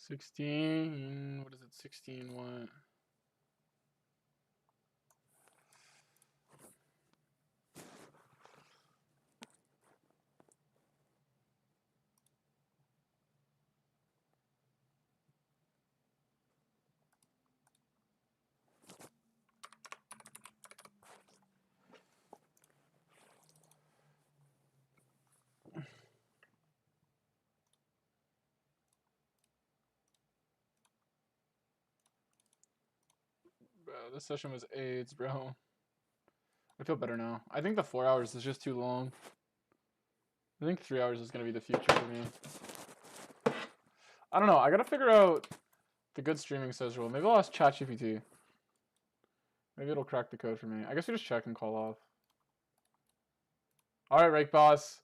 16. What is it? 16 what? Bro, this session was AIDS, bro. I feel better now. I think the 4 hours is just too long. I think 3 hours is going to be the future for me. I don't know. I got to figure out the good streaming says rule. Maybe I'll ask ChatGPT. Maybe it'll crack the code for me. I guess we just check and call off. All right, Rake Boss.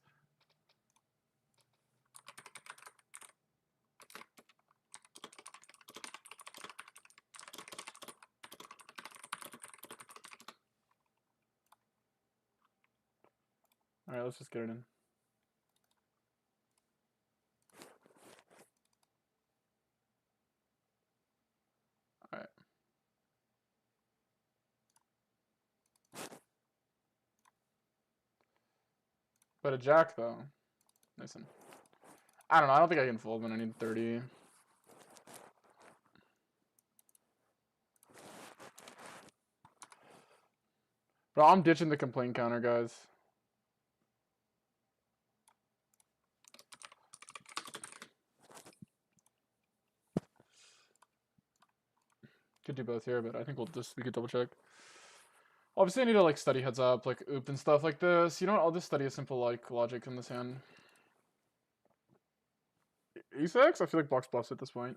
All right, let's just get it in. All right. But a jack, though. Listen. I don't know. I don't think I can fold when I need 30. Bro, I'm ditching the complaint counter, guys. Could do both here, but I think we could double check. Obviously, I need to like study heads up, like oop and stuff like this. You know what? I'll just study a simple like logic in this hand. E6? I feel like blocks bluffs at this point.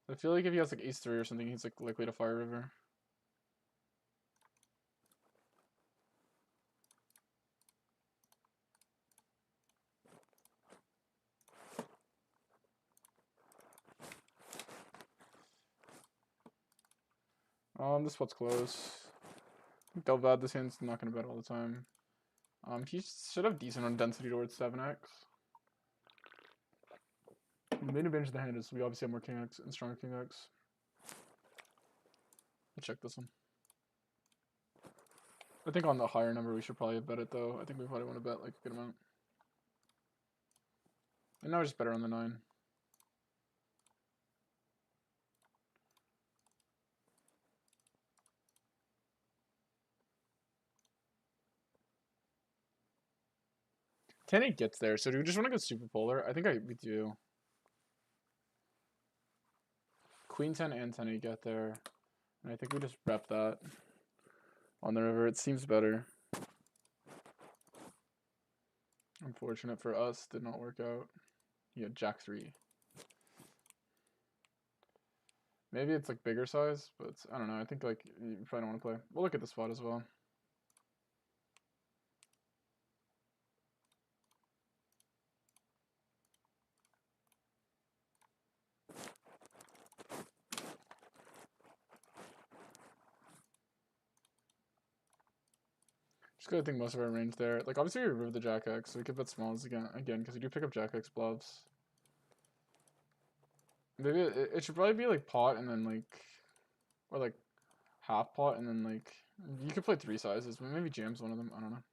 I feel like if he has like ace 3 or something, he's like likely to fire river. This spot's close. Delvad, this hand's not gonna bet all the time. He should have decent on density towards 7x. The main advantage of the hand is we obviously have more king x and stronger king x. I'll check this one. I think on the higher number we should probably bet it though. I think we probably want to bet like a good amount. And now we're just better on the 9. Ten-8 gets there, so do we just want to go super polar? I think we do. Queen 10 and 10-8 get there. And I think we just rep that on the river. It seems better. Unfortunate for us, did not work out. He had Jack 3. Maybe it's like bigger size, but I don't know. I think like you probably don't want to play. We'll look at the spot as well. Just gotta think most of our range there. Like obviously we remove the Jack X, so we could bet smalls again because we do pick up Jack X bluffs. Maybe it should probably be like pot and then like, or like half pot and then like, you could play 3 sizes, but maybe jams one of them. I don't know.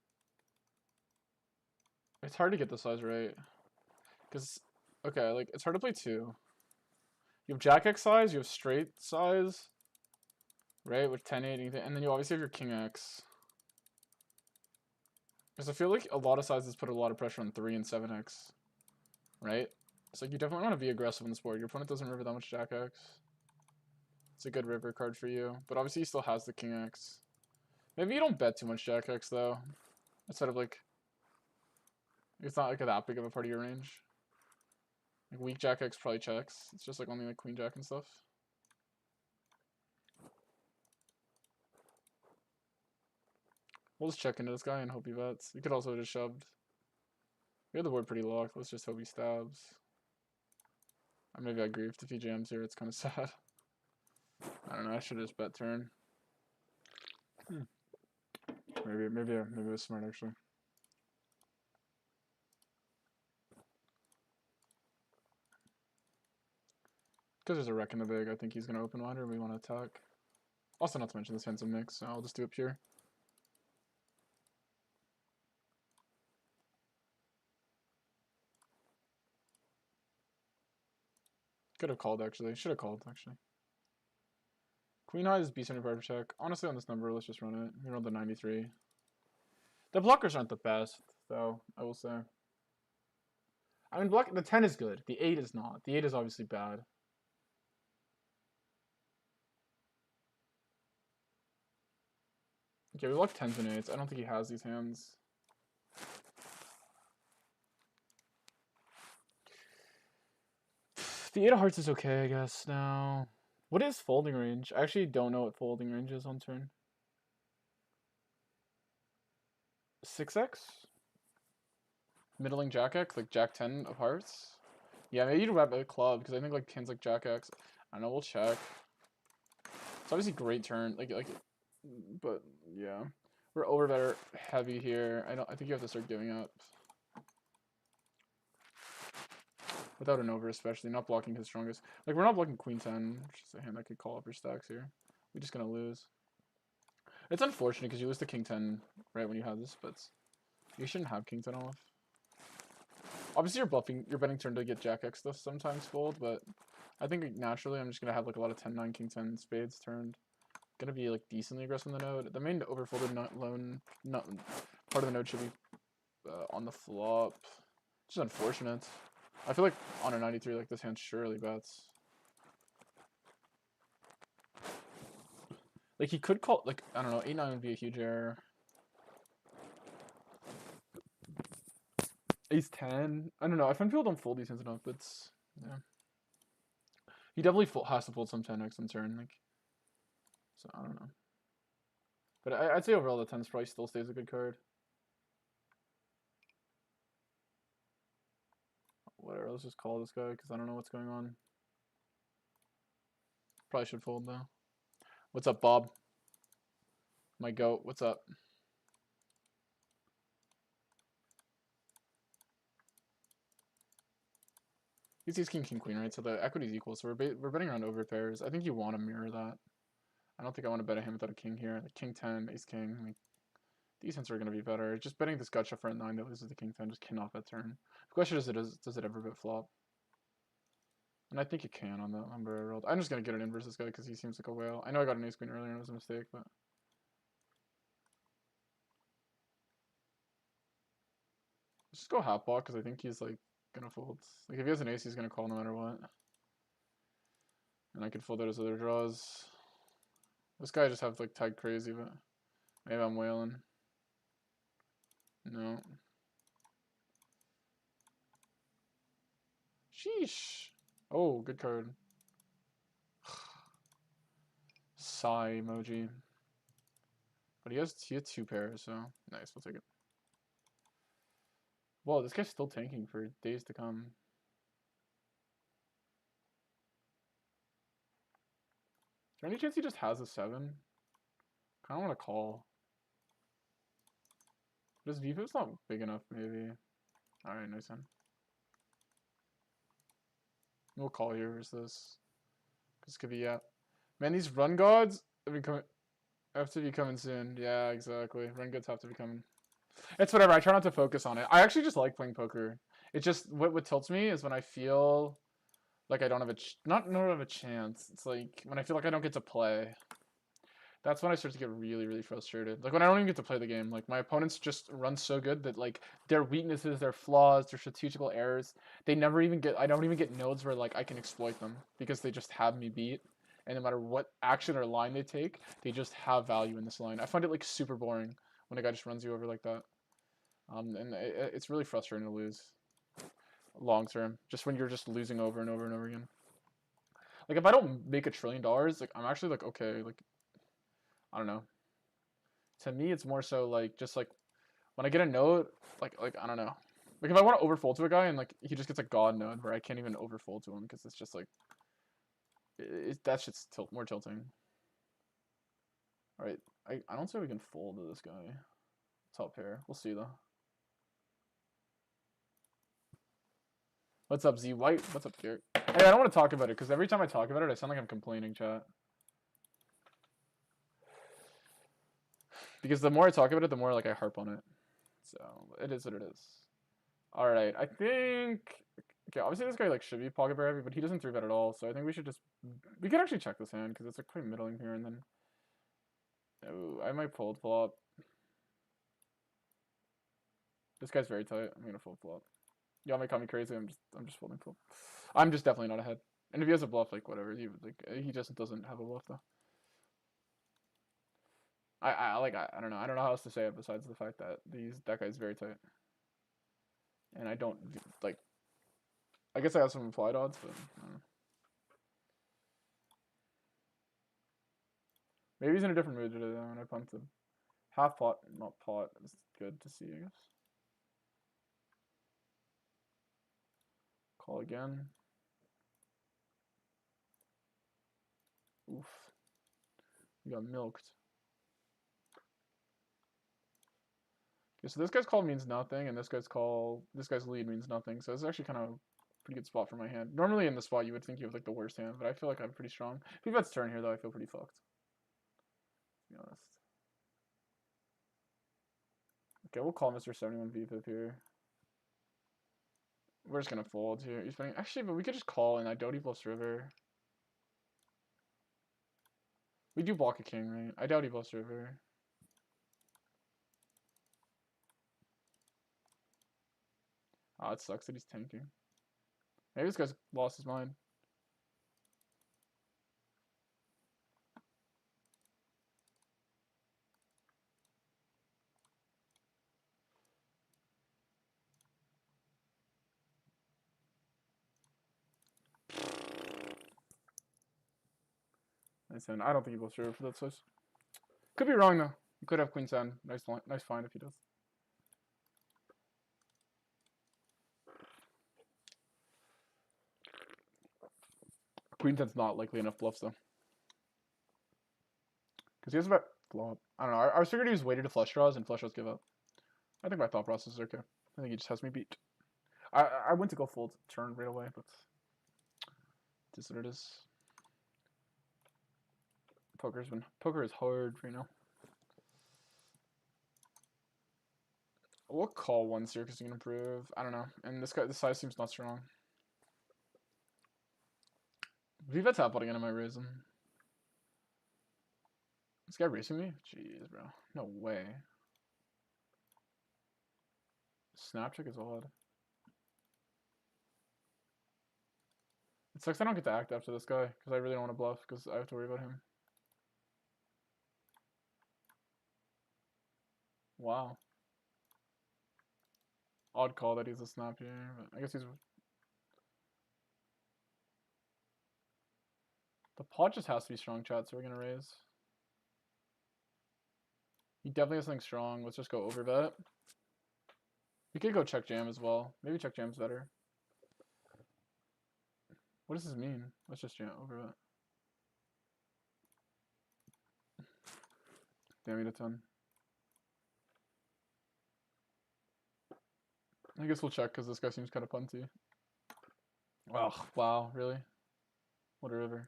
It's hard to get the size right. Because, okay, like it's hard to play 2. You have Jack X size, you have straight size, right, with 10-8, and then you obviously have your King X. Because I feel like a lot of sizes put a lot of pressure on 3 and 7X, right? So like you definitely want to be aggressive on this board. Your opponent doesn't river that much Jack X. It's a good river card for you, but obviously he still has the King X. Maybe you don't bet too much Jack X though, instead of like, it's not like that big of a part of your range. Like weak Jack X probably checks. It's just like only like Queen Jack and stuff. We'll just check into this guy and hope he bets. We could also have just shoved. We have the board pretty locked. Let's just hope he stabs. Or maybe I griefed if he jams here. It's kind of sad. I don't know. I should have just bet turn. Maybe it was smart actually. Because there's a wreck in the big, I think he's gonna open wider and we want to attack. Also, not to mention this hand's a mix, so I'll just do it pure. Could have called actually. Should have called actually. Queen high is B-center power check. Honestly, on this number, let's just run it. We rolled the 93. The blockers aren't the best, though, I will say. I mean, the 10 is good. The 8 is not. The 8 is obviously bad. Okay, we blocked 10s and 8s. I don't think he has these hands. The 8 of hearts is okay, I guess, now. What is folding range? I actually don't know what folding range is on turn. 6x? Middling jack x, like jack 10 of hearts? Yeah, maybe you'd wrap a club, because I think like hands like jack x. I don't know, we'll check. It's obviously great turn, but yeah. We're over better heavy here. I think you have to start giving up. Without an over, especially. Not blocking his strongest. Like, we're not blocking queen 10, which is a hand that could call up your stacks here. We're just gonna lose. It's unfortunate because you lose to king 10 right when you have this, but you shouldn't have king 10 off. Obviously, you're betting turn to get jack x stuff sometimes fold, but I think naturally I'm just gonna have like a lot of 10-9, king 10 spades turned. Gonna be like decently aggressive in the node. The main overfolded part of the node should be on the flop. Just unfortunate. I feel like on a 93, like this hand surely bets. Like he could call, like I don't know, 8-9 would be a huge error. Ace 10. I don't know. I find people don't fold these hands enough. But yeah, he definitely has to fold some 10x on turn. Like, so I don't know. But I'd say overall the 10s probably still stays a good card. Whatever, let's just call this guy because I don't know what's going on. Probably should fold though. What's up, Bob? My goat, what's up? He's king, king, queen, right? So the equity is equal. So we're betting around over pairs. I think you want to mirror that. I don't think I want to bet a hand without a king here. Like king 10, ace king. Like, these hands are going to be better. Just betting this gutshot for a 9 that loses the king 10 just cannot bet turn. The question is, does it ever bet flop? And I think you can on that number I rolled. I'm just going to get it in versus this guy because he seems like a whale. I know I got an ace queen earlier and it was a mistake, but... Let's just go half block because I think he's like going to fold. Like if he has an ace, he's going to call no matter what. And I could fold out his other draws. This guy just have like tagged crazy, but maybe I'm whaling. No. Sheesh. Oh, good card. Sigh emoji. But he has 2 pairs, so nice, we'll take it. Whoa, this guy's still tanking for days to come. Is there any chance he just has a 7? Kinda wanna call. But his VPIP's not big enough, maybe. Alright, nice hand. We'll call here versus this. This could be, yeah. Man, these run gods have to be coming soon. Yeah, exactly. Run gods have to be coming. It's whatever. I try not to focus on it. I actually just like playing poker. It just, what tilts me is when I feel like I don't have not have a chance. It's like when I feel like I don't get to play. That's when I start to get really, really frustrated. Like when I don't even get to play the game. Like my opponents just run so good that like their weaknesses, their flaws, their strategical errors, I don't even get nodes where like I can exploit them because they just have me beat. And no matter what action or line they take, they just have value in this line. I find it like super boring when a guy just runs you over like that. And it's really frustrating to lose long term, just when you're just losing over and over and over again. Like if I don't make $1 trillion, like I'm actually like okay, like I don't know. To me, it's more so like just like when I get a node, like I don't know. Like if I want to overfold to a guy and like he just gets a god node where I can't even overfold to him because it's just like that shit's more tilting. All right, I don't say we can fold to this guy. top pair. We'll see though. What's up, Z White? What's up, Garrett? Hey, I don't want to talk about it because every time I talk about it, I sound like I'm complaining, chat. Because the more I talk about it, the more like I harp on it. So it is what it is. All right, I think. Okay, obviously this guy like should be pocket pair heavy, but he doesn't 3-bet at all. So I think we should just. We could actually check this hand because it's like pretty middling here, and then. Oh, I might fold flop. This guy's very tight. I'm gonna fold flop. Y'all might call me crazy. I'm just folding flop. I'm just definitely not ahead. And if he has a bluff, like whatever, he just doesn't have a bluff though. I don't know. I don't know how else to say it besides the fact that that guy's very tight. And I don't like. I guess I have some implied odds, but I don't know. Maybe he's in a different mood today though, and I pumped him. Half pot, not pot, is good to see, I guess. Call again. Oof. We got milked. Okay, so this guy's call means nothing, and this guy's lead means nothing. So it's actually kind of a pretty good spot for my hand. Normally in the spot you would think you have like the worst hand, but I feel like I'm pretty strong. If he bets turn here though, I feel pretty fucked. To be honest. Okay, we'll call Mr. 71 VPIP here. We're just gonna fold here. He's betting. Actually, but we could just call and I doubt he bluffs river. We do block a king, right? I doubt he bluffs river. Ah, it sucks that he's tanking. Maybe this guy's lost his mind. Nice hand. I don't think he bluffs river for that size. Could be wrong though. He could have queen 10. Nice find if he does. Queen 10's not likely enough bluffs though. Because he has about flop. I don't know. I was figured he was weighted to flush draws and flush draws give up. I think my thought process is okay. I think he just has me beat. I went to go fold turn right away, but it is what it is. Poker is hard right now. We'll call once here because he can improve. I don't know. And this size seems not strong. Viva tap potting in, I might raise him. This guy racing me? Jeez, bro. No way. Snap check is odd. It sucks I don't get to act after this guy because I really don't want to bluff because I have to worry about him. Wow. Odd call that he's a snap here, but I guess he's... The pot just has to be strong, chat, so we're gonna raise. He definitely has something strong. Let's just go over bet. We could go check jam as well. Maybe check jam's better. What does this mean? Let's just jam over bet. Damn it, a ton. I guess we'll check because this guy seems kind of punty. Oh, wow, really? What a river.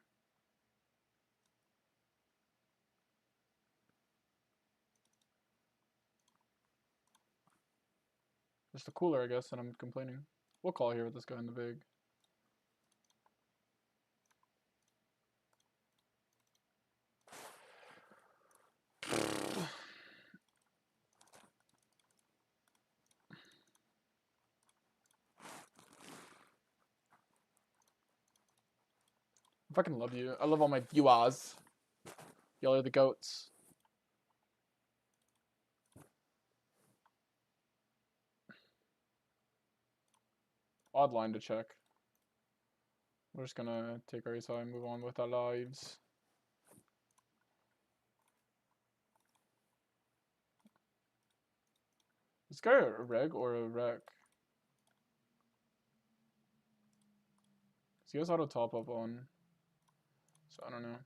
Just a cooler, I guess, and I'm complaining. We'll call here with this guy in the big. I fucking love you. I love all my viewers. Y'all are the goats. Odd line to check. We're just gonna take our ace high and move on with our lives. Is this guy a reg or a wreck? So he has auto top up on. So I don't know.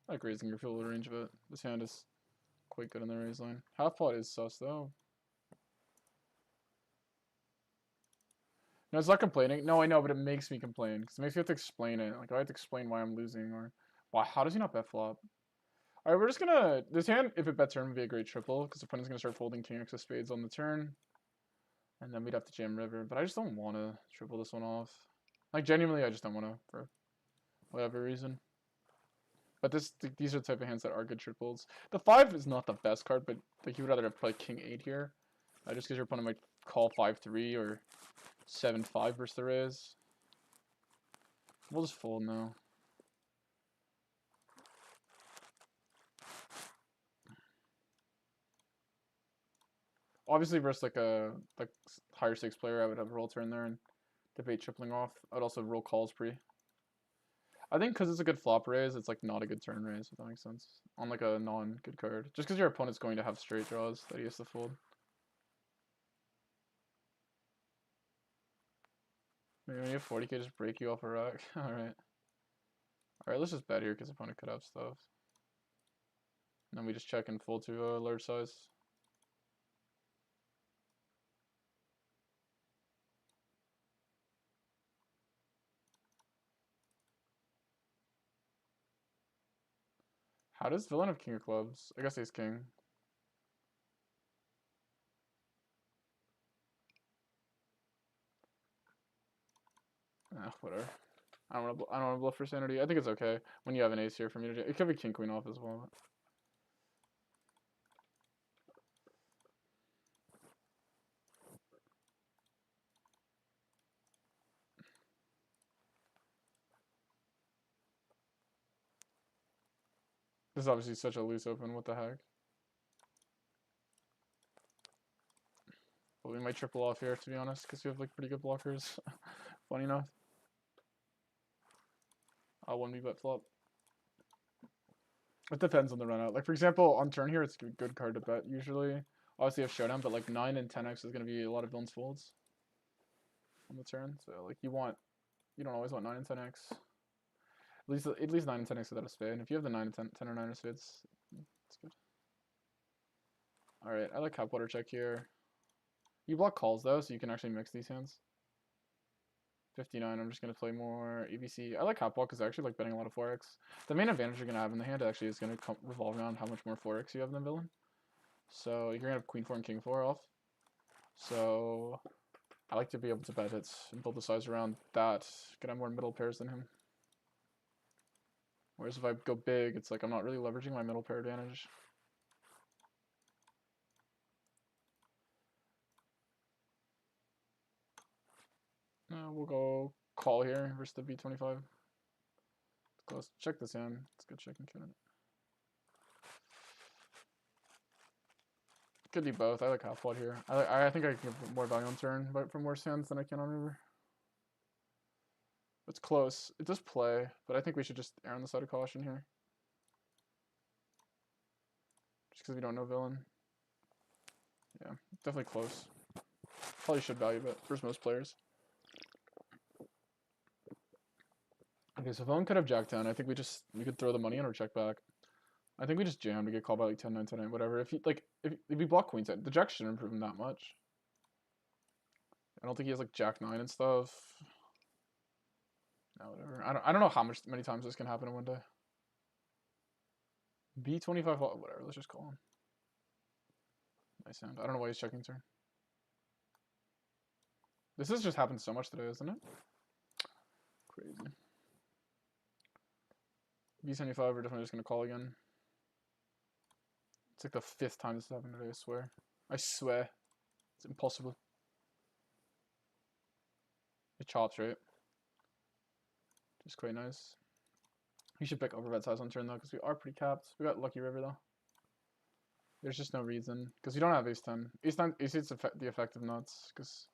I like raising your field range, but this hand is quite good in the raise line. Half pot is sus though. No, it's not complaining. No, I know, but it makes me complain because it makes me have to explain it. Like I have to explain why I'm losing or why. How does he not bet flop? All right, we're just gonna this hand. If it bet turn, would be a great triple because the opponent's gonna start folding king x of spades on the turn, and then we'd have to jam river. But I just don't want to triple this one off. Like genuinely, I just don't want to for whatever reason. But these are the type of hands that are good triples. The 5 is not the best card, but like you would rather play king 8 here, just because your opponent might call 5-3 or 7-5 versus the raise. We'll just fold now. Obviously, versus like a higher stakes player, I would have a roll turn there and debate tripling off. I'd also roll calls pre. I think because it's a good flop raise, it's like not a good turn raise, if that makes sense. On like a non-good card. Just because your opponent's going to have straight draws that he has to fold. Maybe when you have 40k, just break you off a rack. Alright. Alright, let's just bet here because the opponent could have stuff. And then we just check and fold to a large size. How does villain have king of clubs? I guess ace king. Whatever. I don't want to bluff for sanity. I think it's okay when you have an ace here for me to. It could be king queen off as well. This is obviously such a loose open. What the heck? But we might triple off here, to be honest, because we have like pretty good blockers. Funny enough. I'll 1v bet flop. It depends on the run out. Like for example, on turn here, it's a good card to bet usually. Obviously, you have showdown, but like 9 and 10x is going to be a lot of villains folds on the turn. So like you don't always want 9 and 10x. At least 9 and 10x without a spade. And if you have the 9 and 10 or 9 or spades, it's good. All right, I like cap water check here. You block calls though, so you can actually mix these hands. 59, I'm just going to play more ABC. I like hot block because I actually like betting a lot of 4x. The main advantage you're going to have in the hand actually is going to revolve around how much more 4x you have than villain. So you're going to have queen 4 and king 4 off. So I like to be able to bet it and build the size around that. Gonna have more middle pairs than him. Whereas if I go big, it's like I'm not really leveraging my middle pair advantage. We'll go call here versus the B25. Close. Check this hand. It's good checking candidate. Could do both. I like half pot here. I think I can give more value on turn, but from worse hands than I can on river. It's close. It does play, but I think we should just err on the side of caution here. Just because we don't know villain. Yeah, definitely close. Probably should value bet versus most players. Okay, so villain could have jack 10. I think we could throw the money in or check back. I think we just jam to get called by like 10, 9, 10, 9, whatever. If we block queen 10, the jack shouldn't improve him that much. I don't think he has like jack 9 and stuff. No, whatever. I don't know many times this can happen in one day. B25, whatever. Let's just call him. Nice hand. I don't know why he's checking turn. This has just happened so much today, isn't it? Crazy. B75, we're definitely just gonna call again. It's like the 5th time this has happened today, I swear. I swear. It's impossible. It chops, right? Just quite nice. We should pick overbet size on turn though, because we are pretty capped. We got lucky river though. There's just no reason, because we don't have ace 10. Ace 9, ace 8's the effective nuts, because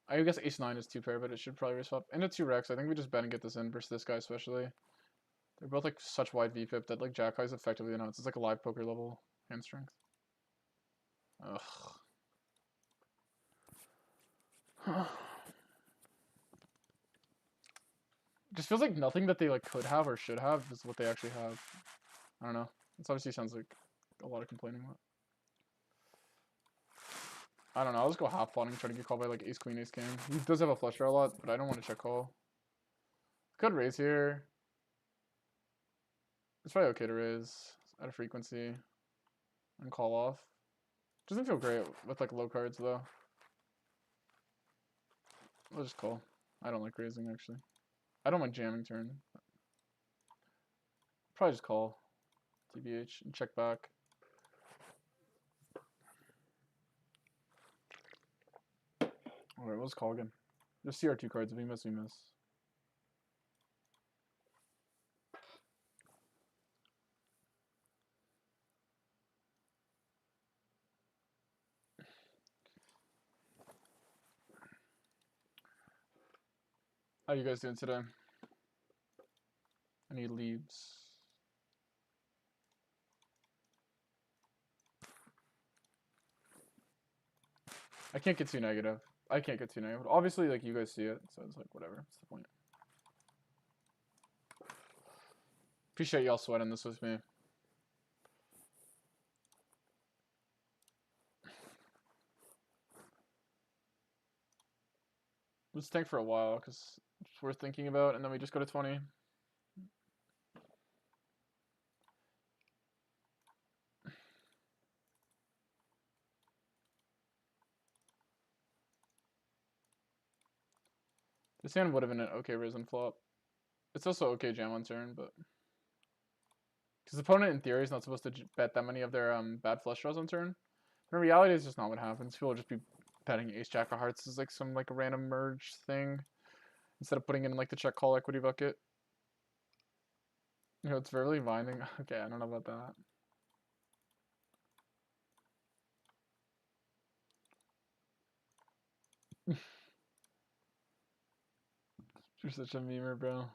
I guess ace 9 is 2 pair, but it should probably raise swap. Into 2 Rex, I think we just bet and get this in versus this guy especially. They're both like such wide VPIP that like jack high is effectively the nuts. It's like a live poker level hand strength. Ugh. Just feels like nothing that they like could have or should have is what they actually have. I don't know. This obviously sounds like a lot of complaining about. I don't know. I'll just go half potting, try to get called by like ace queen ace king. He does have a flush draw a lot, but I don't want to check call. Could raise here. It's probably okay to raise at a frequency and call off. Doesn't feel great with like low cards though. I'll just call. I don't like raising actually. I don't mind jamming turn. Probably just call. TBH and check back. Alright, let's call again. Just CR2 cards. If we miss, we miss. How you guys doing today? I need leaves. I can't get too negative. I can't get too negative. Obviously, like, you guys see it, so it's like, whatever. What's the point? Appreciate y'all sweating this with me. Let's tank for a while, because it's worth thinking about, and then we just go to 20. This hand would have been an okay risen flop. It's also okay jam on turn, but... Because the opponent, in theory, is not supposed to bet that many of their bad flush draws on turn. But in reality, it's just not what happens. People will just be betting ace-jack of hearts as like some like random merge thing. Instead of putting in like the check call equity bucket. You know, it's verbally binding. Okay, I don't know about that. You're such a memer, bro.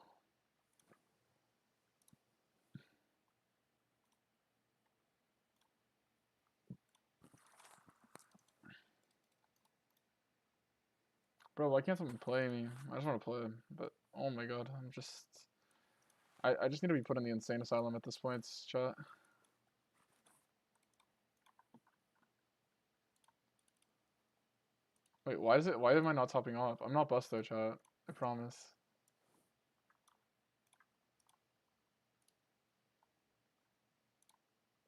Bro, why can't someone play me? I just want to play, but oh my god, I'm just... I just need to be put in the insane asylum at this point, chat. Wait, why am I not topping off? I'm not bust though, chat. I promise.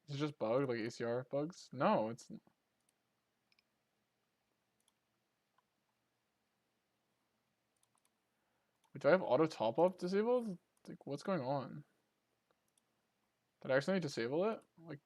Is it just bug, like ACR bugs? No, it's... Wait, do I have auto top up disabled? Like, what's going on? Did I accidentally disable it? Like,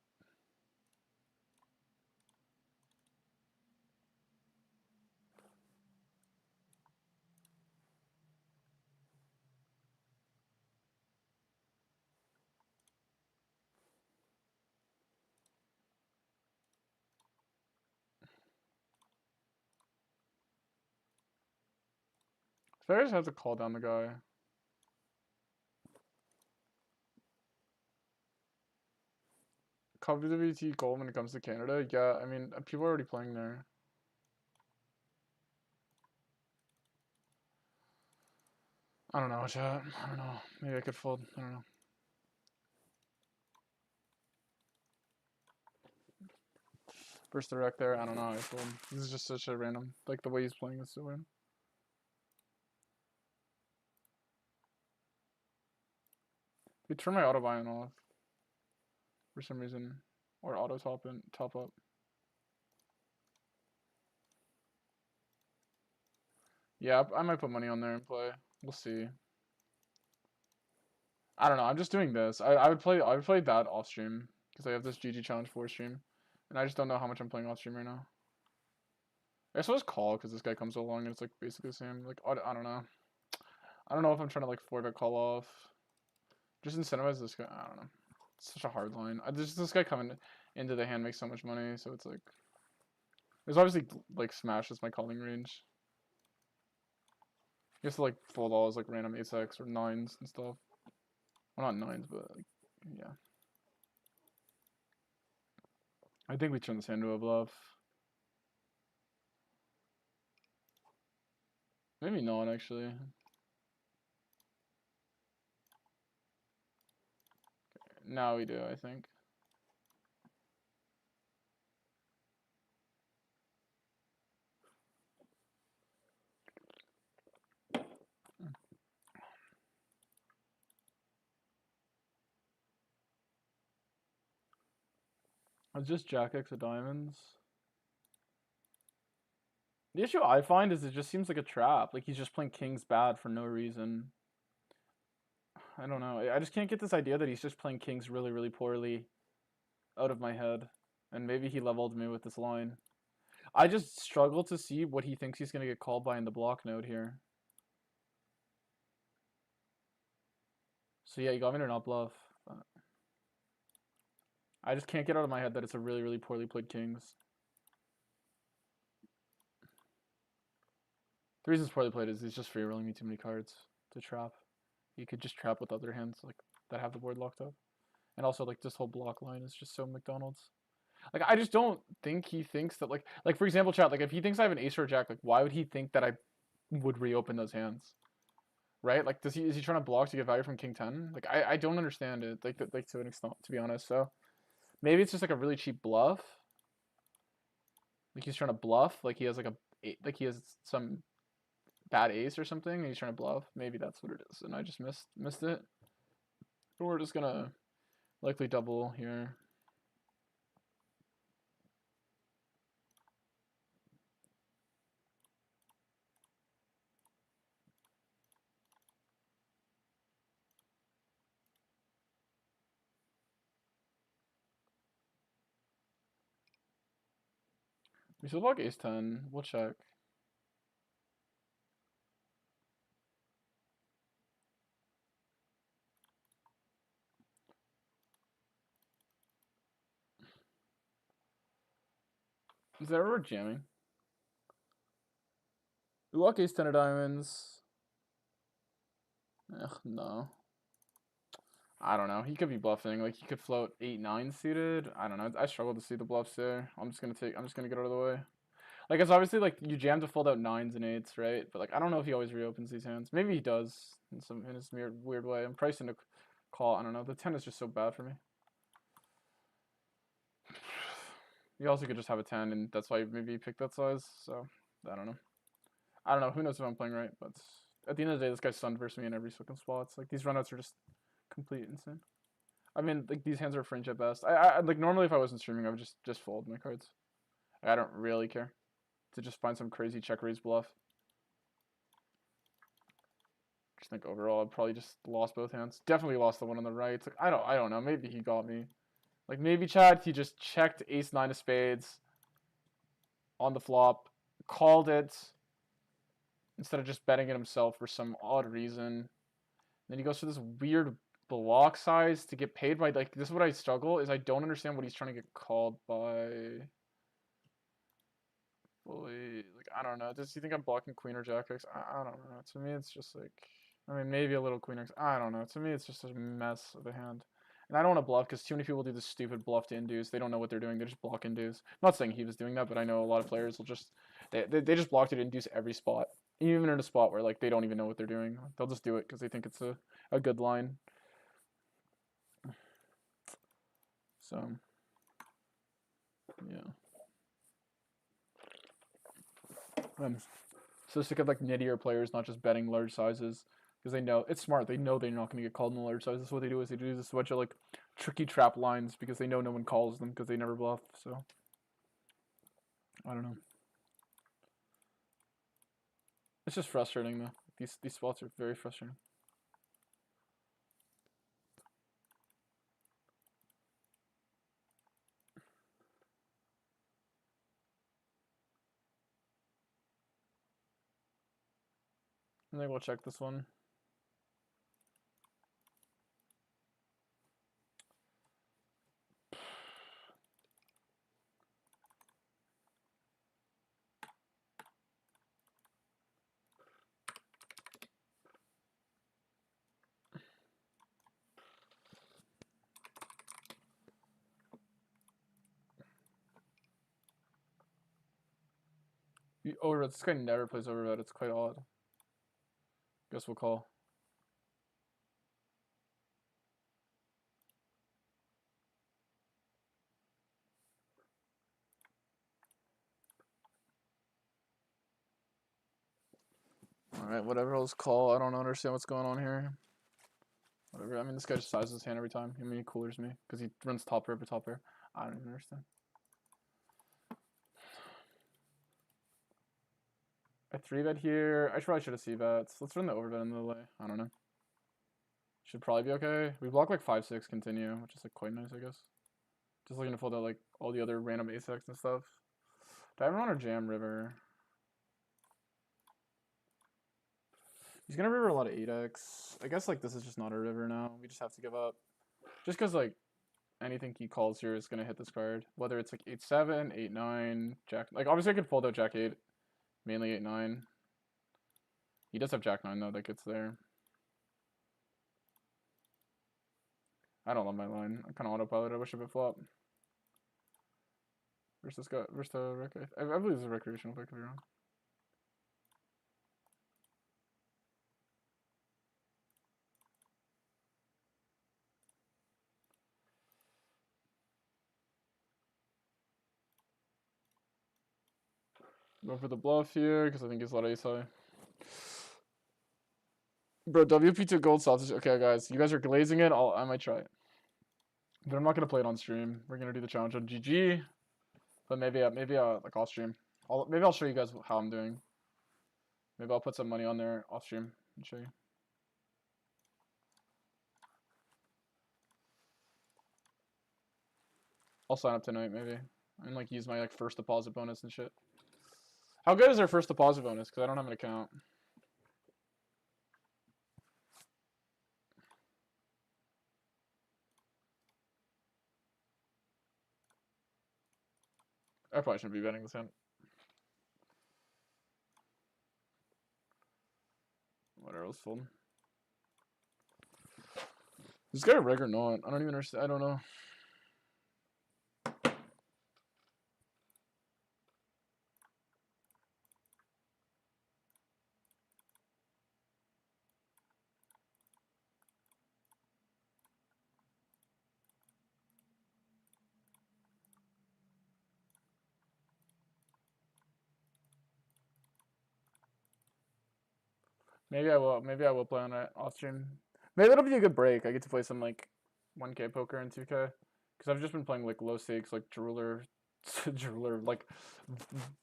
I just have to call down the guy. WWT gold when it comes to Canada? Yeah, I mean, people are already playing there. I don't know, chat. I don't know. Maybe I could fold. I don't know. First direct there. I don't know how I fold. This is just such a random. Like, the way he's playing is so random. They turn my auto buy-in off. For some reason. Or auto top up. Yeah, I might put money on there and play. We'll see. I don't know. I'm just doing this. I would play that off stream because I have this GG Challenge 4 stream, and I just don't know how much I'm playing off stream right now. I guess I'll just call because this guy comes along and it's like basically the same. Like I don't know. I don't know if I'm trying to like 4-bet call off. Just incentivize this guy. I don't know. It's such a hard line. This guy coming into the hand makes so much money, so it's like there's obviously like smash is my calling range. You have to like fold all as like random ace-x or nines and stuff. Well, not nines, but like, yeah. I think we turn this hand to a bluff. Maybe not, actually. Okay, now we do, I think. It's just Jack X of diamonds. The issue I find is it just seems like a trap. Like he's just playing kings bad for no reason. I don't know. I just can't get this idea that he's just playing kings really, really poorly out of my head. And maybe he leveled me with this line. I just struggle to see what he thinks he's going to get called by in the block node here. So yeah, you got me to not bluff. But I just can't get out of my head that it's a really, really poorly played kings. The reason it's poorly played is he's just free rolling me too many cards to trap. He could just trap with other hands like that have the board locked up. And also like this whole block line is just so McDonald's. Like I just don't think he thinks that like for example, chat, like if he thinks I have an ace or a jack, like why would he think that I would reopen those hands? Right? Like is he trying to block to get value from king 10? Like I don't understand it like to an extent, to be honest. So maybe it's just like a really cheap bluff. Like he's trying to bluff, like he has like he has some bad ace or something and he's trying to bluff. Maybe that's what it is and I just missed it. We're just gonna likely double here. We still block ace 10. We'll check. Is that ever jamming? We block ace 10 of diamonds. Ugh, no. I don't know. He could be bluffing. Like he could float 8-9 suited. I don't know. I struggle to see the bluffs there. I'm just gonna get out of the way. Like it's obviously like you jam to fold out 9s and 8s, right? But like I don't know if he always reopens these hands. Maybe he does in his weird way. I'm pricing to call. I don't know. The 10 is just so bad for me. You also could just have a 10, and that's why maybe you picked that size. So I don't know. Who knows if I'm playing right? But at the end of the day, this guy's stunned versus me in every fucking spot. It's like these runouts are just complete insane. I mean, like these hands are fringe at best. I like normally if I wasn't streaming, I would just fold my cards. I don't really care to just find some crazy check raise bluff. Just think overall, I probably just lost both hands. Definitely lost the one on the right. It's like I don't know. Maybe he got me. Like maybe Chad, he just checked ace 9 of spades on the flop, called it instead of just betting it himself for some odd reason. Then he goes for this weird block size to get paid by. Like this is what I struggle is I don't understand what he's trying to get called by. Fully, like I don't know. Does he think I'm blocking queen or jack X? I don't know. To me, it's just like I mean maybe a little queen X. I don't know. To me, it's just a mess of a hand. And I don't want to bluff because too many people do this stupid bluff to induce. They don't know what they're doing. They just block induce. I'm not saying he was doing that, but I know a lot of players will just they just block to induce every spot, even in a spot where like they don't even know what they're doing. They'll just do it because they think it's a good line. So yeah. I'm so sick of like nittier players not just betting large sizes because they know it's smart. They know they're not going to get called in the large sizes. What they do is they do this bunch of like tricky trap lines because they know no one calls them because they never bluff. So I don't know. It's just frustrating though. These spots are very frustrating. I think we'll check this one. Overbet. This guy never plays overbet. It's quite odd. Guess we'll call. All right, whatever. Let's call. I don't understand what's going on here. Whatever. I mean, this guy just sizes his hand every time. I mean, he coolers me because he runs top pair, but top pair. I don't even understand. I 3-bet here. I probably should have c-bets. Let's run the overbet in the way. I don't know. Should probably be okay. We block like 5-6 continue, which is like quite nice, I guess. Just looking to fold out like all the other random ace-x and stuff. Diamond run or jam river? He's gonna river a lot of 8x. I guess like this is just not a river now. We just have to give up. Just because like anything he calls here is gonna hit this card. Whether it's like 8-7, 8-9, jack. Like obviously I could fold out jack 8, mainly 8-9. He does have jack 9 though that gets there. I don't love my line. I'm kind of autopilot. I wish it would flop. Where's this guy? Where's the Rick? I believe it's a recreational pick if you're wrong. Go for the bluff here because I think he's a lot of ace high. Bro, WP2 gold sausage. Okay, guys, you guys are glazing it. I might try it, but I'm not gonna play it on stream. We're gonna do the challenge on GG, but maybe like off stream. Maybe I'll show you guys how I'm doing. Maybe I'll put some money on there off stream and show you. I'll sign up tonight maybe and like use my like first deposit bonus and shit. How good is their first deposit bonus? Because I don't have an account. I probably shouldn't be betting this hand. What else fold? Is this guy a reg or not? I don't even understand. I don't know. Maybe I will. Maybe I will play on it off stream. Maybe it'll be a good break. I get to play some like 1K poker and 2K because I've just been playing like low stakes, like jeweler, like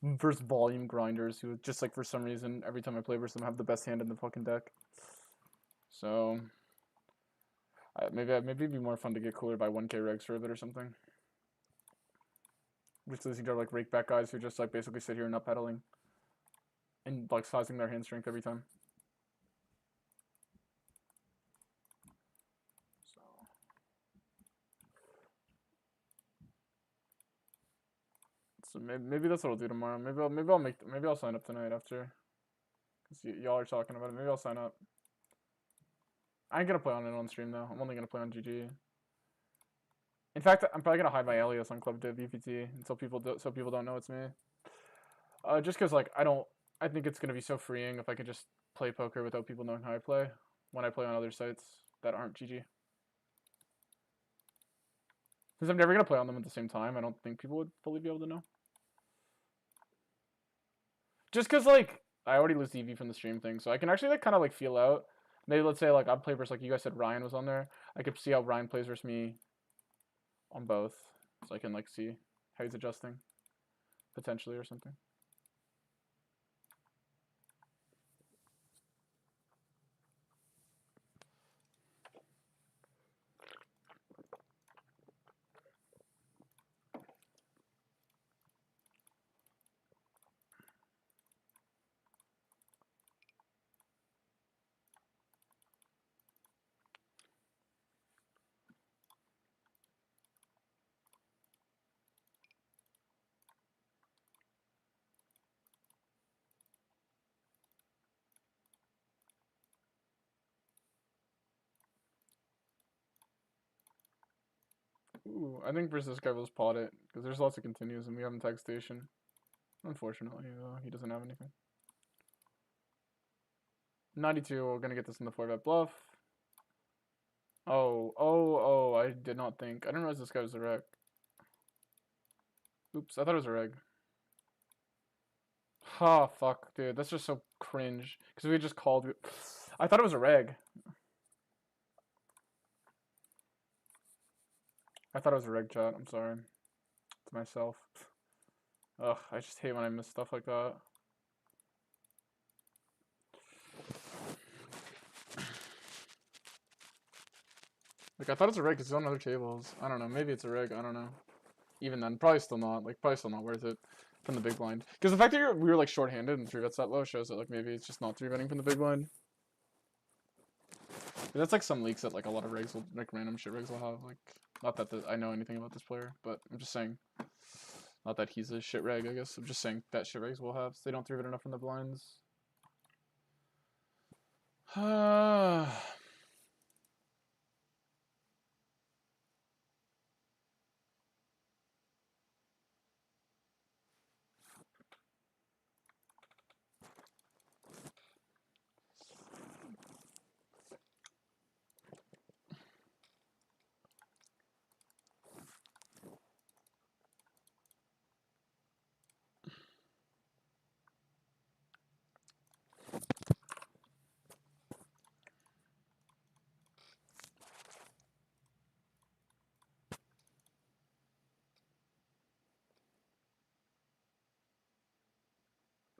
versus volume grinders who just like for some reason every time I play versus them have the best hand in the fucking deck. So maybe it'd be more fun to get cooler by 1K regs for a bit or something. Just listening to like rake back guys who just like basically sit here not pedaling and like sizing their hand strength every time. So maybe that's what I'll do tomorrow. Maybe I'll sign up tonight after. Cause y'all are talking about it. Maybe I'll sign up. I ain't gonna play on it on stream though. I'm only gonna play on GG. In fact, I'm probably gonna hide my alias on Club Div UPT until people don't know it's me. Just cause like I think it's gonna be so freeing if I could just play poker without people knowing how I play when I play on other sites that aren't GG. Because I'm never gonna play on them at the same time. I don't think people would fully be able to know. Just because, like, I already lose EV from the stream thing, so I can actually, like, kind of, like, feel out. Maybe, let's say, like, I'd play versus, like, you guys said Ryan was on there. I could see how Ryan plays versus me on both. So I can, like, see how he's adjusting, potentially, or something. Ooh, I think versus this guy will just pot it, because there's lots of continues, and we haven't tagged station. Unfortunately, he doesn't have anything. 92, we're gonna get this in the 4-bet bluff. Oh, I did not think. I didn't realize this guy was a reg. Oops, I thought it was a reg. Ha, fuck, dude, that's just so cringe. Because we just called. I thought it was a reg. I thought it was a rig chat. I'm sorry. To myself. Ugh, I just hate when I miss stuff like that. Like, I thought it was a rig because it's on other tables. I don't know. Maybe it's a rig. I don't know. Even then, probably still not. Like, probably still not worth it from the big blind. Because the fact that we were, like, short-handed and 3-bets that low shows that, like, maybe it's just not 3-betting from the big blind. But that's, like, some leaks that, like, a lot of rigs will, like, random shit rigs will have. Like, not that I know anything about this player, but I'm just saying. Not that he's a shit reg, I guess. I'm just saying that shit regs will have. So they don't 3-bet enough from the blinds.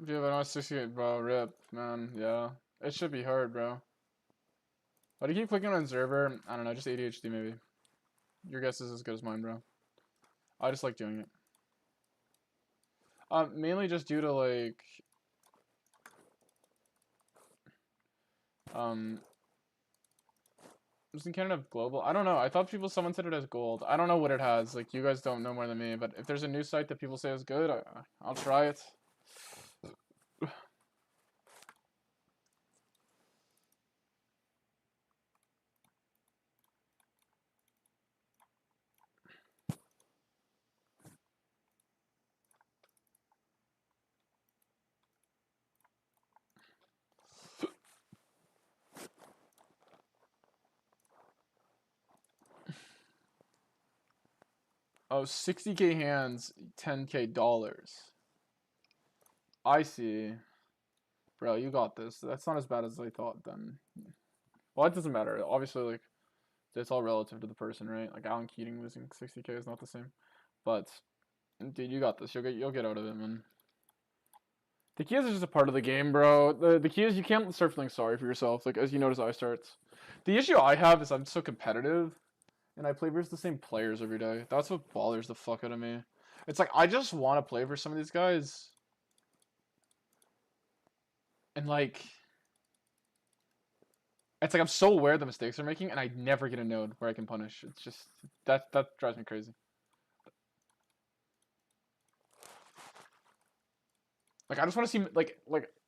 Yeah, but I was 68, bro. Rip, man. Yeah. It should be hard, bro. Why do you keep clicking on observer? I don't know, just ADHD maybe. Your guess is as good as mine, bro. I just like doing it. Mainly just due to, like, isn't Canada global? I don't know. I thought someone said it as gold. I don't know what it has. Like, you guys don't know more than me, but if there's a new site that people say is good, I'll try it. Oh, 60K hands, 10K dollars. I see. Bro, you got this. That's not as bad as I thought then. Well, it doesn't matter. Obviously, like, it's all relative to the person, right? Like, Alan Keating losing 60K is not the same. But, dude, you got this. You'll get out of it, man. The key is just a part of the game, bro. The key is you can't start feeling sorry for yourself, like, as you notice I starts. The issue I have is I'm so competitive, and I play versus the same players every day. That's what bothers the fuck out of me. It's like, I just want to play for some of these guys. And, like, it's like I'm so aware of the mistakes they're making, and I never get a node where I can punish. It's just, that drives me crazy. Like, I just want to see, like,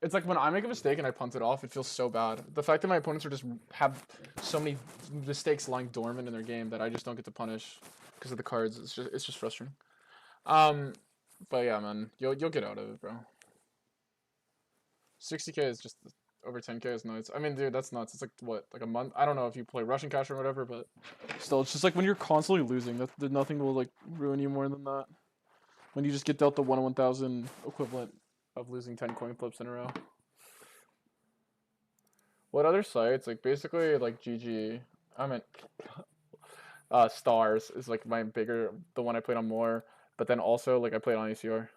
it's like when I make a mistake and I punt it off, it feels so bad. The fact that my opponents are just have so many mistakes lying dormant in their game that I just don't get to punish because of the cards, it's just frustrating. But yeah, man, you'll get out of it, bro. 60K is just over 10K is nuts. I mean, dude, that's nuts. It's like what, like a month? I don't know if you play Russian cash or whatever, but still, it's just like when you're constantly losing, that nothing will like ruin you more than that. When you just get dealt the 1 in 1,000 equivalent of losing 10 coin flips in a row. What other sites? Like basically like GG. I meant Stars is like the one I played on more. But then also like I played on ACR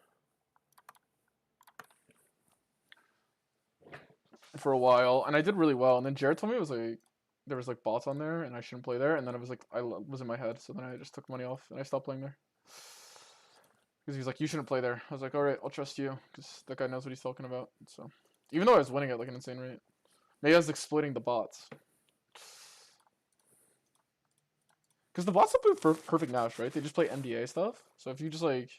for a while, and I did really well. And then Jared told me it was like there was like bots on there, and I shouldn't play there. And then I was like I was in my head, so then I just took money off and I stopped playing there. Because he's like, you shouldn't play there. I was like, all right, I'll trust you, because that guy knows what he's talking about. So, even though I was winning at like an insane rate, maybe I was exploiting the bots. Because the bots don't play perfect Nash, right? They just play MDA stuff. So if you just like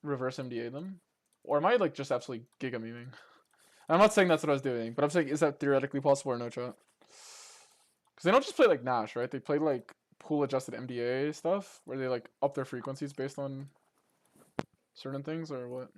reverse MDA them, or am I like just absolutely giga memeing? I'm not saying that's what I was doing, but I'm saying is that theoretically possible or no, chat? Because they don't just play like Nash, right? They play like pool adjusted MDA stuff where they like up their frequencies based on certain things or what?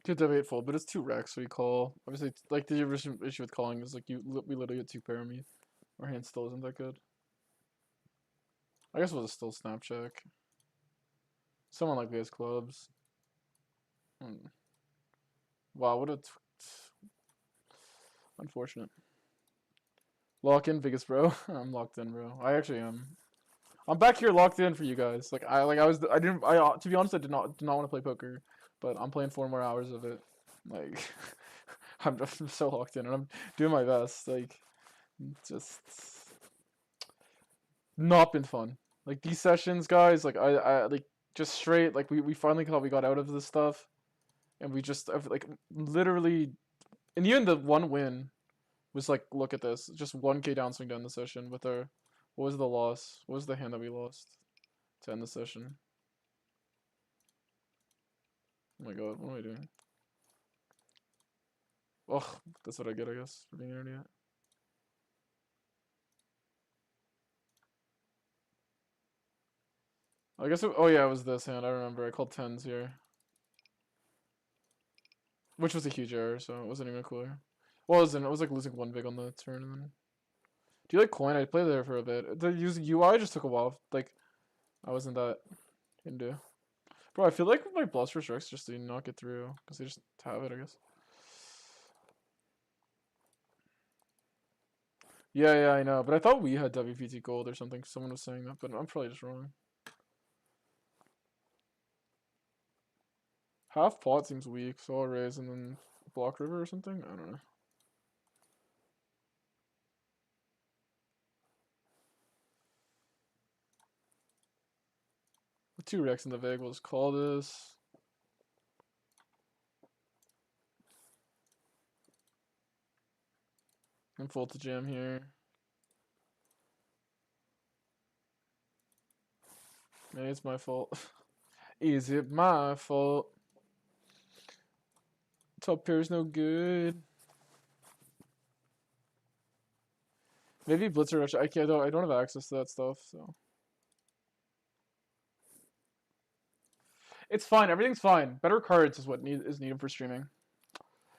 Could W8 fold, but it's 2 Rex, so we call. Obviously, like, the issue with calling is, like, we literally get 2 Parame. Our hand still isn't that good. I guess it was still snap check. Someone likely has clubs. Wow, what a... Unfortunate. Lock in, biggest bro. I'm locked in, bro. I actually am. I'm back here locked in for you guys. To be honest, I did not want to play poker, but I'm playing 4 more hours of it. Like, I'm so locked in, and I'm doing my best. Like, just not been fun. Like, these sessions, guys, like, I like, just straight, like, we finally thought we got out of this stuff, and we just, like, literally, and even the one win was like, look at this, just 1k downswing to end the session with our, what was the loss? What was the hand that we lost to end the session? Oh my god, what am I doing? Ugh, that's what I get, I guess, for being an idiot. I guess oh yeah, it was this hand, I remember. I called 10s here. Which was a huge error, so it wasn't even cooler. Well, it wasn't. It was like losing 1 big on the turn, and then... Do you like coin? I played there for a bit. The UI just took a while. Like, I wasn't that into. Bro, I feel like my bluffs for strikes just do not get through, because they just have it, I guess. Yeah, I know. But I thought we had WPT gold or something. Someone was saying that, but I'm probably just wrong. Half pot seems weak, so I'll raise and then block river or something? I don't know. With 2 Rex in the vig, we'll just call this. And fold to jam here. Maybe it's my fault. Is it my fault? Top pair is no good. Maybe Blitzer Rush. I don't have access to that stuff, so. It's fine. Everything's fine. Better cards is what is needed for streaming.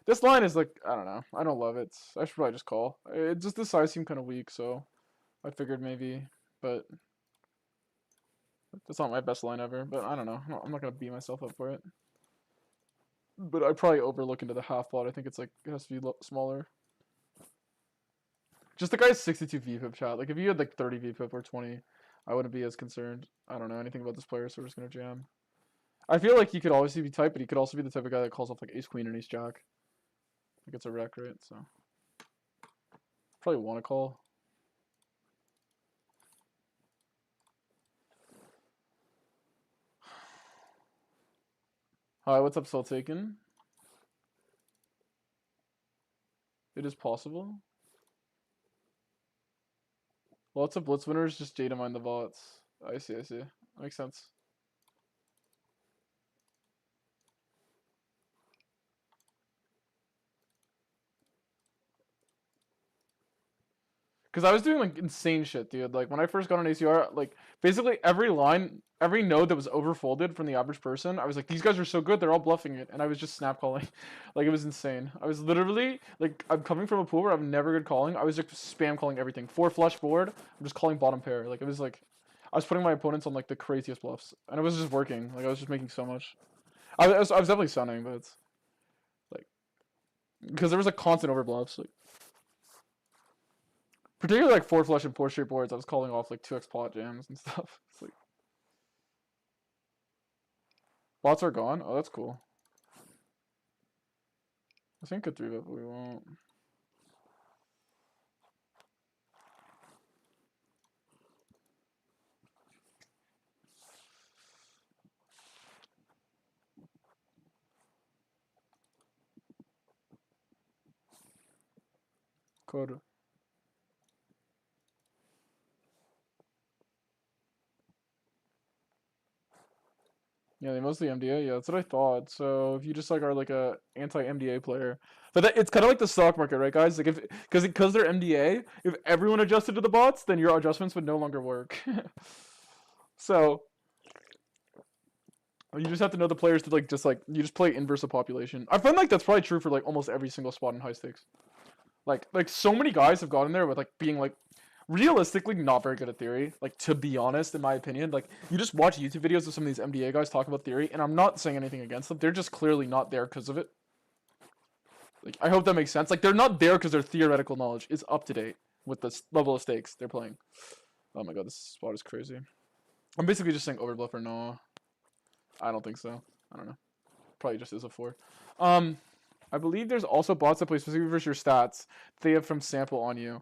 This line is like, I don't know. I don't love it. I should probably just call. It just, the size seemed kind of weak, so I figured maybe, but that's not my best line ever. But I don't know. I'm not gonna beat myself up for it. But I probably overlook into the half pot. I think it's like, it has to be smaller. Just the guy's 62 VPIP chat. Like, if you had like 30 VPIP or 20, I wouldn't be as concerned. I don't know anything about this player, so we're just gonna jam. I feel like he could obviously be tight, but he could also be the type of guy that calls off like ace queen and ace jack. Like, it's a wreck, right? So probably want to call. Hi, what's up, Soul Taken? It is possible. Lots of blitz winners just data mine the bots. I see. Makes sense. Because I was doing like insane shit, dude. Like, when I first got on ACR, like, basically every line, every node that was overfolded from the average person, I was like, these guys are so good, they're all bluffing it. And I was just snap calling. Like, it was insane. I was literally, like, I'm coming from a pool where I'm never good calling. I was just spam calling everything. 4 flush board, I'm just calling bottom pair. Like, it was like, I was putting my opponents on like the craziest bluffs. And it was just working. Like, I was just making so much. I was definitely sunning, but it's like, because there was like constant over bluffs. Like, particularly like 4 flush and 4 straight boards, I was calling off like 2x pot jams and stuff. It's like, bots are gone? Oh, that's cool. I think could 3-bet, but we won't. Code. Yeah, they mostly MDA. Yeah, that's what I thought. So if you just like are like a anti-MDA player, but it's kind of like the stock market, right, guys? Like, if because they're MDA, if everyone adjusted to the bots, then your adjustments would no longer work. So You just have to know the players to like you just play inverse of population. I find like that's probably true for like almost every single spot in high stakes. Like so many guys have gotten there with like being like realistically not very good at theory. Like to be honest, in my opinion, like you just watch YouTube videos of some of these MDA guys talk about theory, and I'm not saying anything against them. They're just clearly not there because of it. Like I hope that makes sense. Like they're not there because their theoretical knowledge is up to date with the level of stakes they're playing. Oh my god, this spot is crazy. I'm basically just saying overbluff or no. I don't think so. I don't know. Probably just is a 4. I believe there's also bots that play specifically versus your stats. They have from sample on you.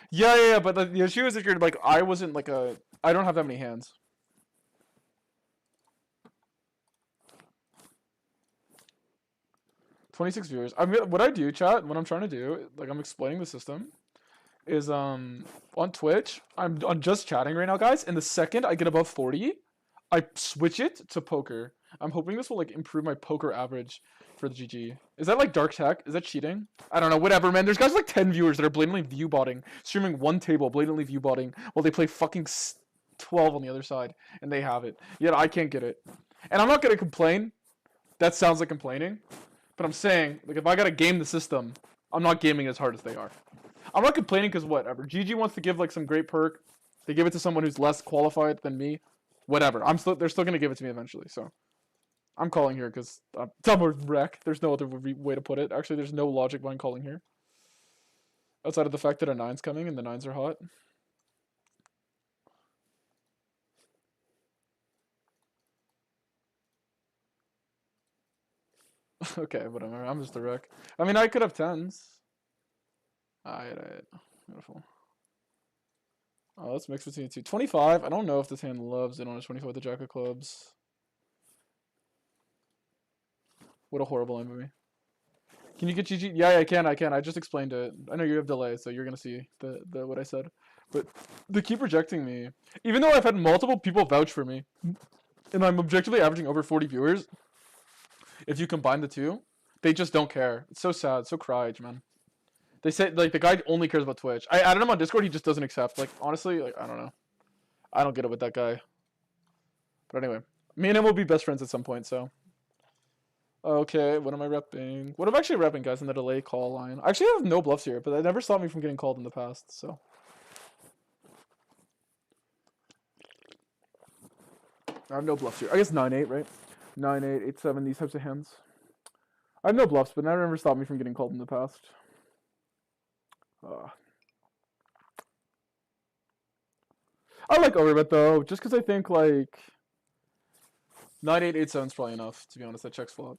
Yeah, but the issue is that you're like, I wasn't like I don't have that many hands. $26 viewers. I mean, what I do, chat, what I'm trying to do, like I'm explaining the system, is on Twitch, I'm just chatting right now, guys, and the second I get above 40, I switch it to poker. I'm hoping this will like improve my poker average for the GG. Is that like dark tech? Is that cheating? I don't know. Whatever, man. There's guys with like 10 viewers that are blatantly view botting, streaming one table, blatantly view botting, while they play fucking 12 on the other side, and they have it. Yet I can't get it. And I'm not gonna complain. That sounds like complaining, but I'm saying like if I gotta game the system, I'm not gaming as hard as they are. I'm not complaining because whatever. GG wants to give like some great perk. They give it to someone who's less qualified than me. Whatever. They're still gonna give it to me eventually. So I'm calling here because I'm a wreck. There's no other way to put it. Actually, there's no logic behind calling here. Outside of the fact that a 9's coming and the 9s are hot. Okay, whatever. I'm just a wreck. I mean, I could have 10s. Alright. Beautiful. Oh, let's mix between the two. 25. I don't know if this hand loves it on a 25 with the Jack of Clubs. What a horrible line movie. Can you get GG? Yeah, I can. I just explained it. I know you have delay, so you're gonna see the what I said. But they keep rejecting me. Even though I've had multiple people vouch for me. And I'm objectively averaging over 40 viewers. If you combine the two, they just don't care. It's so sad. So cryage, man. They say like the guy only cares about Twitch. I added him on Discord, he just doesn't accept. Like honestly, like I don't know. I don't get it with that guy. But anyway. Me and him will be best friends at some point, so. Okay, what am I repping? What am I actually repping, guys, in the delay call line? I actually have no bluffs here, but that never stopped me from getting called in the past, so. I have no bluffs here. I guess 9-8, right? 9-8, 8-7, these types of hands. I have no bluffs, but that never stopped me from getting called in the past. I like overbet, though, just because I think, like, 9-8, 8-7 is probably enough, to be honest. That checks flop.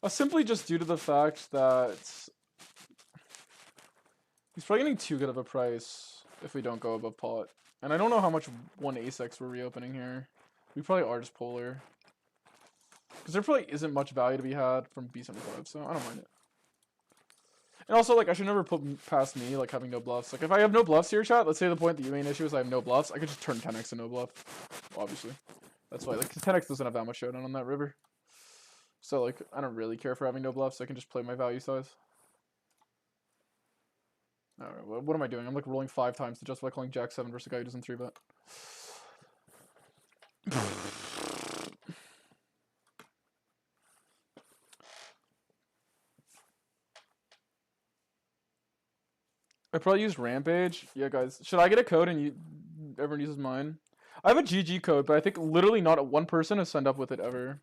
Simply just due to the fact that he's probably getting too good of a price if we don't go above pot. And I don't know how much 1 ace-x we're reopening here. We probably are just polar. Because there probably isn't much value to be had from B75, so I don't mind it. And also, like, I should never put past me, like, having no bluffs. Like, if I have no bluffs here, chat, let's say the point that you main issue is I have no bluffs, I could just turn 10x to no bluff. Obviously. That's why, like, 10x doesn't have that much showdown on that river. So, like, I don't really care for having no bluffs. I can just play my value size. Alright, what am I doing? I'm, like, rolling 5 times to justify calling Jack 7 versus a guy who doesn't 3-bet. I probably use Rampage. Yeah, guys. Should I get a code and everyone uses mine? I have a GG code, but I think literally not one person has signed up with it ever.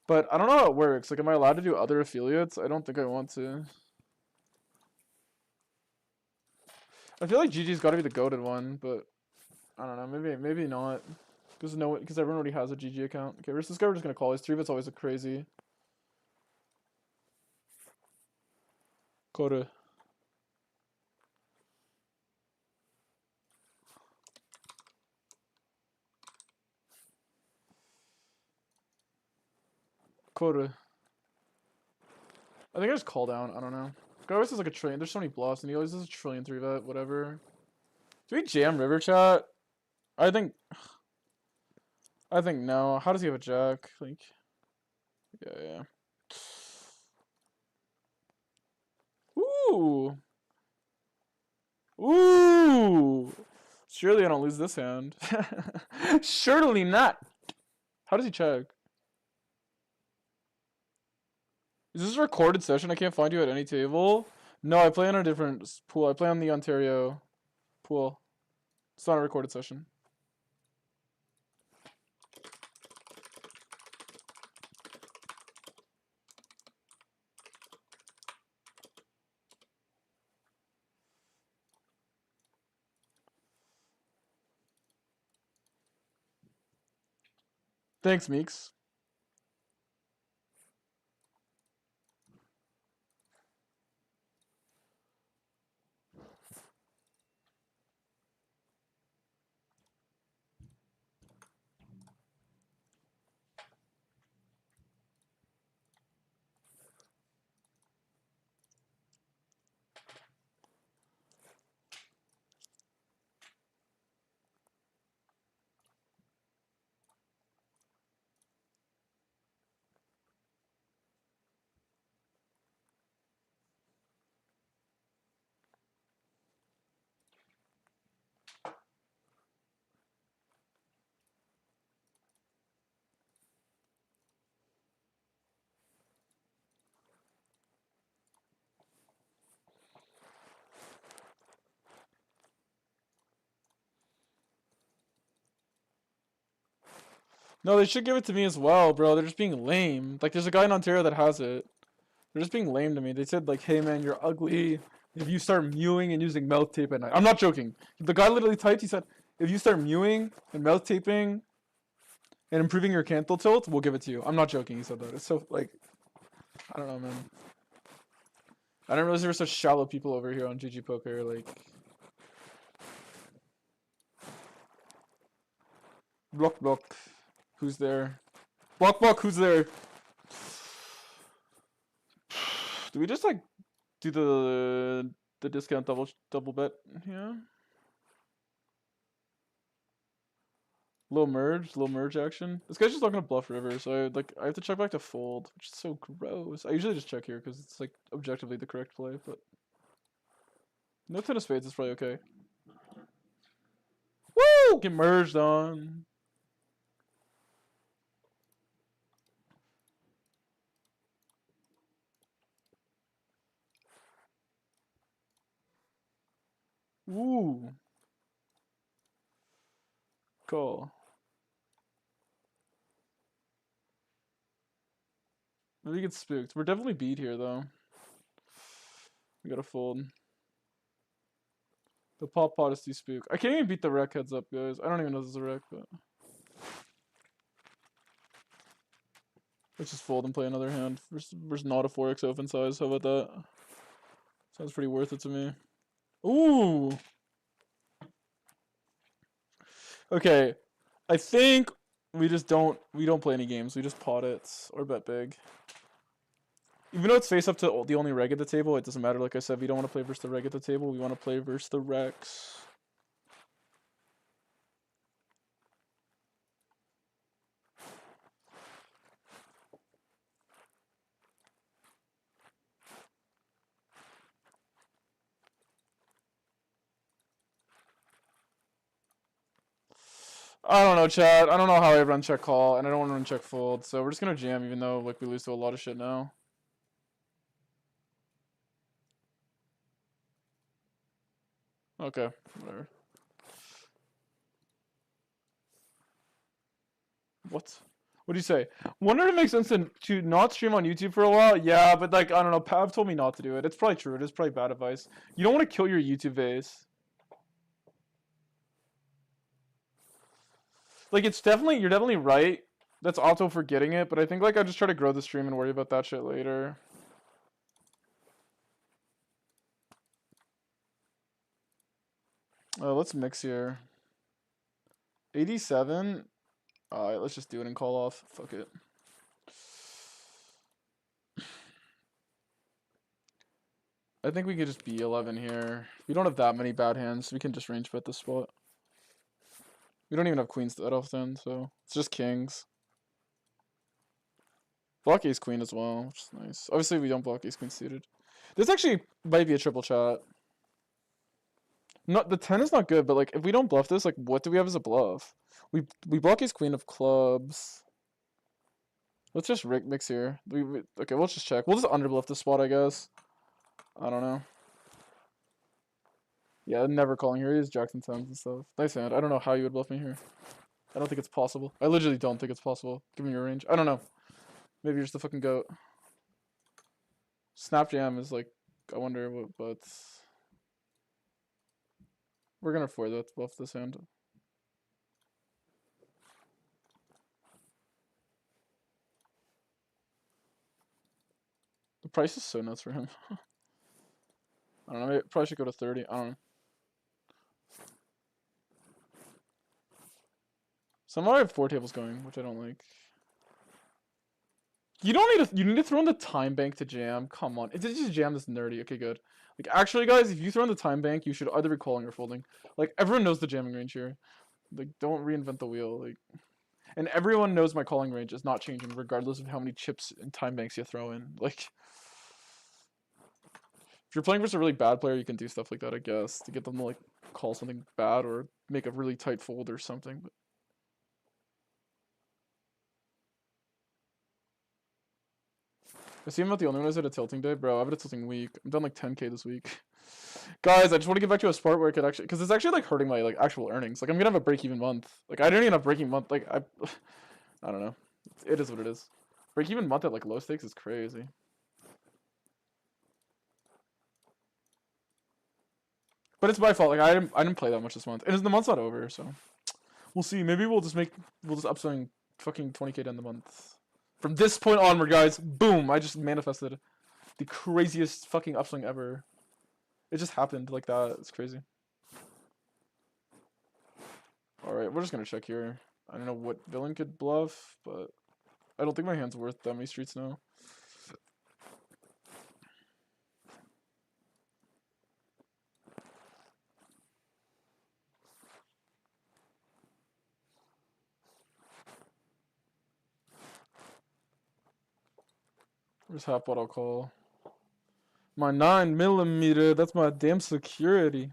But I don't know how it works. Like, am I allowed to do other affiliates? I don't think I want to. I feel like GG's got to be the goated one, but I don't know. Maybe not. Because everyone already has a GG account. Okay, versus this guy, we're just gonna call. His 3-bet's always a crazy. Quota. Quota. I think I just call down. I don't know. Guy always has like a trillion. There's so many bluffs, and he always has a trillion 3-bet, whatever. Do we jam river chat? I think no. How does he have a jack? Like, yeah. Ooh. Surely I don't lose this hand. Surely not. How does he check? Is this a recorded session? I can't find you at any table. No, I play on a different pool. I play on the Ontario pool. It's not a recorded session. Thanks, Meeks. No, they should give it to me as well, bro. They're just being lame. Like, there's a guy in Ontario that has it. They're just being lame to me. They said, like, hey, man, you're ugly if you start mewing and using mouth tape at night. I'm not joking. The guy literally typed, he said, if you start mewing and mouth taping and improving your cantle tilt, we'll give it to you. I'm not joking, he said that. It's so, like, I don't know, man. I didn't realize there were such shallow people over here on GG Poker, like... Block, block. Who's there? Block, block, who's there? Do we just, like, do the discount double bet? Yeah. Little merge action. This guy's just not gonna bluff river, so I have to check back to fold, which is so gross. I usually just check here because it's like objectively the correct play, but no 10 of spades is probably okay. Woo! Get merged on. Woo. Cool. Maybe get spooked. We're definitely beat here though. We gotta fold. The pop pot is too spook. I can't even beat the wreck heads up, guys. I don't even know this is a wreck, but let's just fold and play another hand. There's not a 4x open size. How about that? Sounds pretty worth it to me. Ooh. Okay. I think we don't play any games. We just pot it or bet big. Even though it's face up to the only reg at the table, it doesn't matter. Like I said, we don't want to play versus the reg at the table. We want to play versus the Rex. I don't know, chat. I don't know how I run check call, and I don't want to run check fold. So we're just gonna jam, even though like we lose to a lot of shit now. Okay, whatever. What? What do you say? Wonder if it makes sense to not stream on YouTube for a while? Yeah, but like, I don't know. Pav told me not to do it. It's probably true. It is probably bad advice. You don't want to kill your YouTube base. Like, you're definitely right. That's auto forgetting it, but I think like I just try to grow the stream and worry about that shit later. Let's mix here. 87. Alright, let's just do it and call off. Fuck it. I think we could just be 11 here. We don't have that many bad hands. We can just range bet this spot. We don't even have queens that often, so it's just kings. Block ace queen as well, which is nice. Obviously, we don't block ace queen suited. This actually might be a triple chat. No, the 10 is not good, but like if we don't bluff this, like what do we have as a bluff? We block his queen of clubs. Let's just mix here. Okay, we'll just check. We'll just underbluff this spot, I guess. I don't know. Yeah, never calling here. He is Jackson 10s and stuff. Nice hand. I don't know how you would bluff me here. I don't think it's possible. I literally don't think it's possible, given your range. I don't know. Maybe you're just a fucking goat. Snap jam is like, I wonder what, but we're gonna afford that to bluff this hand. The price is so nuts for him. I don't know. Maybe probably should go to 30. I don't know. Somehow I have 4 tables going, which I don't like. You don't need to. You need to throw in the time bank to jam. Come on, it's just jam this nerdy. Okay, good. Like actually, guys, if you throw in the time bank, you should either be calling or folding. Like everyone knows the jamming range here. Like don't reinvent the wheel. Like, and everyone knows my calling range is not changing regardless of how many chips and time banks you throw in. Like, if you're playing versus a really bad player, you can do stuff like that, I guess, to get them to like call something bad or make a really tight fold or something. But I see I'm not the only one who's had a tilting day, bro. I've had a tilting week. I'm done like 10K this week. Guys, I just want to get back to a sport where I could actually, because it's actually like hurting my like actual earnings. Like I'm gonna have a break-even month. Like I don't even have break-even month. Like I don't know. It is what it is. Break-even month at like low stakes is crazy. But it's my fault. Like I didn't play that much this month, and the month's not over, so we'll see. Maybe we'll just upswing fucking 20K down the month. From this point onward, guys, boom! I just manifested the craziest fucking upswing ever. It just happened like that. It's crazy. Alright, we're just gonna check here. I don't know what villain could bluff, but I don't think my hand's worth that many streets now. Where's half what I'll call? My 9mm, that's my damn security.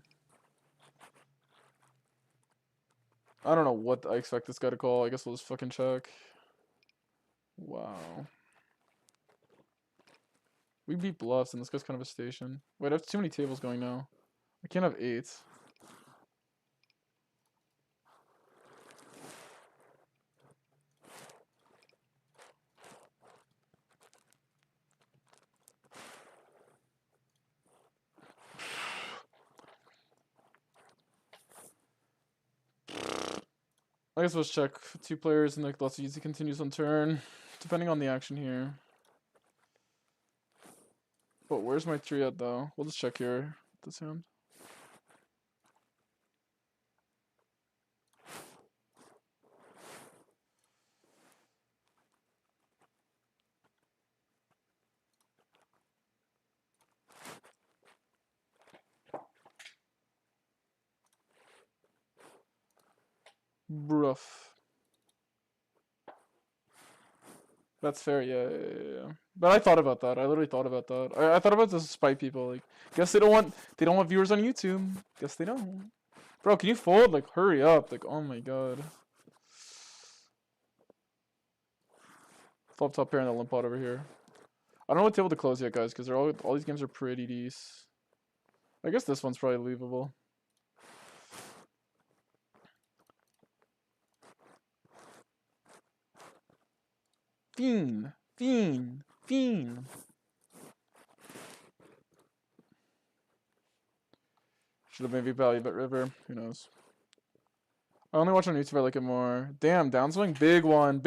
I don't know what I expect this guy to call. I guess we'll just fucking check. Wow. We beat bluffs and this guy's kind of a station. Wait, I have too many tables going now. I can't have 8. I guess let's check 2 players and like lots of easy continues on turn, depending on the action here. But where's my 3 at though? We'll just check here. This hand. Rough. That's fair, yeah. But I thought about that. I literally thought about that. I thought about this to spite people. Like, guess they don't want viewers on YouTube. Guess they don't. Bro, can you fold? Like, hurry up. Like, oh my god. Flop top pair and the limp pot over here. I don't know what table to close yet, guys, because they're all these games are pretty decent. I guess this one's probably leavable. Fiend. Should have maybe value bet river. Who knows? I only watch on YouTube. I like it more. Damn, downswing. Big one.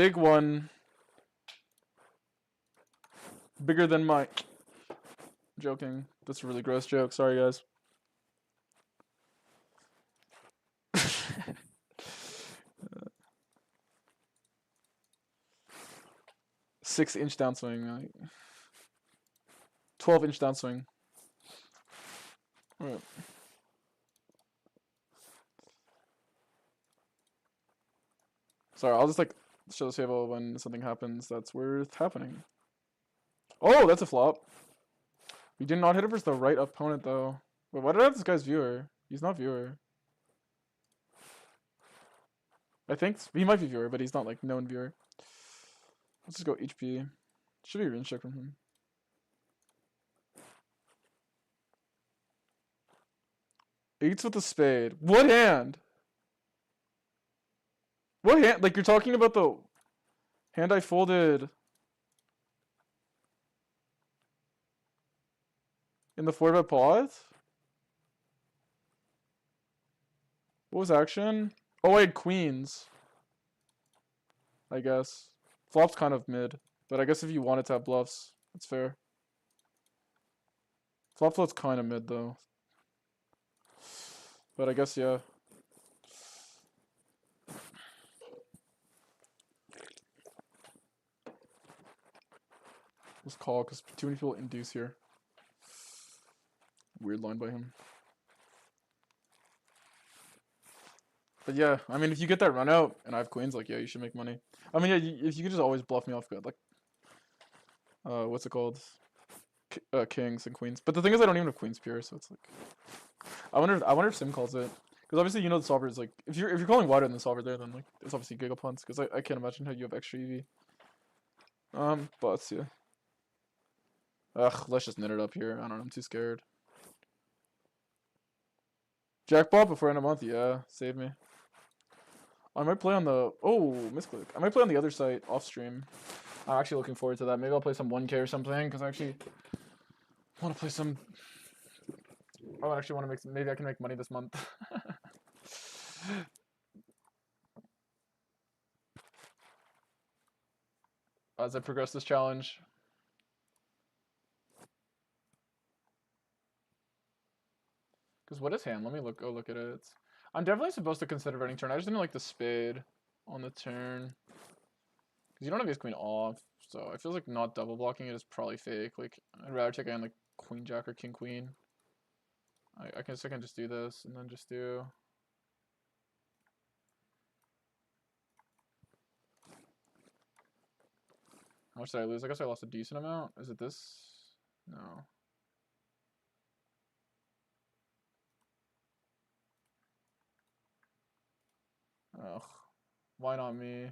Bigger than my. Joking. That's a really gross joke. Sorry, guys. 6-inch downswing. Like 12-inch downswing. Alright. Sorry, I'll just like show the table when something happens that's worth happening. Oh, that's a flop. We did not hit it versus the right opponent though. Wait, why did I have this guy's viewer? He's not viewer. I think he might be viewer, but he's not like known viewer. Let's just go HP. Should be a range check from him. Eights with a spade. What hand? What hand? Like, you're talking about the hand I folded in the 4-bet pot? What was action? Oh, I had queens. I guess. Flop's kind of mid. But I guess if you wanted to have bluffs, that's fair. Flop float's kind of mid, though. But I guess, yeah. Let's call, because too many people induce here. Weird line by him. But yeah, I mean, if you get that run out and I have queens, like, yeah, you should make money. I mean, yeah, if you could just always bluff me off good, like, what's it called? Kings and queens. But the thing is, I don't even have queens pure, so it's like, I wonder if Sim calls it, because obviously you know the solver is like, if you're calling wider than the solver there, then like it's obviously gigapunts, because I can't imagine how you have extra EV. But yeah. Ugh, let's just knit it up here. I don't know, I'm too scared. Jackpot before end of month, yeah, save me. I might play on the misclick. I might play on the other site off stream. I'm actually looking forward to that. Maybe I'll play some 1K or something, because I actually want to play some. I actually want to make. Maybe I can make money this month. As I progress this challenge. Because what is hand? Let me go look at it. I'm definitely supposed to consider running turn. I just didn't like the spade on the turn. Because you don't have ace queen off. So it feels like not double blocking it is probably fake. Like, I'd rather take on like queen jack or king queen. I can just do this and then just do. How much did I lose? I guess I lost a decent amount. Is it this? No. Ugh. Why not me?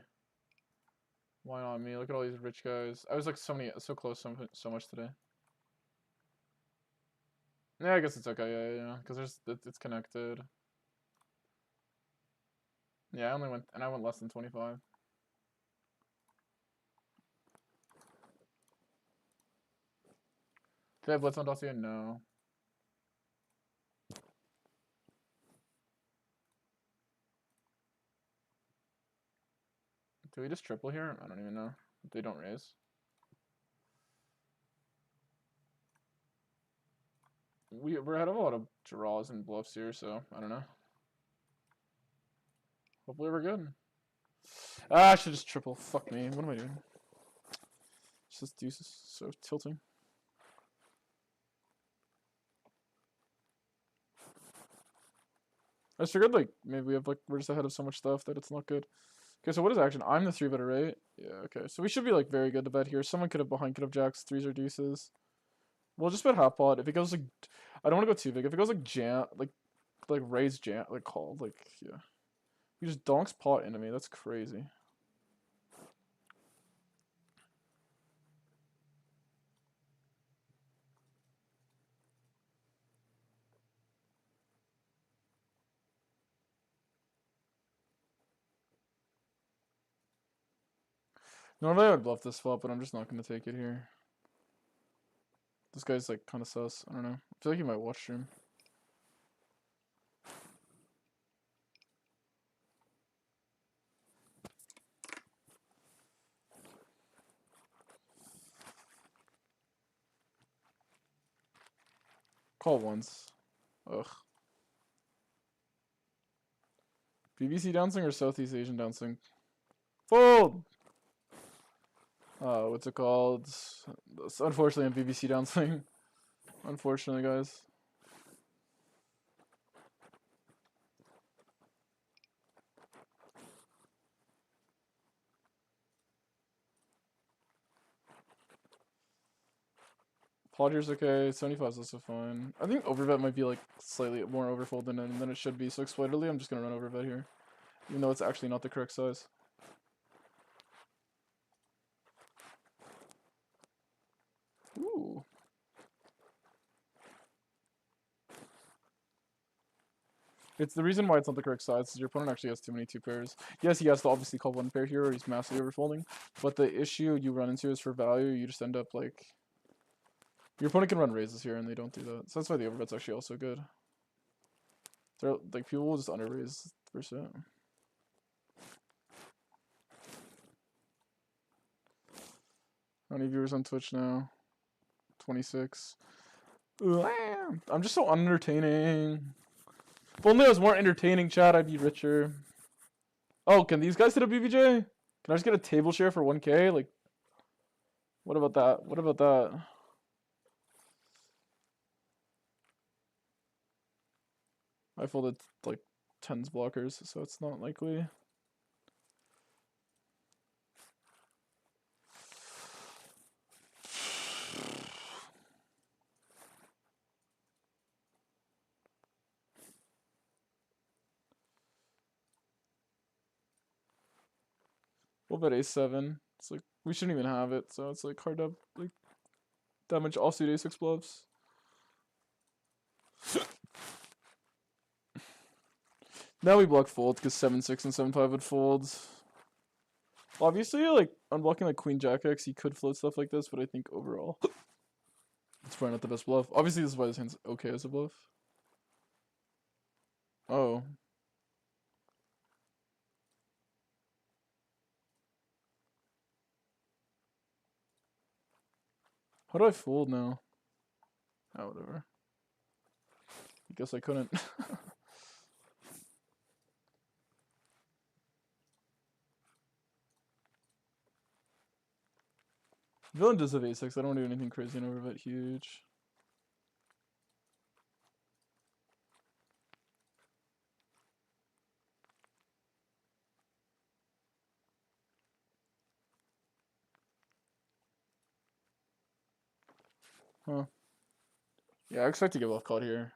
Why not me? Look at all these rich guys. I was like so close so much today. Yeah, I guess it's okay. Yeah. Because it's connected. Yeah, I went less than 25. Did I have blitz on Dossier? No. Do we just triple here? I don't even know. They don't raise. We're ahead of a lot of draws and bluffs here, so I don't know. Hopefully we're good. Ah, I should just triple. Fuck me. What am I doing? This deuce is so tilting. I just figured like maybe we're just ahead of so much stuff that it's not good. Okay, so what is action? I'm the 3-better, right? Yeah, okay. So we should be like very good to bet here. Someone could have jacks, threes or deuces. We'll just bet half pot. If it goes like, I don't want to go too big. If it goes like jam, like raise jam, like call, like yeah. He just donks pot into me. That's crazy. Normally I would bluff this flop, but I'm just not going to take it here. This guy's like kind of sus. I don't know. I feel like he might watch stream. Call once. Ugh. BBC downswing or Southeast Asian downswing? Fold! What's it called? Unfortunately, I'm BBC downswing. Unfortunately, guys. Podger's okay. 75 is also fine. I think overbet might be like slightly more overfold than it should be. So exploitatively, I'm just gonna run overbet here, even though it's actually not the correct size. Ooh. It's the reason why it's not the correct size is your opponent actually has too many 2 pairs. Yes, he has to obviously call 1 pair here or he's massively overfolding. But the issue you run into is for value, you just end up like... Your opponent can run raises here and they don't do that. So that's why the overbet's actually also good. They're, like, people will just under-raise %. How many viewers on Twitch now? 26. I'm just so unentertaining. If only I was more entertaining, chat, I'd be richer. Oh, can these guys hit a BBJ? Can I just get a table share for 1K? Like, what about that? What about that? I folded, like, 10s blockers, so it's not likely. We'll bet A7. It's like, we shouldn't even have it, so it's like hard to, like, damage offsuit A6 bluffs. Now we block folds because 7-6 and 7-5 would fold. Obviously, like, unblocking like Queen Jack X, you could float stuff like this, but I think overall, it's probably not the best bluff. Obviously, this is why this hand's okay as a bluff. Oh. How do I fold now? Oh, whatever. I guess I couldn't. Villain does have A6. I don't do anything crazy and overbet huge. Huh. Yeah, I expect to get bluff called here.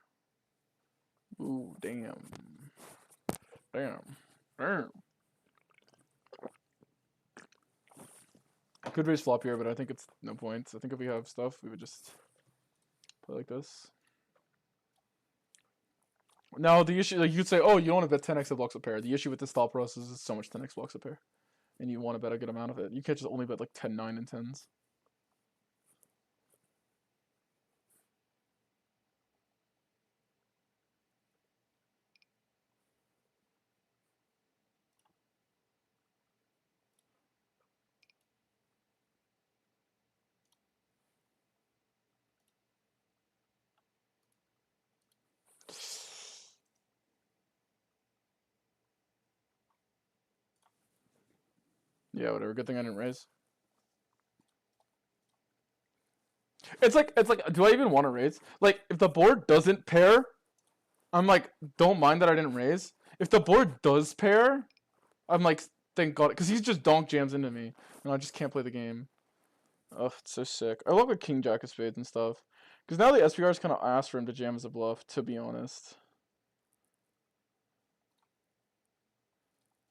Ooh, damn. Damn. Damn. I could raise flop here, but I think it's no point. I think if we have stuff, we would just play like this. Now, the issue, like, you could say, oh, you don't want to bet 10x that blocks a pair. The issue with this thought process is so much 10x blocks a pair. And you want to bet a good amount of it. You can't just only bet like 10, 9, and 10s. Yeah, whatever. Good thing I didn't raise. It's like, do I even want to raise? Like, if the board doesn't pair, I'm like, don't mind that I didn't raise. If the board does pair, I'm like, thank God. Because he's just donk jams into me. And I just can't play the game. Ugh, it's so sick. I love a King Jack of Spades and stuff. Because now the SPR's kind of asked for him to jam as a bluff, to be honest.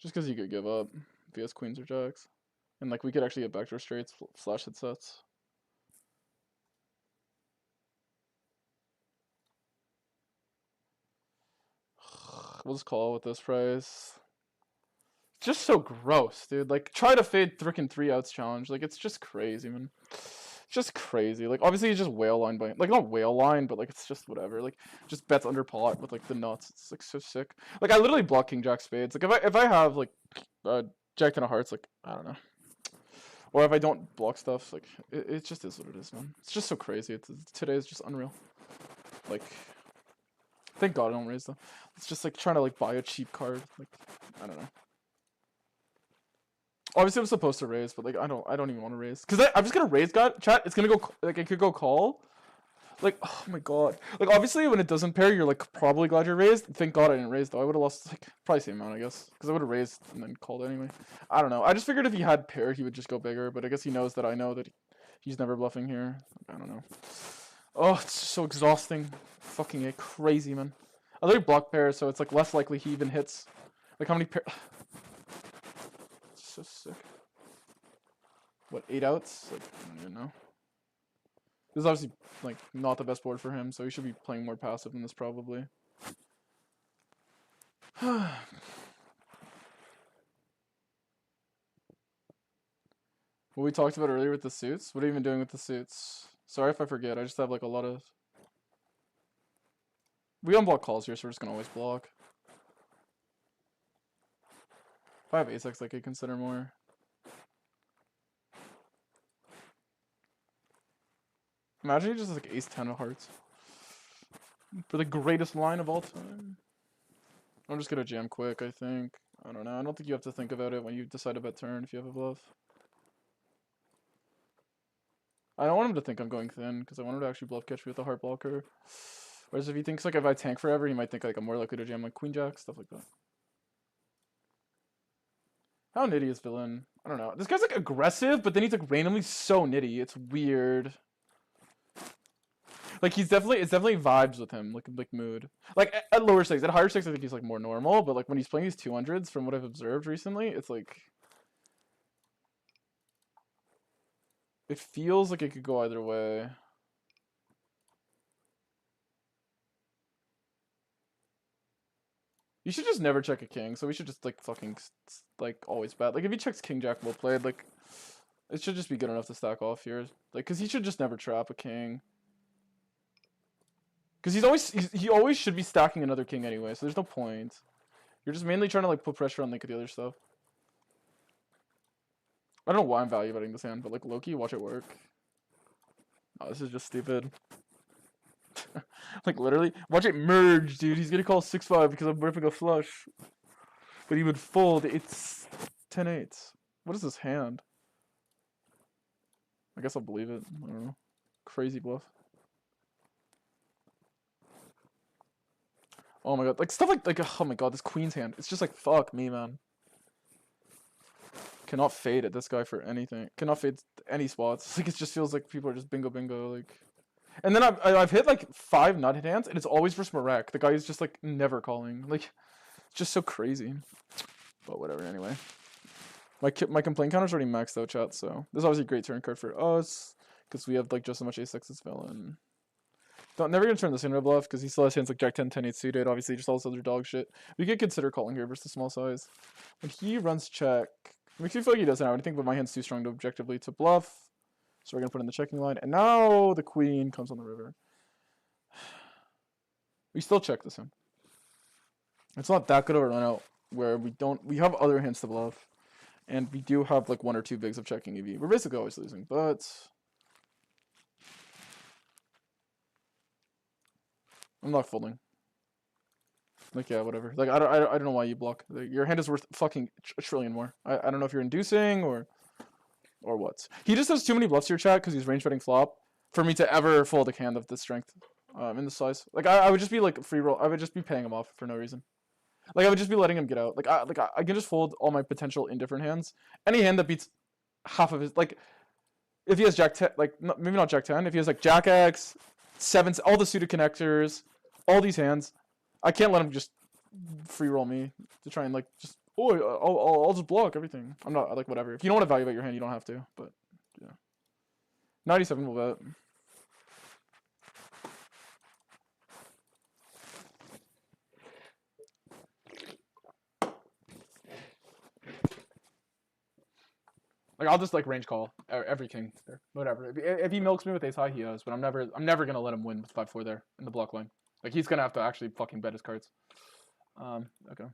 Just because he could give up if he has queens or jacks. And like, we could actually get backdoor straights slash hit sets. We'll just call with this price. Just so gross, dude. Like, try to fade frickin' 3 outs challenge. Like, it's just crazy, man. Just crazy. Like, obviously, he's just whale line by, like, not whale line, but like, it's just whatever. Like, just bets under pot with like the nuts. It's like so sick. Like, I literally block King Jack Spades. Like, if I have like Jack 10 of Hearts, like, I don't know. Or if I don't block stuff, like, it just is what it is, man. It's just so crazy. Today is just unreal. Like, thank God I don't raise though. It's just like trying to like buy a cheap card. Like, I don't know. Obviously, I'm supposed to raise, but like I don't even want to raise because I'm just gonna raise. God, chat. It's gonna go like it could go call. Like, oh my God. Like, obviously, when it doesn't pair, you're like probably glad you're raised. Thank God I didn't raise though. I would have lost like probably the same amount, I guess, because I would have raised and then called anyway. I don't know. I just figured if he had pair, he would just go bigger. But I guess he knows that I know that he's never bluffing here. I don't know. Oh, it's so exhausting. Fucking crazy, man. I literally block pairs, so it's like less likely he even hits. Like how many pairs? So sick. What, 8 outs? Like, I don't even know. This is obviously like not the best board for him, so he should be playing more passive than this probably. What we talked about earlier with the suits? What are you even doing with the suits? Sorry if I forget, I just have like a lot of... We unblock calls here, so we're just gonna always block. If I have ace-x, I could consider more. Imagine he just has like ace-10 of hearts. For the greatest line of all time. I'm just gonna jam quick, I think. I don't know, I don't think you have to think about it when you decide to bet turn if you have a bluff. I don't want him to think I'm going thin, because I want him to actually bluff catch me with a heart blocker. Whereas if he thinks like if I tank forever, he might think like I'm more likely to jam like queen jack, stuff like that. How nitty is villain? I don't know. This guy's like aggressive, but then he's like randomly so nitty. It's weird. Like it's definitely vibes with him, like mood. Like at lower stakes, at higher stakes, I think he's like more normal. But like when he's playing these 200s, from what I've observed recently, it's like it feels like it could go either way. You should just never check a king, so we should just like fucking like always bet. Like if he checks king jack well played, like it should just be good enough to stack off here. Like cause he should just never trap a king. Cause he always should be stacking another king anyway, so there's no point. You're just mainly trying to like put pressure on like the other stuff. I don't know why I'm value betting this hand, but like Loki, watch it work. Oh, this is just stupid. Like literally, watch it merge, dude. He's gonna call 6-5 because I'm ripping a flush. But he would fold. It's 10-8. What is this hand? I guess I'll believe it. I don't know. Crazy bluff. Oh my god, like stuff like oh my god, this queen's hand. It's just like fuck me, man. Cannot fade at this guy for anything. Cannot fade any spots. Like it just feels like people are just bingo bingo like. And then I've hit like 5 nut hit hands, and it's always for Smarek. The guy is just like never calling. Like, it's just so crazy. But whatever. Anyway, my complaint counter's already maxed out, chat. So this is obviously a great turn card for us because we have like just as much ace-x as villain. Never gonna turn this into a bluff because he still has hands like Jack 10, 10, 8 suited. Obviously, just all this other dog shit. We could consider calling here versus small size. When he runs check, it makes me feel like he doesn't have anything, but my hand's too strong to objectively to bluff. So we're gonna put in the checking line, and now the queen comes on the river. We still check this in. It's not that good of a run out where we have other hands to bluff, and we do have like 1 or 2 bigs of checking EV. We're basically always losing, but I'm not folding. Like yeah, whatever. Like I don't know why you block. Like, your hand is worth fucking a trillion more. I don't know if you're inducing or what. He just has too many bluffs here, chat, because he's range betting flop for me to ever fold a hand of this strength. In the size. Like I would just be like free roll. I would just be paying him off for no reason. Like I would just be letting him get out. Like I can just fold all my potential indifferent hands. Any hand that beats half of his, like if he has Jack 10, like maybe not Jack 10. If he has like Jack X, 7, all the suited connectors, all these hands, I can't let him just free roll me to try and like just I'll just block everything. I'm not like whatever. If you don't want to value bet your hand, you don't have to. But yeah, 97 will bet. Like I'll just like range call every king there, whatever. If he milks me with ace high, he does. But I'm never gonna let him win with 5-4 there in the block line. Like he's gonna have to actually fucking bet his cards. Okay.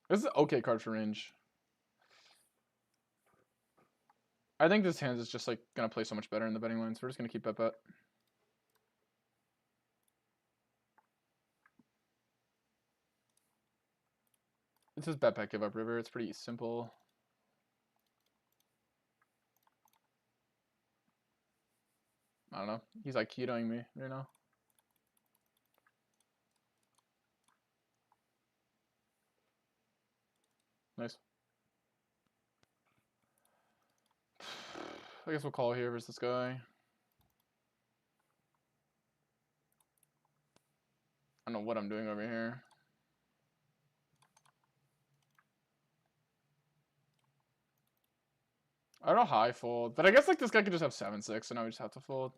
This is an okay card for range. I think this hand is just like gonna play so much better in the betting line, so we're just gonna keep bet. It's just bet give up river. It's pretty simple. I don't know. He's like ketoing me right now. Nice. I guess we'll call here versus this guy. I don't know what I'm doing over here. I don't know how I fold, but I guess like this guy could just have 7-6, so now we just have to fold.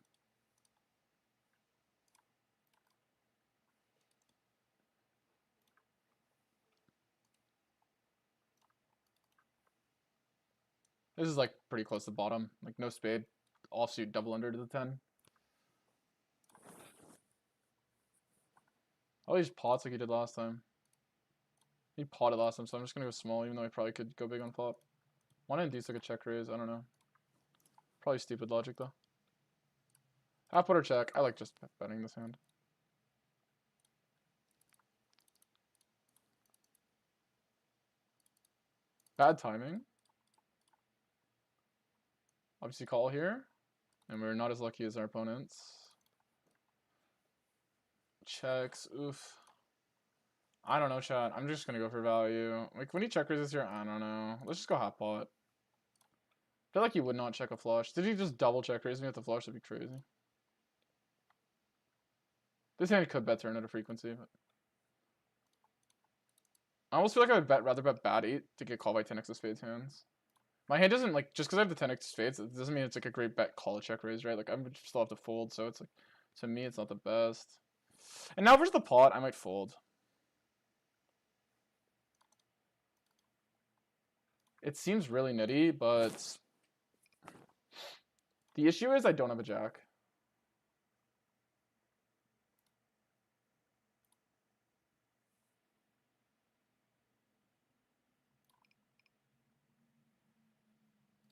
This is like pretty close to the bottom. Like no spade, offsuit, double under to the 10. Oh, he just pots like he did last time. He potted last time, so I'm just gonna go small, even though I probably could go big on flop. Why didn't deuce like a check raise? I don't know. Probably stupid logic though. Half pot or check. I like just betting this hand. Bad timing. Obviously call here. And we're not as lucky as our opponents. Checks. Oof. I don't know, chat. I'm just gonna go for value. Like, when he check raises here, I don't know. Let's just go half pot. I feel like he would not check a flush. Did he just double check raise me with the flush? That'd be crazy. This hand could bet turn at a frequency, but I almost feel like I would rather bet bad 8 to get called by 10x of spades hands. My hand doesn't, like, just because I have the 10x of spades, it doesn't mean it's like a great bet call a check raise, right? Like, I would still have to fold, so it's like, to me, it's not the best. And now versus the pot, I might fold. It seems really nitty, but the issue is I don't have a jack.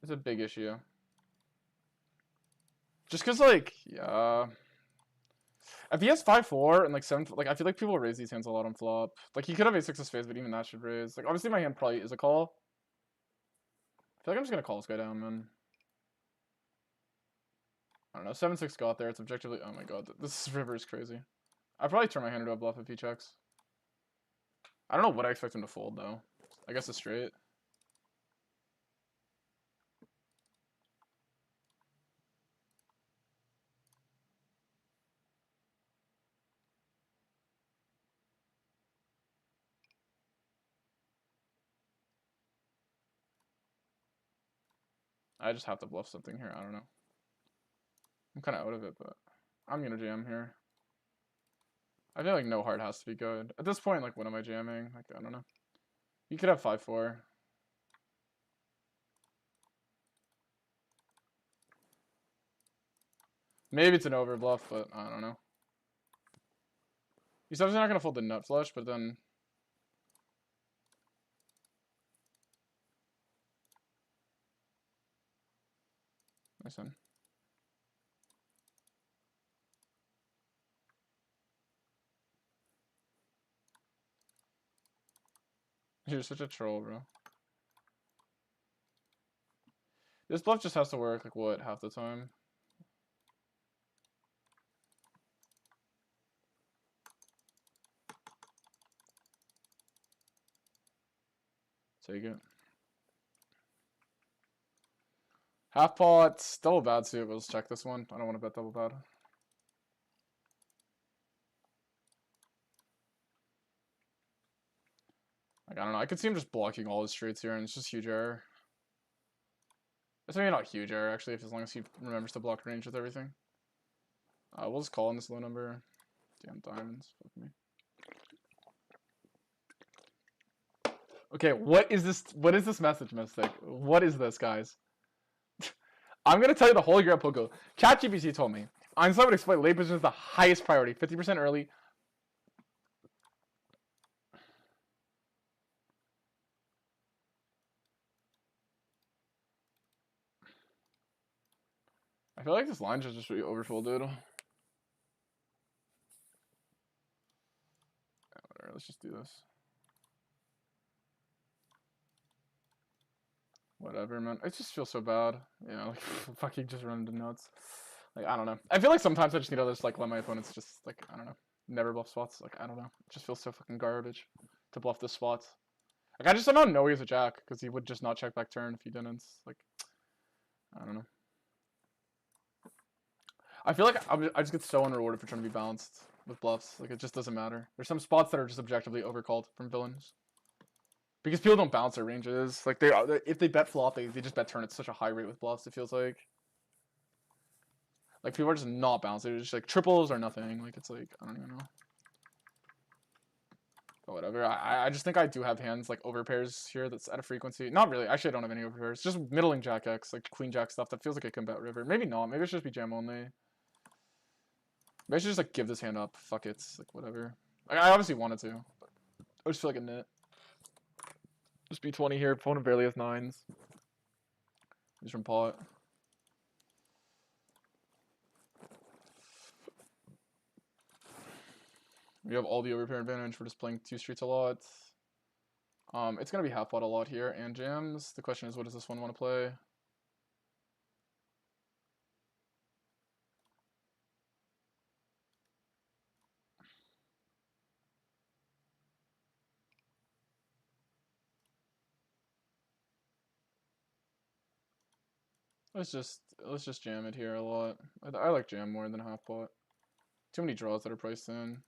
It's a big issue. Just because, like, yeah. If he has 5-4 and, like, 7, like, I feel like people raise these hands a lot on flop. Like, he could have a 6 of spades, but even that should raise. Like, obviously my hand probably is a call. I feel like I'm just going to call this guy down, man. I don't know. 7-6 got there. It's objectively... Oh, my God. This river is crazy. I'd probably turn my hand into a bluff if he checks. I don't know what I expect him to fold, though. I guess a straight. I just have to bluff something here. I don't know. I'm kind of out of it, but I'm going to jam here. I feel like no heart has to be good. At this point, like, what am I jamming? Like, I don't know. You could have 5-4. Maybe it's an over bluff, but I don't know. He's obviously not going to fold the nut flush, but then... Listen. You're such a troll, bro. This bluff just has to work, like, what, half the time? Take it. Half pot, still a bad suit, but let's check this one. I don't want to bet double bad. Like, I don't know. I could see him just blocking all his straights here, and it's just huge error. It's maybe not huge error, actually, as long as he remembers to block range with everything. We'll just call on this low number. Damn diamonds. Fuck me. Okay, what is this? What is this message, Mystic? What is this, guys? I'm gonna tell you the whole year at Poco. ChatGPT told me Einstein would explain late position is the highest priority, 50% early. I feel like this line should just be overfolded. Yeah, whatever, let's just do this. Whatever, man. It just feels so bad. You know, like, fucking just run into nuts. Like, I don't know. I feel like sometimes I just need to just, like, let my opponents just, like, I don't know, never bluff spots. Like, I don't know. It just feels so fucking garbage to bluff this spot. Like, I just somehow know he has a jack, because he would just not check back turn if he didn't. Like, I don't know. I feel like I just get so unrewarded for trying to be balanced with bluffs. Like, it just doesn't matter. There's some spots that are just objectively overcalled from villains. Because people don't balance their ranges. Like, if they bet flop, they just bet turn at such a high rate with bluffs, it feels like. Like, people are just not balanced. They're just, like, triples or nothing. Like, it's like, I don't even know. But whatever. I just think I do have hands, like, over pairs here that's at a frequency. Not really. Actually, I don't have any over pairs. Just middling Jack X, like, Queen Jack stuff that feels like it can bet river. Maybe not. Maybe it should just be jam only. Maybe I should just, like, give this hand up. Fuck it. Like, whatever. Like, I obviously wanted to. But I just feel like a nit. Just B20 here. Opponent barely has nines. He's from pot. We have all the overpair advantage. We're just playing two streets a lot. It's gonna be half pot a lot here and jams. The question is, what does this one want to play? Let's just jam it here a lot. I like jam more than half pot. Too many draws that are priced in.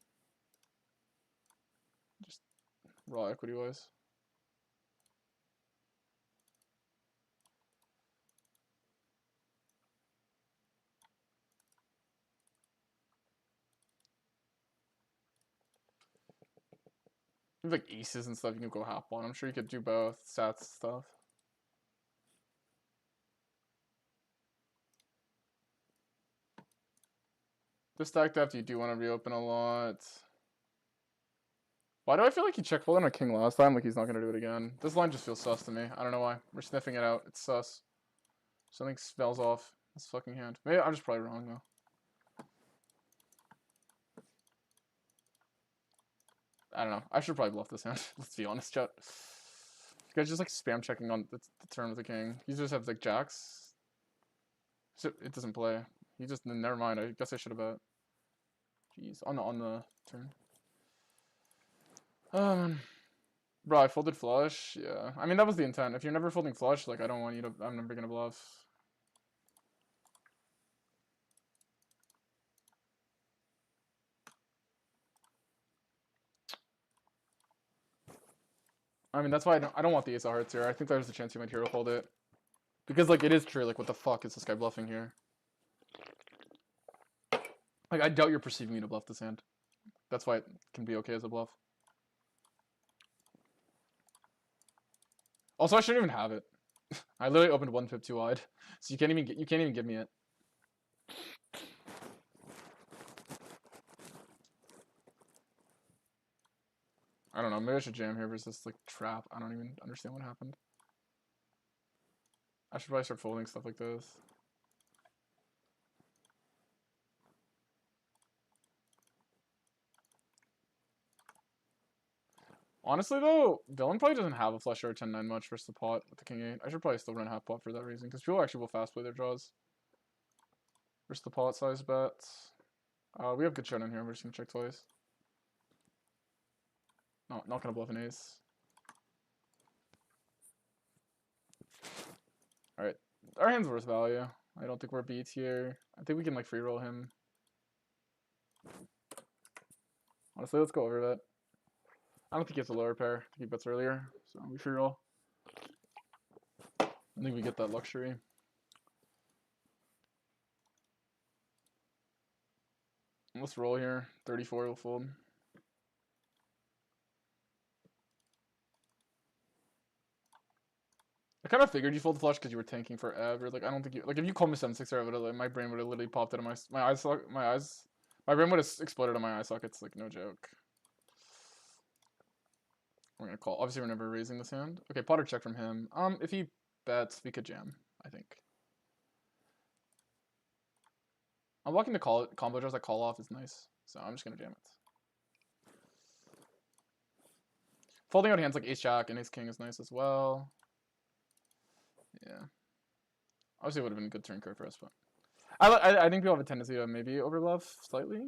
Just raw equity wise. You have like aces and stuff, you can go half pot. I'm sure you could do both sats stuff. This stack depth you do want to reopen a lot. Why do I feel like he check folded on a king last time? Like he's not gonna do it again. This line just feels sus to me. I don't know why. We're sniffing it out. It's sus. Something smells off this fucking hand. Maybe I'm just probably wrong though. I don't know. I should probably bluff this hand. Let's be honest, chat. You guys just like spam checking on the turn with the king. You just have like jacks. So it doesn't play. He just never mind. I guess I should have bet. Jeez, on the turn. Bro, I folded flush. Yeah, I mean that was the intent. If you're never folding flush, like I don't want you to. I'm never gonna bluff. I mean that's why I don't want the ace of hearts here. I think there's a chance you might hero fold it, because like it is true. Like what the fuck is this guy bluffing here? Like I doubt you're perceiving me to bluff this hand. That's why it can be okay as a bluff. Also, I shouldn't even have it. I literally opened one pip too wide, so you can't even give me it. I don't know. Maybe I should jam here versus like trap. I don't even understand what happened. I should probably start folding stuff like this. Honestly though, villain probably doesn't have a flush or a 10-9 much versus the pot with the king 8. I should probably still run half pot for that reason, because people actually will fast play their draws versus the pot size bets. We have good shut in here. We're just gonna check twice. No, not gonna bluff an ace. Alright. Our hand's worth value. I don't think we're beat here. I think we can like free roll him. Honestly, let's go over that. I don't think he has a lower pair. I think he bets earlier, so we free roll. I think we get that luxury. Let's roll here. 34 will fold. I kind of figured you fold the flush because you were tanking forever. Like I don't think you like if you called me 7-6 or whatever, like, my brain would have literally popped out of my brain would have exploded on my eye sockets. Like no joke. We're gonna call. Obviously, we're never raising this hand. Okay, Potter check from him. If he bets, we could jam. I think. I'm blocking the combo draws that call off is nice, so I'm just gonna jam it. Folding out hands like Ace Jack and Ace King is nice as well. Yeah. Obviously, it would have been a good turn card for us, but I think people have a tendency to maybe overbluff slightly.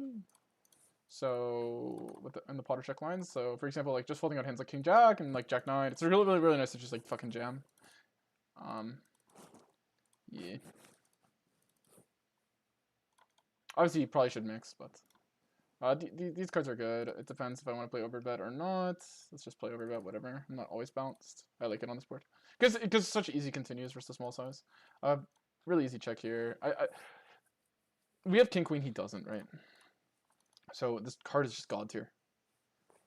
So in the Potter check lines. So for example, like just folding out hands like King Jack and like Jack 9. It's really nice to just like fucking jam. Yeah. Obviously, you probably should mix, but these cards are good. It depends if I want to play overbet or not. Let's just play overbet, whatever. I'm not always bounced. I like it on this board because it's such easy continues versus the small size. Really easy check here. We have king queen. He doesn't, right? So this card is just god tier.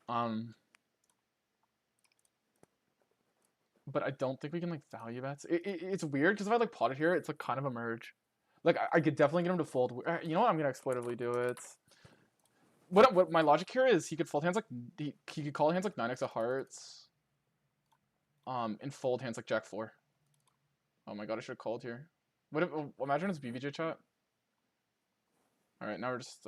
But I don't think we can like value bets. It's weird because if I like pot it here, it's like kind of a merge. Like I could definitely get him to fold. You know what? I'm gonna exploitively do it. What my logic here is he could fold hands like he could call hands like 9x of hearts. And fold hands like Jack 4. Oh my god, I should have called here. What if imagine it's BBJ chat? Alright, now we're just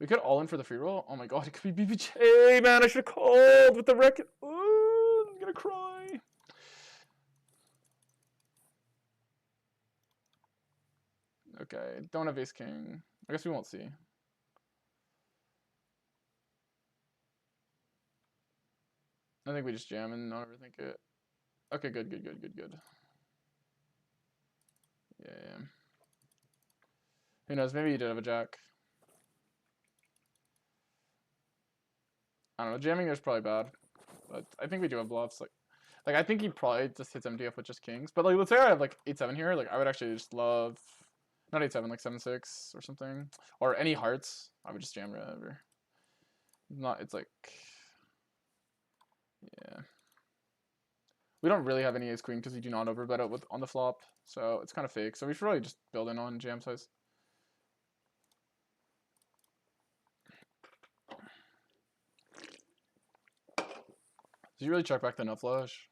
we could all in for the free roll. Oh my god, it could be BBJ, man, I should have called with the wreck. Ooh, I'm gonna cry. Okay, don't have ace king. I guess we won't see. I think we just jam and not overthink it. Okay, good. Yeah. Who knows? Maybe he did have a jack. I don't know. Jamming is probably bad, but I think we do have bluffs. Like I think he probably just hits MDF with just kings. But like, let's say I have like 8-7 here. Like I would actually just love not 8-7, like 7-6 or something, or any hearts. I would just jam whatever. Not. It's like, yeah. We don't really have any ace queen because we do not overbet it with on the flop, so it's kind of fake. So we should really just build in on jam size. Did you really check back the nut flush?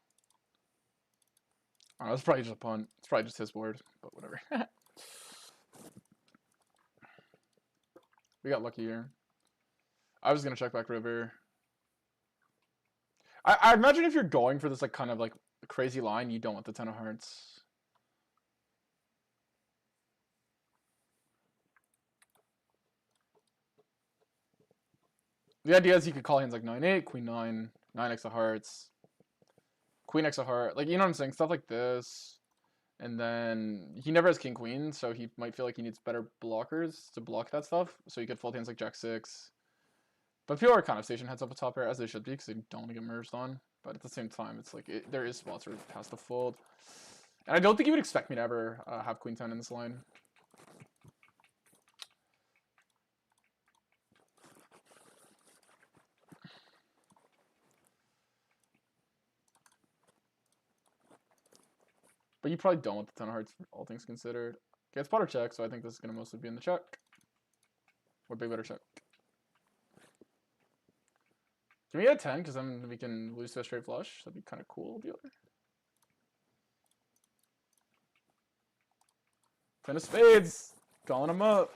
I don't know, it's probably just a punt. It's probably just his board, but whatever. We got lucky here. I was gonna check back river. I imagine if you're going for this like kind of like crazy line, you don't want the 10 of hearts. The idea is you could call hands like 9-8, queen 9, 9x of hearts, queen x of heart, like, you know what I'm saying, stuff like this. And then he never has king queen, so he might feel like he needs better blockers to block that stuff. So you could fold hands like jack 6. But people are kind of station heads up the top here, as they should be, because they don't want to get merged on. But at the same time, it's like there is spots where it has to fold. And I don't think he would expect me to ever have queen 10 in this line. But you probably don't want the 10 of hearts, all things considered. Okay, it's pot or check, so I think this is going to mostly be in the check. Or big better check. Can we get a 10? Because then we can lose to a straight flush. That'd be kind of cool, dealer. 10 of spades! Calling him up.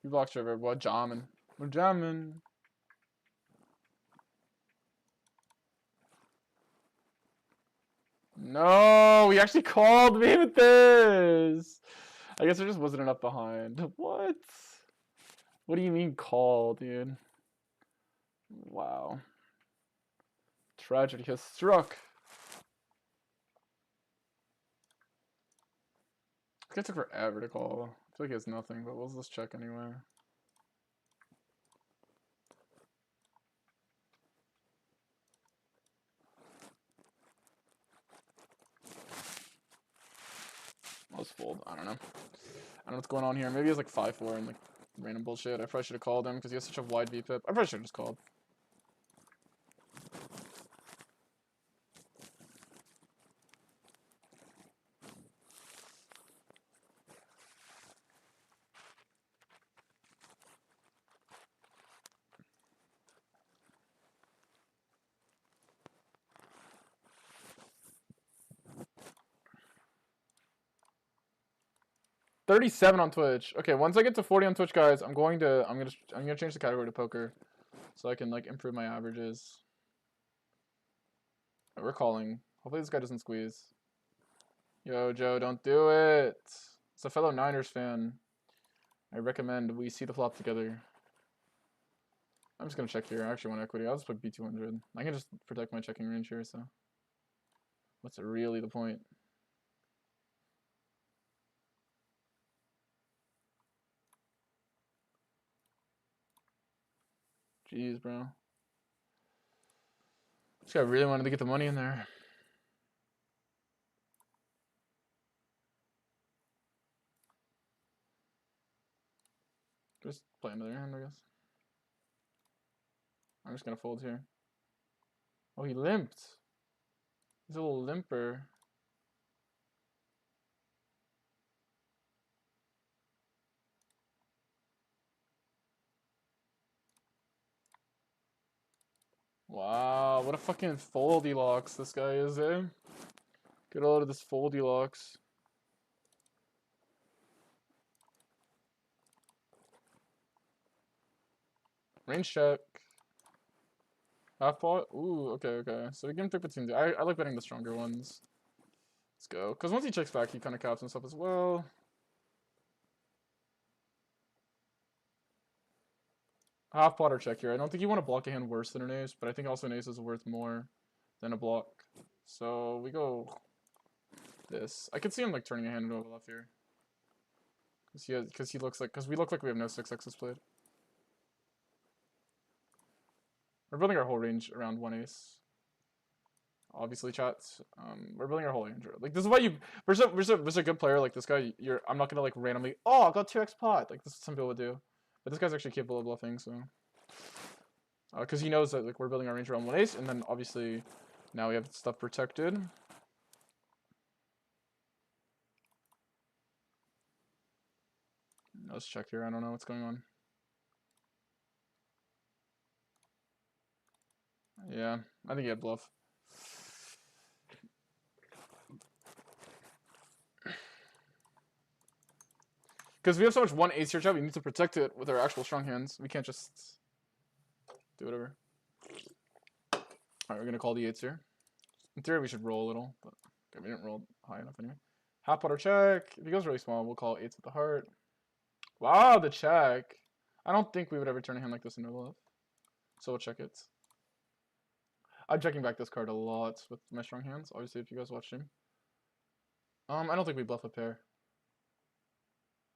You blocked river. What jamming? We're jamming. No, we actually called me with this. I guess there just wasn't enough behind. What? What do you mean call, dude? Wow. Tragedy has struck. It took forever to call. I feel like he has nothing, but we'll just check anyway. Let's fold. I don't know. I don't know what's going on here. Maybe he has like 5-4 and like random bullshit. I probably should have called him because he has such a wide VPIP. I probably should have just called. $37 on Twitch. Okay, once I get to 40 on Twitch, guys, I'm gonna change the category to poker, so I can like improve my averages. Right, we're calling. Hopefully this guy doesn't squeeze. Yo, Joe, don't do it. It's a fellow Niners fan. I recommend we see the flop together. I'm just gonna check here. I actually want equity. I'll just put B200. I can just protect my checking range here, so. What's really the point? Jeez, bro. This guy really wanted to get the money in there. Just play another hand, I guess. I'm just gonna fold here. Oh, he limped. He's a little limper. Wow, what a fucking foldy locks this guy is, eh? Get all of this foldy locks. Range check. Half pot? Ooh, okay. So we can pick between the. I like betting the stronger ones. Let's go. Because once he checks back, he kind of caps himself as well. Half pot or check here. I don't think you want to block a hand worse than an ace, but I think also an ace is worth more than a block. So we go this. I could see him like turning a hand into a bluff here. Because he looks like, because we look like we have no 6x's played. We're building our whole range around one ace. Obviously, chats. We're building our whole range. Like this is why you versus a good player like this guy. I'm not gonna like randomly. Oh, I got 2x pot. Like this is what some people would do, but this guy's actually capable of bluffing. So, because he knows that like we're building our range around one ace, and then obviously now we have stuff protected. Let's check here. I don't know what's going on. Yeah, I think he had bluff. Because we have so much one ace here, chat, we need to protect it with our actual strong hands. We can't just do whatever. Alright, we're gonna call the eights here. In theory, we should roll a little, but okay, we didn't roll high enough anyway. Half pot or check. If he goes really small, we'll call eights with the heart. Wow, the check. I don't think we would ever turn a hand like this into a bluff. So we'll check it. I'm checking back this card a lot with my strong hands. Obviously, if you guys watched him. I don't think we bluff a pair.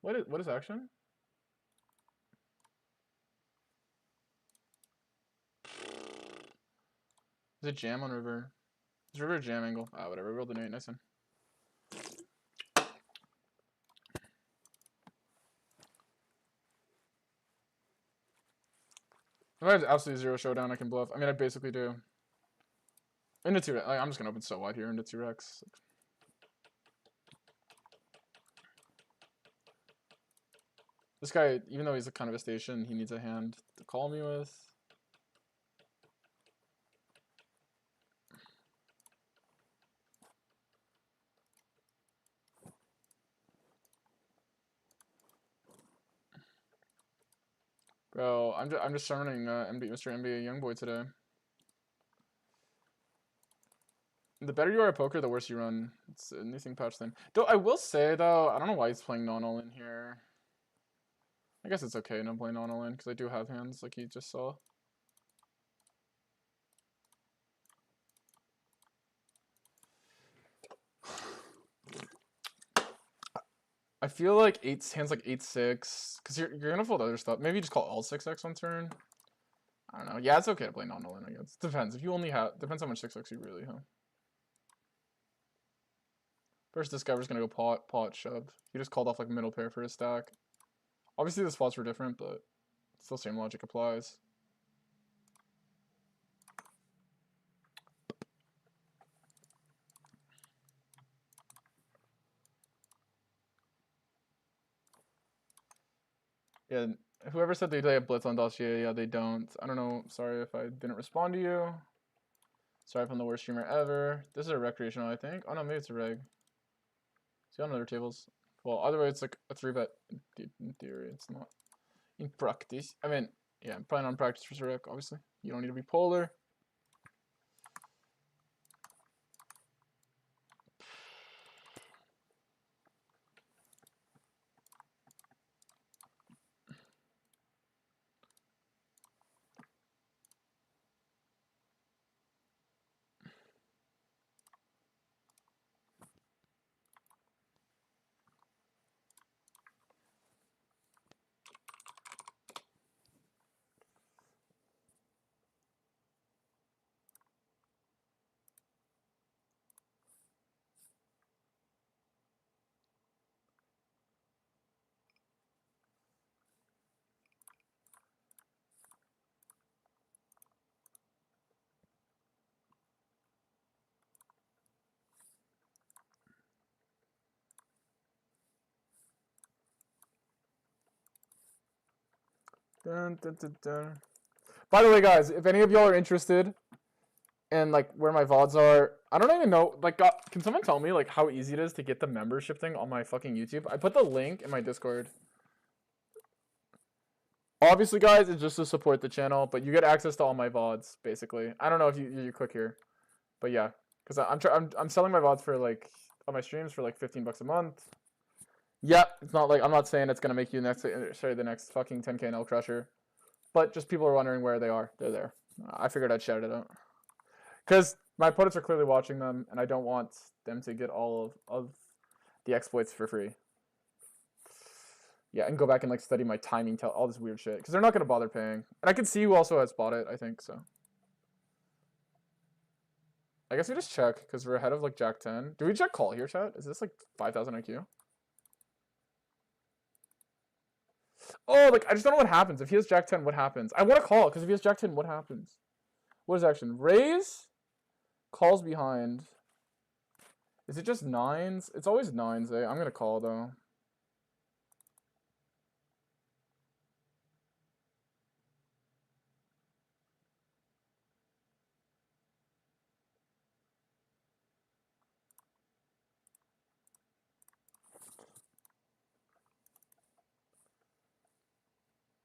What is action? Is it jam on river? Is river a jam angle? Ah, whatever. Roll the 8. Nice one. If I have absolutely zero showdown, I can bluff. I mean, I basically do. Into 2. I'm just gonna open so wide here into 2x. This guy, even though he's a kind of a station, he needs a hand to call me with. Bro, I'm just summoning Mr. NBA Youngboy today. The better you are at poker, the worse you run. It's a new thing patch thing. Though I will say though, I don't know why he's playing non-all-in here. I guess it's okay not playing non-all-in because I do have hands like he just saw. I feel like hands like 8-6 because you're gonna fold other stuff. Maybe just call all 6x on turn. I don't know. Yeah, it's okay to play non-all-in. I guess depends. If you only have depends how much 6x you really have. First, this guy was gonna go pot, shove. He just called off like middle pair for his stack. Obviously, the spots were different, but still same logic applies. Yeah, whoever said they have blitz on dossier, yeah, they don't. I don't know. Sorry if I didn't respond to you. Sorry if I'm the worst streamer ever. This is a recreational, I think. Oh no, maybe it's a reg. See on other tables. Well, either way, it's like a 3-bet. In theory, it's not. In practice, I mean, yeah, probably not in practice for Zurek, obviously. You don't need to be polar. Dun, dun, dun, dun. By the way, guys, if any of y'all are interested in like where my VODs are, I don't even know. Like, can someone tell me like how easy it is to get the membership thing on my fucking YouTube? I put the link in my Discord. Obviously, guys, it's just to support the channel, but you get access to all my VODs basically. I don't know if you click here, but yeah, because I'm selling my VODs for like on my streams for like $15 a month. Yeah, it's not like I'm not saying it's gonna make you the next fucking 10K NL crusher, but just people are wondering where they are. They're there. I figured I'd shout it out because my opponents are clearly watching them, and I don't want them to get all of the exploits for free. Yeah, and go back and like study my timing, all this weird shit because they're not gonna bother paying. And I can see who also has bought it. I think so. I guess we just check because we're ahead of like Jack 10. Do we check call here, chat? Is this like 5,000 IQ? Oh, like, I just don't know what happens. If he has Jack 10, what happens? I want to call, because if he has Jack 10, what happens? What is action? Raise? Calls behind. Is it just 9s? It's always 9s, eh? I'm going to call, though.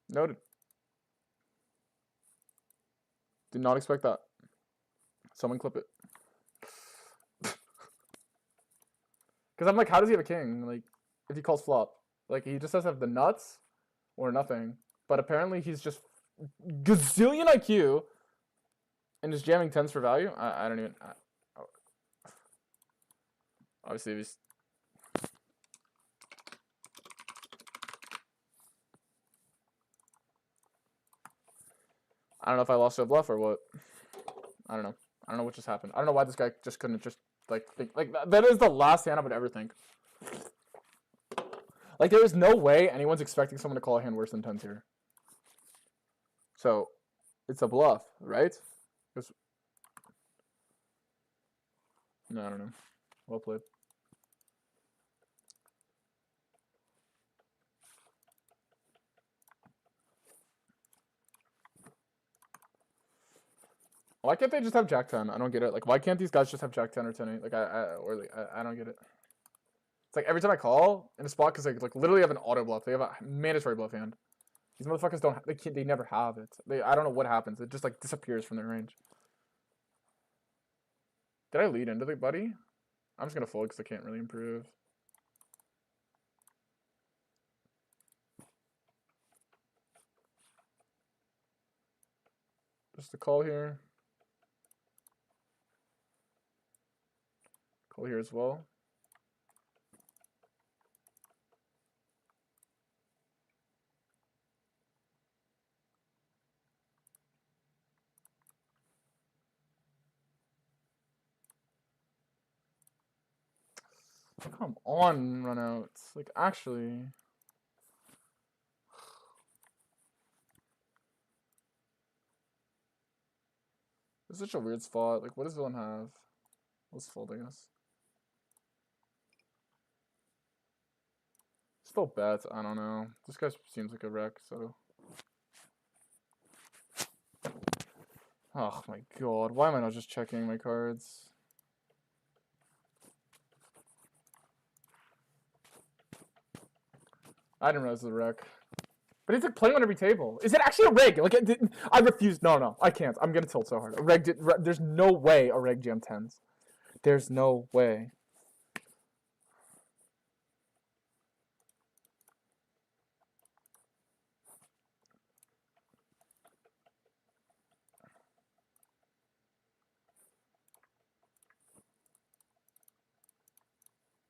Noted. Did not expect that. Someone clip it. Because I'm like, how does he have a king? Like, if he calls flop. Like, he just has to have the nuts or nothing. But apparently he's just gazillion IQ and just jamming 10s for value. I don't even... obviously, if he's... I don't know if I lost to a bluff or what. I don't know. I don't know what just happened. I don't know why this guy just couldn't just like think like that is the last hand I would ever think. Like there is no way anyone's expecting someone to call a hand worse than 10s here. So it's a bluff, right? No, I don't know. Well played. Why can't they just have Jack 10? I don't get it. Like, why can't these guys just have Jack 10 or 10 8? Like, I don't get it. It's like every time I call in a spot, because they like literally have an auto bluff. They have a mandatory bluff hand. These motherfuckers don't. They never have it. I don't know what happens. It just like disappears from their range. Did I lead into the buddy? I'm just gonna fold because I can't really improve. Just a call here. Call here as well. Come on, run outs. Like, actually. This is such a weird spot. Like, what does villain have? Let's fold, I guess. Still bet. I don't know. This guy seems like a wreck, so. Oh my god. Why am I not just checking my cards? I didn't realize it was a wreck. But he's like playing on every table. Is it actually a reg? Like, I refuse. No, I can't. I'm gonna tilt so hard. There's no way a reg jam 10s. There's no way.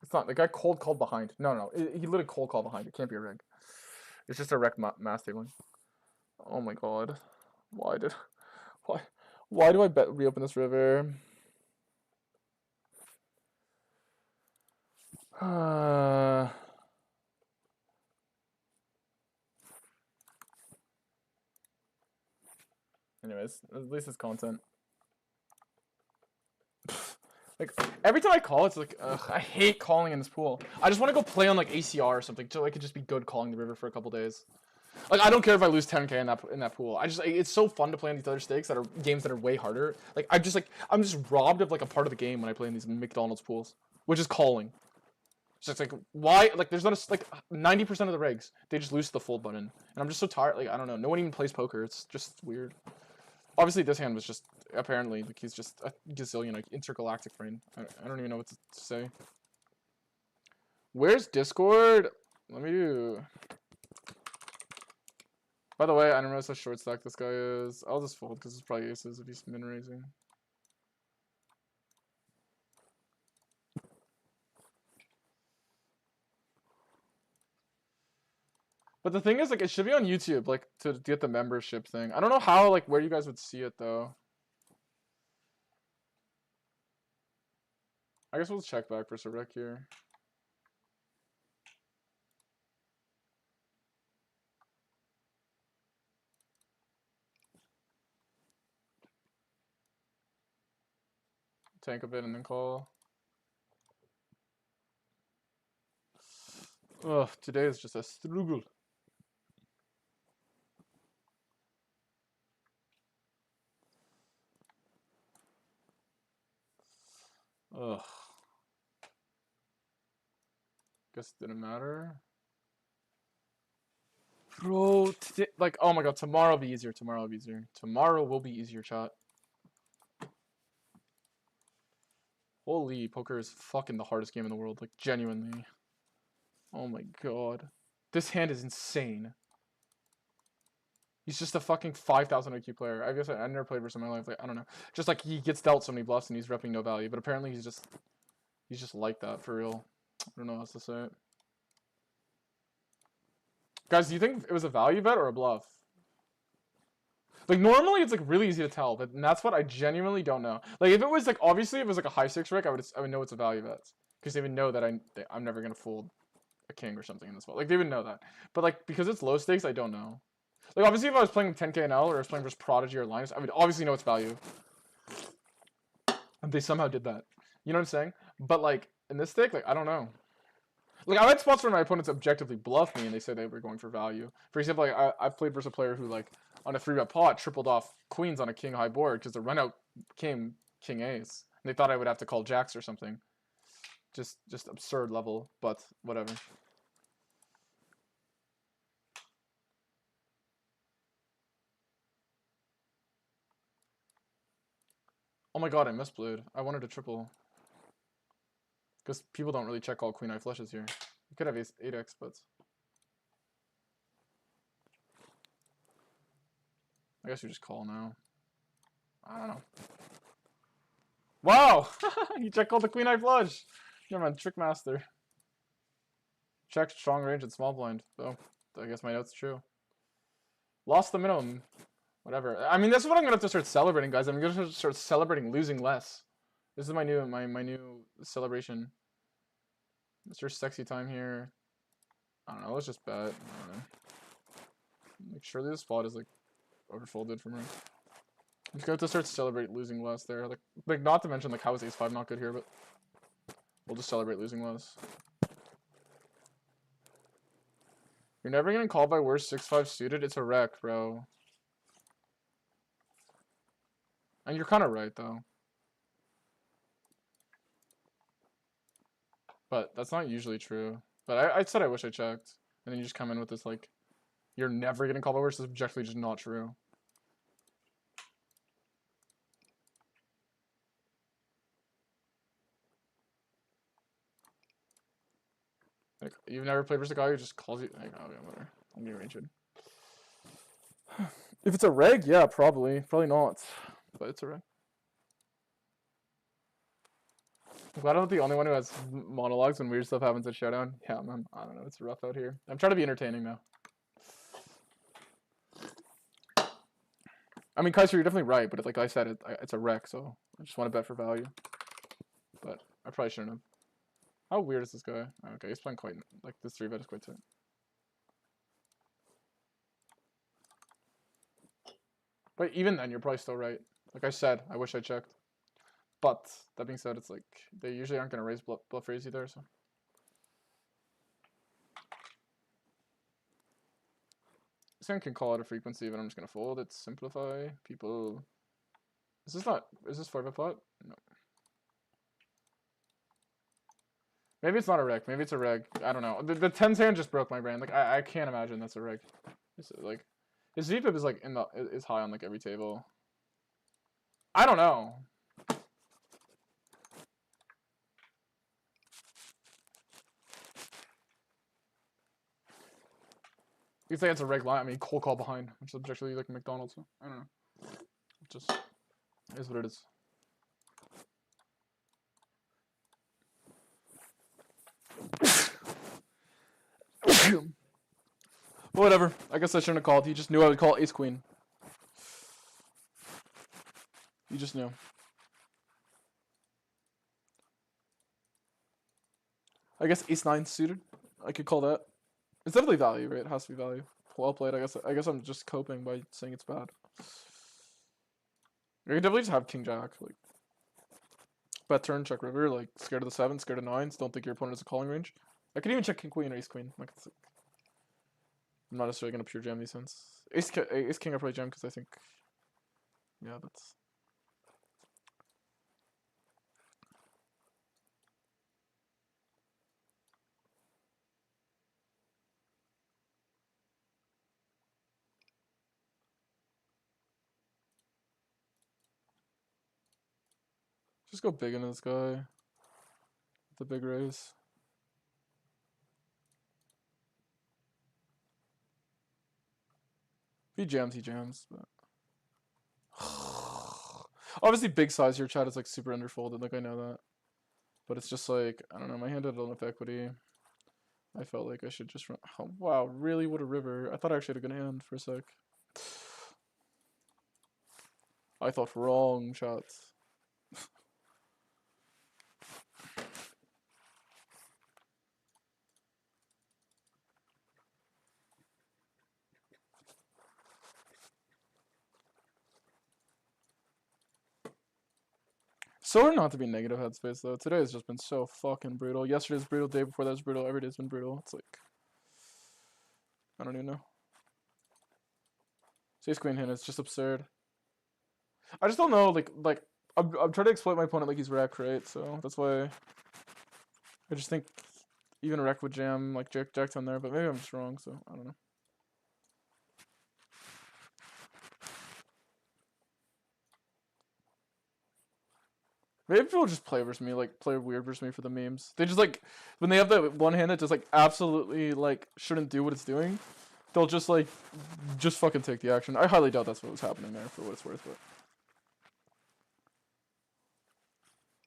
It's not. The guy cold called behind. No. He literally cold called behind. It can't be a reg. It's just a rec mass tabling. Oh my god. Why do I reopen this river? Anyways, at least it's content. Like, every time I call, it's like, ugh, I hate calling in this pool. I just want to go play on, like, ACR or something, so I could just be good calling the river for a couple days. Like, I don't care if I lose 10k in that pool. I just, like, it's so fun to play on these other stakes that are games that are way harder. Like, I'm just robbed of, like, a part of the game when I play in these McDonald's pools, which is calling. So it's like, why? Like, there's not a, like, 90% of the regs, they just lose the fold button. And I'm just so tired. Like, I don't know. No one even plays poker. It's just weird. Obviously, this hand was just, apparently, like, he's just a gazillion, like, intergalactic brain. I don't even know what to say. Where's Discord? Let me do... By the way, I don't realize how short stack this guy is. I'll just fold because it's probably aces if he's min raising. But the thing is, like, it should be on YouTube, like, to get the membership thing. I don't know how, like, where you guys would see it, though. I guess we'll check back for Sarek here. Tank a bit and then call. Ugh, today is just a struggle. Ugh. Guess it didn't matter. Bro, today, like, oh my god, tomorrow will be easier. Tomorrow will be easier. Tomorrow will be easier, chat. Holy, poker is fucking the hardest game in the world, like, genuinely. Oh my god. This hand is insane. He's just a fucking 5,000 IQ player. I guess I never played versus in my life. Like, I don't know. Just like he gets dealt so many bluffs and he's repping no value. But apparently he's just like that for real. I don't know how else to say it. Guys, do you think it was a value bet or a bluff? Like, normally it's like really easy to tell, but that's what I genuinely don't know. Like, if it was like, obviously if it was like a high six rec, I would know it's a value bet. Because they would know that I'm never gonna fold a king or something in this spot. Like, they would know that. But like, because it's low stakes, I don't know. Like, obviously, if I was playing 10k and L or I was playing versus Prodigy or Linus, I would obviously know its value. And they somehow did that. You know what I'm saying? But, like, in this stake, like, I don't know. Like, I've had spots where my opponents objectively bluff me and they say they were going for value. For example, like, I've played versus a player who, like, on a 3-bet pot, tripled off queens on a king high board because the run out came king ace. And they thought I would have to call jacks or something. Just absurd level, but whatever. Oh my god, I misblued. I wanted to triple. Because people don't really check all queen eye flushes here. You could have ace 8x, but I guess you just call now. I don't know. Wow! You check all the queen eye flush! You're my trick master. Check strong range and small blind. So, I guess my note's true. Lost the minimum. Whatever. I mean, that's what I'm gonna have to start celebrating, guys. I'm gonna start celebrating losing less. This is my new celebration. Mr. Sexy time here. I don't know, let's just bet. I don't know. Like, surely this spot is like overfolded for me. I'm just gonna have to start celebrate losing less there. Like not to mention like how is ace 5 not good here, but we'll just celebrate losing less. You're never getting called by worse 6-5 suited. It's a wreck, bro. And you're kind of right though. But that's not usually true. But I said I wish I checked. And then you just come in with this like, you're never getting called by worse is objectively just not true. Like, you've never played versus a guy who just calls you like, oh yeah, whatever. I'm gonna arrange it. If it's a reg, yeah, probably. Probably not. But it's a reg. I'm glad I'm not the only one who has monologues when weird stuff happens at Showdown. Yeah, man. I don't know. It's rough out here. I'm trying to be entertaining now. I mean, Kaiser, you're definitely right, but like I said, it's a wreck, so I just want to bet for value. But I probably shouldn't have. How weird is this guy? Okay, he's playing quite, like, this 3-bet is quite tight. But even then, you're probably still right. Like I said, I wish I checked. But, that being said, it's like, they usually aren't going to raise bluff raise either, so. This hand can call out a frequency, but I'm just gonna fold it. Simplify. People. Is this not? Is this 4-bet pot? No. Maybe it's not a reg. Maybe it's a reg. I don't know. The 10's hand just broke my brain. Like I can't imagine that's a reg. It's like his VPIP is like is high on like every table. I don't know. You say it's a reg line. I mean, cold call behind, which is objectively like McDonald's. So I don't know. It just is what it is. Whatever. I guess I shouldn't have called. You just knew I would call ace queen. You just knew. I guess ace 9 suited. I could call that. It's definitely value, right? It has to be value. Well played. I guess I'm just coping by saying it's bad. You can definitely just have king jack. Like bet turn, check river. Like scared of the 7, scared of 9s. Don't think your opponent has a calling range. I could even check king queen or ace queen. Like I'm not necessarily gonna pure jam these hands. Ace king I probably jam because I think, yeah, that's. Just go big into this guy. The big raise. If he jams, but obviously big size here, chat is like super underfolded, like I know that. But it's just like, I don't know, my hand had enough equity. I felt like I should just run. Oh, wow, really? What a river. I thought I actually had a good hand for a sec. I thought wrong shots. So hard not to be negative headspace though. Today has just been so fucking brutal. Yesterday's brutal, day before that was brutal, every day's been brutal. It's like, I don't even know. Ace queen hand is just absurd. I just don't know, like I'm trying to exploit my opponent like he's wreck, right? So that's why I just think even wreck would jam like jack 10 there, but maybe I'm just wrong, so I don't know. Maybe people just play versus me, like play weird versus me for the memes. They just like when they have that one hand that just like absolutely like shouldn't do what it's doing, they'll just like just fucking take the action. I highly doubt that's what was happening there for what it's worth, but.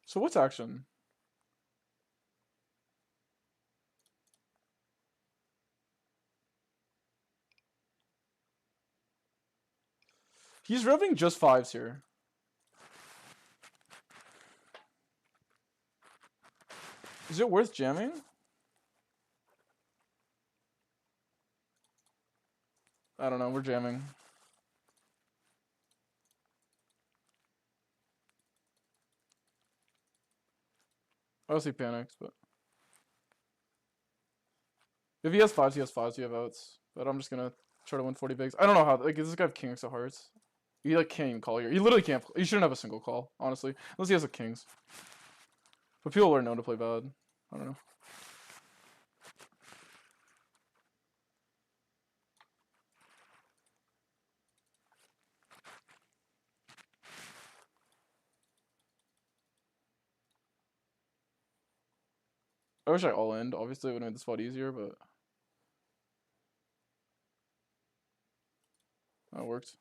So what's action? He's revving just 5s here. Is it worth jamming? I don't know, we're jamming. Obviously panics, but if he has 5s, he has 5s, you have outs. But I'm just gonna try to win 40 bigs. I don't know how, like, does this guy have kings of hearts? He like can't even call here. He literally can't. He shouldn't have a single call, honestly, unless he has a kings. But people are known to play bad. I don't know. I wish I all in. Obviously, it would have made the spot easier, but that worked.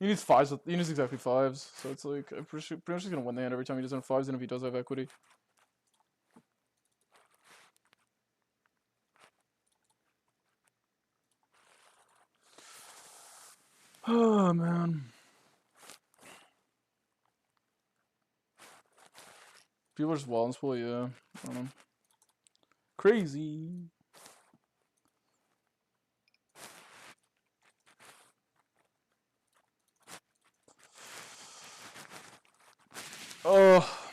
He needs 5s. He needs exactly 5s. So it's like I'm pretty much he's gonna win the hand every time he doesn't have 5s, and if he does have equity. Oh man. People are just wall and spool, yeah. I don't know. Crazy. Oh.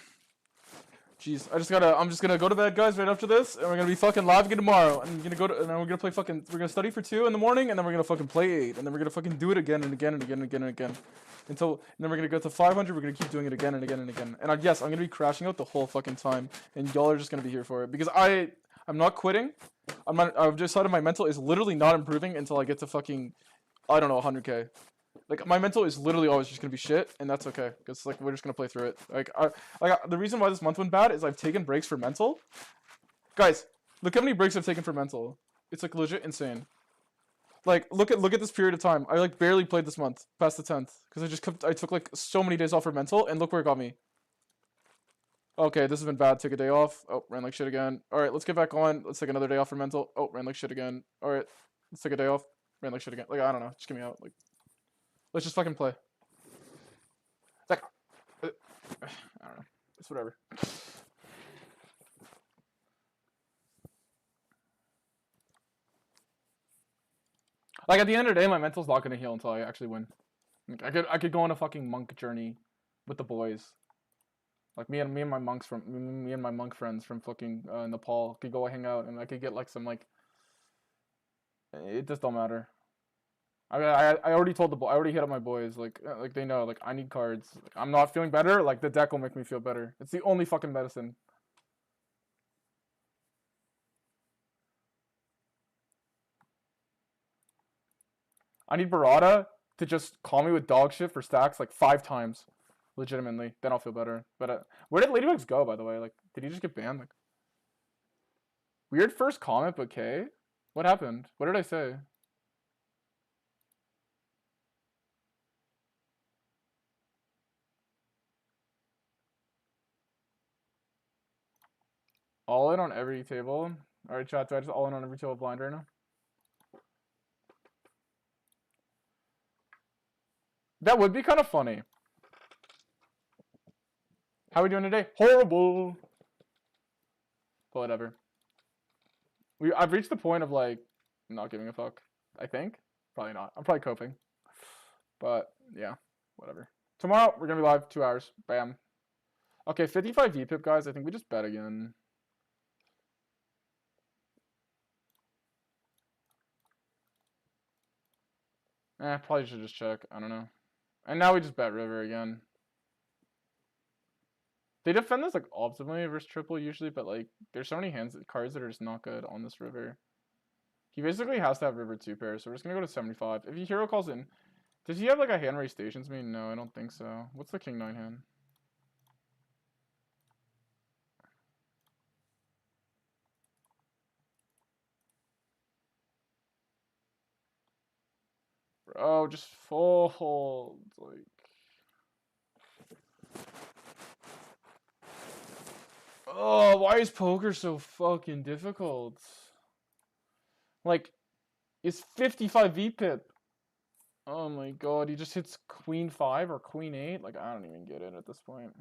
Jeez, I'm just gonna go to bed, guys, right after this, and we're gonna be fucking live again tomorrow. And we're then we're gonna play we're gonna study for 2 in the morning, and then we're gonna fucking play 8, and then we're gonna fucking do it again and again and again and again and again. And then we're gonna go to 500, we're gonna keep doing it again and again and again. And yes, I'm gonna be crashing out the whole fucking time, and y'all are just gonna be here for it. Because I'm not quitting. I've decided my mental is literally not improving until I get to fucking, I don't know, 100k. Like, my mental is literally always just gonna be shit, and that's okay, because, like, we're just gonna play through it. The reason why this month went bad is I've taken breaks for mental. Guys, look how many breaks I've taken for mental. It's, like, legit insane. Like, look at this period of time. I, like, barely played this month, past the 10th, because I took, like, so many days off for mental, and look where it got me. Okay, this has been bad. Took a day off. Oh, ran like shit again. Alright, let's get back on. Let's take another day off for mental. Oh, ran like shit again. Alright, let's take a day off. Ran like shit again. Like, I don't know. Just get me out. Like, let's just fucking play. Like, I don't know. It's whatever. Like, at the end of the day, my mental's not gonna heal until I actually win. Like, I could go on a fucking monk journey with the boys. Like, me and my monk friends from fucking Nepal could go hang out, and I could get like some, like, it just don't matter. I already told I already hit up my boys, like they know, like, I need cards. Like, I'm not feeling better, like, the deck will make me feel better. It's the only fucking medicine. I need Barada to just call me with dog shit for stacks like 5 times, legitimately. Then I'll feel better. But where did Ladybugs go, by the way? Like, did he just get banned? Like, weird first comment, but okay. What happened? What did I say? All in on every table. Alright, chat, do I just all in on every table blind right now? That would be kind of funny. How are we doing today? Horrible. But whatever. I've reached the point of, like, not giving a fuck. I think. Probably not. I'm probably coping. But yeah, whatever. Tomorrow we're gonna be live 2 hours. Bam. Okay, 55 VPIP, guys. I think we just bet again. Probably should just check. I don't know. And now we just bet river again. They defend this, like, optimally versus triple usually, but, like, there's so many cards that are just not good on this river. He basically has to have river 2 pairs, so we're just gonna go to 75. If he hero calls in, does he have, like, a hand where he stations me? No, I don't think so. What's the king 9 hand? Bro, just fold. Like, oh, why is poker so fucking difficult? Like, it's 55 VPIP. Oh my god, he just hits queen 5 or queen 8? Like, I don't even get it at this point.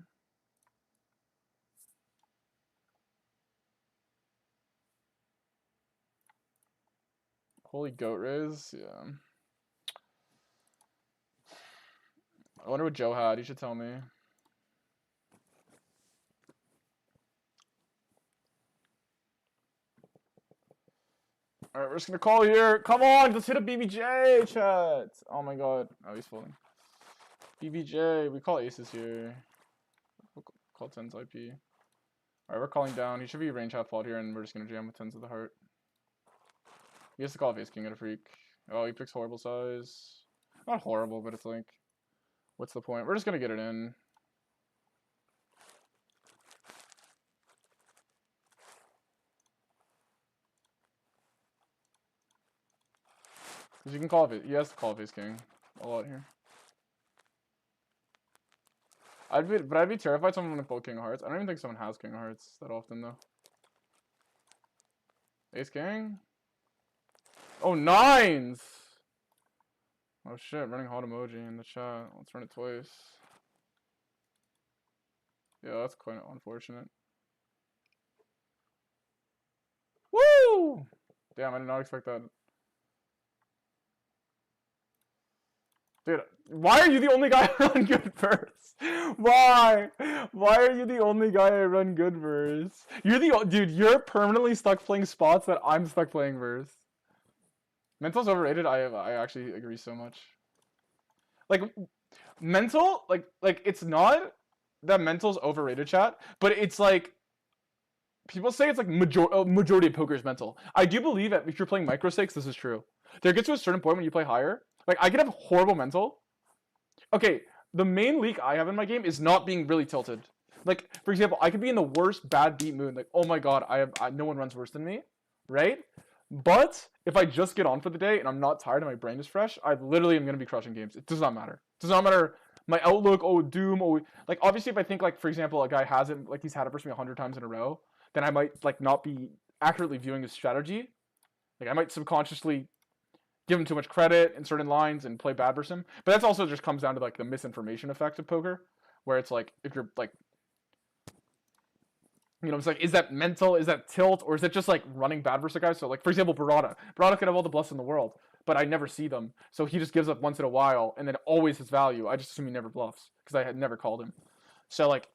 Holy goat raise? Yeah. I wonder what Joe had. He should tell me. Alright, we're just gonna call here. Come on, let's hit a BBJ, chat. Oh my god. Oh, he's folding. BBJ. We call aces here. We'll call 10s IP. Alright, we're calling down. He should be range half pot here, and we're just gonna jam with 10s of the heart. He has to call ace king at a freak. Oh, he picks horrible size. Not horrible, but it's like, what's the point? We're just gonna get it in. Because you can call it. He has to call it ace king a lot here. I'd be terrified someone would pull king of hearts. I don't even think someone has king of hearts that often though. Ace king. Oh, 9s! Oh shit, running hot emoji in the chat. Let's run it twice. Yeah, that's quite unfortunate. Woo! Damn, I did not expect that. Dude, why are you the only guy I run good verse? Why? Why are you the only guy I run good verse? Dude, you're permanently stuck playing spots that I'm stuck playing verse. Mental's overrated. I actually agree so much. Like mental, like it's not that mental's overrated, chat, but it's like people say it's like majority of poker is mental. I do believe that if you're playing micro stakes, this is true. There gets to a certain point when you play higher. Like I could have horrible mental. Okay, the main leak I have in my game is not being really tilted. Like for example, I could be in the worst bad beat mood. Like oh my god, no one runs worse than me, right? But if I just get on for the day and I'm not tired and my brain is fresh, I literally am gonna be crushing games. It does not matter. It does not matter my outlook. Oh doom. Oh like obviously if I think like for example a guy hasn't like he's had it versus me 100 times in a row, then I might like not be accurately viewing his strategy. Like I might subconsciously give him too much credit in certain lines and play bad versus him. But that's also just comes down to like the misinformation effect of poker, where it's like if you're like, you know, it's like is that mental, is that tilt, or is it just like running bad versus a guy? So like for example, Barada could have all the bluffs in the world, but I never see them. So he just gives up once in a while, and then always his value. I just assume he never bluffs because I had never called him. So like,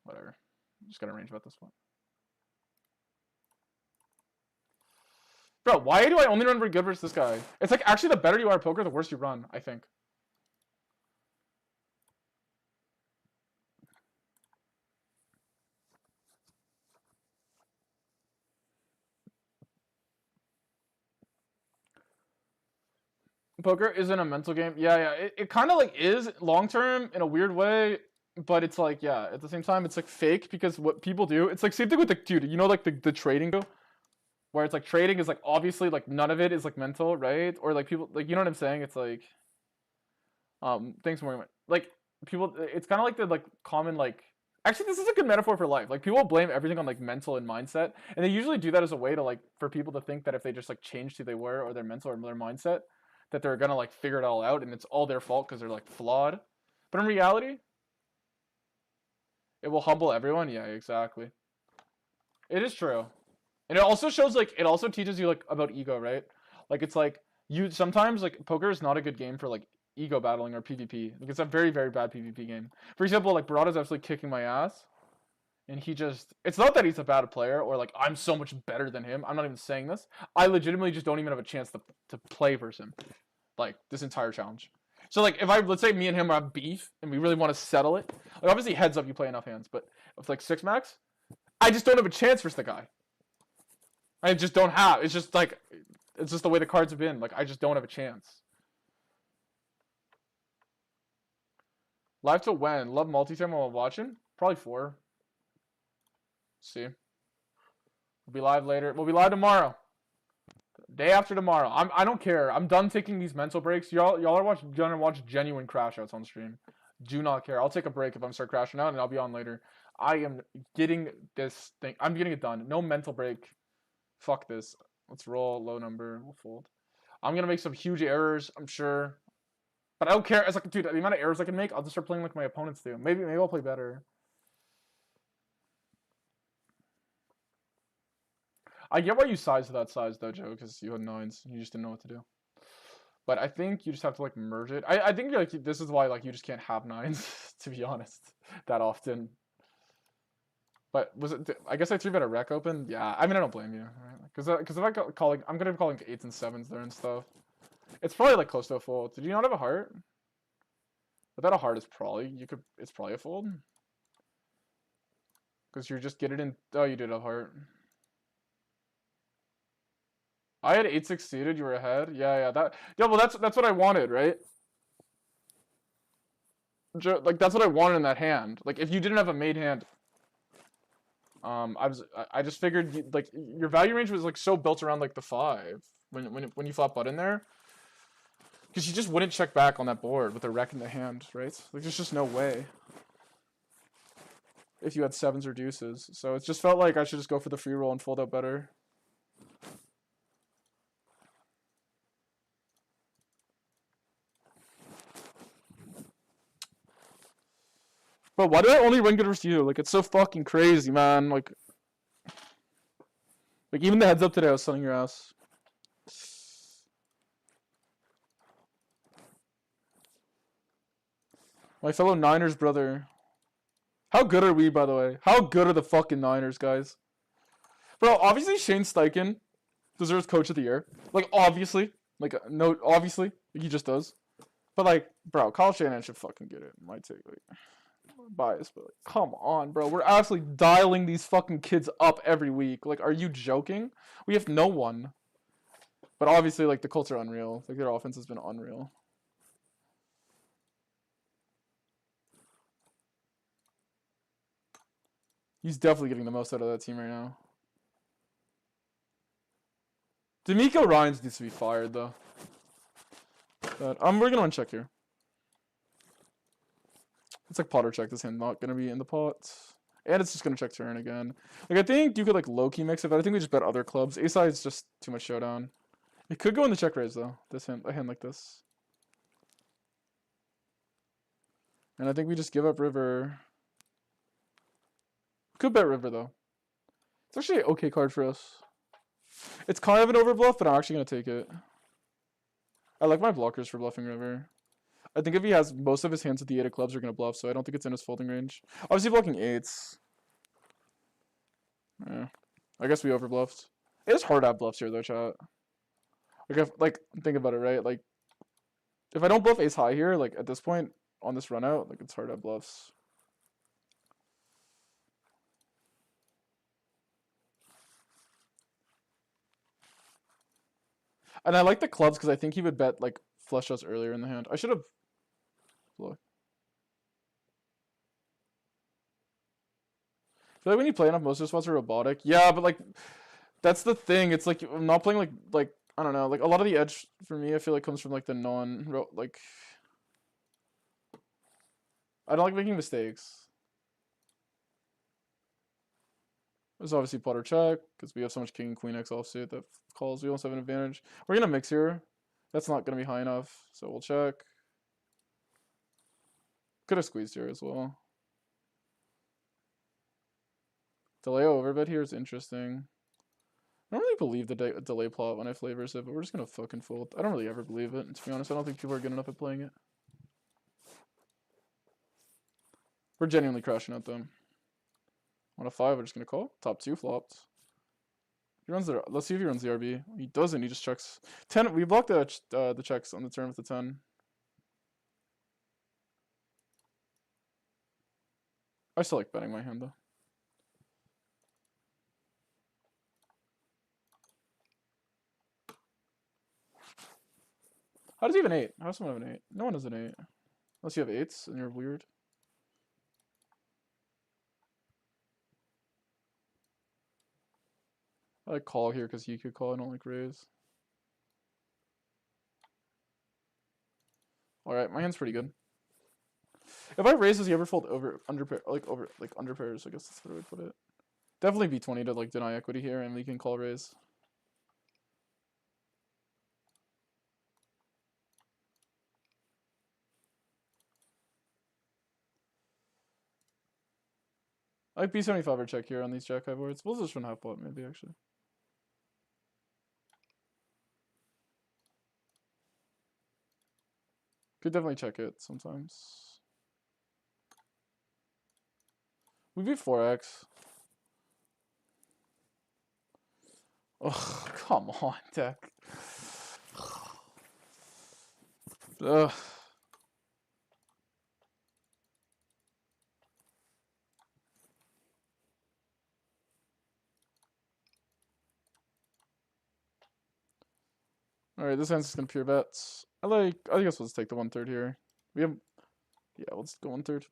whatever. I'm just gonna range about this one. Bro, why do I only run very good versus this guy? It's like, actually, the better you are at poker, the worse you run, I think. Poker isn't a mental game. Yeah. It kind of, like, is long-term in a weird way, but it's, like, yeah, at the same time, it's, like, fake because what people do, it's, like, same thing with the, dude, you know, like, the trading go? Where it's, like, trading is, like, obviously, like, none of it is, like, mental, right? Or, like, people, like, you know what I'm saying? It's, like... thanks more. Like people, it's kind of like the like common like. Actually, this is a good metaphor for life. Like people blame everything on like mental and mindset, and they usually do that as a way to like for people to think that if they just like changed who they were or their mental or their mindset, that they're gonna like figure it all out and it's all their fault because they're like flawed. But in reality, it will humble everyone. Yeah, exactly. It is true, and it also shows like it also teaches you like about ego, right? Like it's like you sometimes like poker is not a good game for like ego battling or PvP. Like it's a very, very bad PvP game. For example, like Barada's absolutely kicking my ass. And he just... It's not that he's a bad player or like I'm so much better than him. I'm not even saying this. I legitimately just don't even have a chance to play versus him. Like this entire challenge. So like if let's say me and him have beef and we really want to settle it. Like obviously heads up you play enough hands. But if like 6 max, I just don't have a chance versus the guy. I just don't have. It's just like... It's just the way the cards have been. Like I just don't have a chance. Live till when? Love multi-time while watching? Probably 4. See. We'll be live later. We'll be live tomorrow. Day after tomorrow. I don't care. I'm done taking these mental breaks. Y'all are gonna watch genuine crash outs on stream. Do not care. I'll take a break if I'm start crashing out and I'll be on later. I am getting this thing. I'm getting it done. No mental break. Fuck this. Let's roll low number. We'll fold. I'm gonna make some huge errors, I'm sure. But I don't care. It's like, dude, the amount of errors I can make, I'll just start playing like my opponents do. Maybe I'll play better. I get why you sized to that size though, Joe, because you had 9s and you just didn't know what to do. But I think you just have to like merge it. I think like this is why like you just can't have 9s, to be honest, that often. But was it? I guess I 3-bet a rec open. Yeah, I mean I don't blame you, right? Because if I calling, I'm gonna be calling 8s and 7s there and stuff. It's probably like close to a fold. Did you not have a heart? Without a heart, it's probably It's probably a fold. Because you just get it in. Oh, you did have a heart. I had 8-6 suited. You were ahead. Yeah. Well, that's what I wanted, right? Like that's what I wanted in that hand. Like if you didn't have a made hand, I just figured like your value range was like so built around like the 5 when you flop button there. Because you just wouldn't check back on that board with a rec in the hand, right? Like there's just no way. If you had 7s or deuces. So it just felt like I should just go for the free roll and fold out better. But why do I only run good versus you? Like, it's so fucking crazy, man. Like even the heads up today, I was selling your ass. My fellow Niners brother. How good are we, by the way? How good are the fucking Niners, guys? Bro, obviously Shane Steichen deserves Coach of the Year. Like, obviously. Like, no, obviously. He just does. But, like, bro, Kyle Shanahan should fucking get it. My take, like, biased, but, like, come on, bro. We're absolutely dialing these fucking kids up every week. Like, are you joking? We have no one. But obviously, like, the Colts are unreal. Like, their offense has been unreal. He's definitely getting the most out of that team right now. D'Amico Ryans needs to be fired, though. But, we're gonna uncheck here. It's like Potter check. This hand not gonna be in the pot. And it's just gonna check turn again. Like, I think you could, like, low-key mix it, but I think we just bet other clubs. Ace-high is just too much showdown. It could go in the check raise, though. This hand, a hand like this. And I think we just give up river. Could bet river, though. It's actually an okay card for us. It's kind of an overbluff, but I'm actually gonna take it. I like my blockers for bluffing river. I think if he has most of his hands with the 8 of clubs are gonna bluff, so I don't think it's in his folding range. Obviously blocking 8s. Yeah. I guess we overbluffed. It is hard to have bluffs here though, chat. Like, think about it, right? Like, if I don't bluff ace high here, like, at this point, on this run out, like, it's hard to have bluffs. And I like the clubs because I think he would bet, like, flush us earlier in the hand. I should have... Look. I feel like when you play enough, most of the spots are robotic. Yeah, but, like, that's the thing. It's, like, I'm not playing, like, I don't know. Like, a lot of the edge, for me, I feel like comes from, like, the like... I don't like making mistakes. There's obviously Potter check, because we have so much king and queen X offsuit that calls. We also have an advantage. We're going to mix here. That's not going to be high enough, so we'll check. Could have squeezed here as well. Delay overbet here is interesting. I don't really believe the delay plot when I flavors it, but we're just going to fucking fold. I don't really ever believe it, to be honest. I don't think people are good enough at playing it. We're genuinely crashing at them. On a 5, we're just going to call. Top 2 flopped. He runs the... Let's see if he runs the RB. He doesn't. He just checks. 10. We blocked the checks on the turn with the 10. I still like betting my hand, though. How does he have an 8? How does someone have an 8? No one has an 8. Unless you have 8s and you're weird. I like call here because he could call. I don't like raise. Alright, my hand's pretty good. If I raise, does he ever fold under pairs? I guess that's the way to put it. Definitely B20 to, like, deny equity here, and we can call raise. I like B75 or check here on these jack high boards. We'll just run half pot, maybe, actually. Could definitely check it sometimes. We beat 4x. Oh, come on, deck. Ugh. Alright, this hand's just gonna pure bets. I guess we'll just take the 1/3 here. We have... Yeah, let's go 1/3.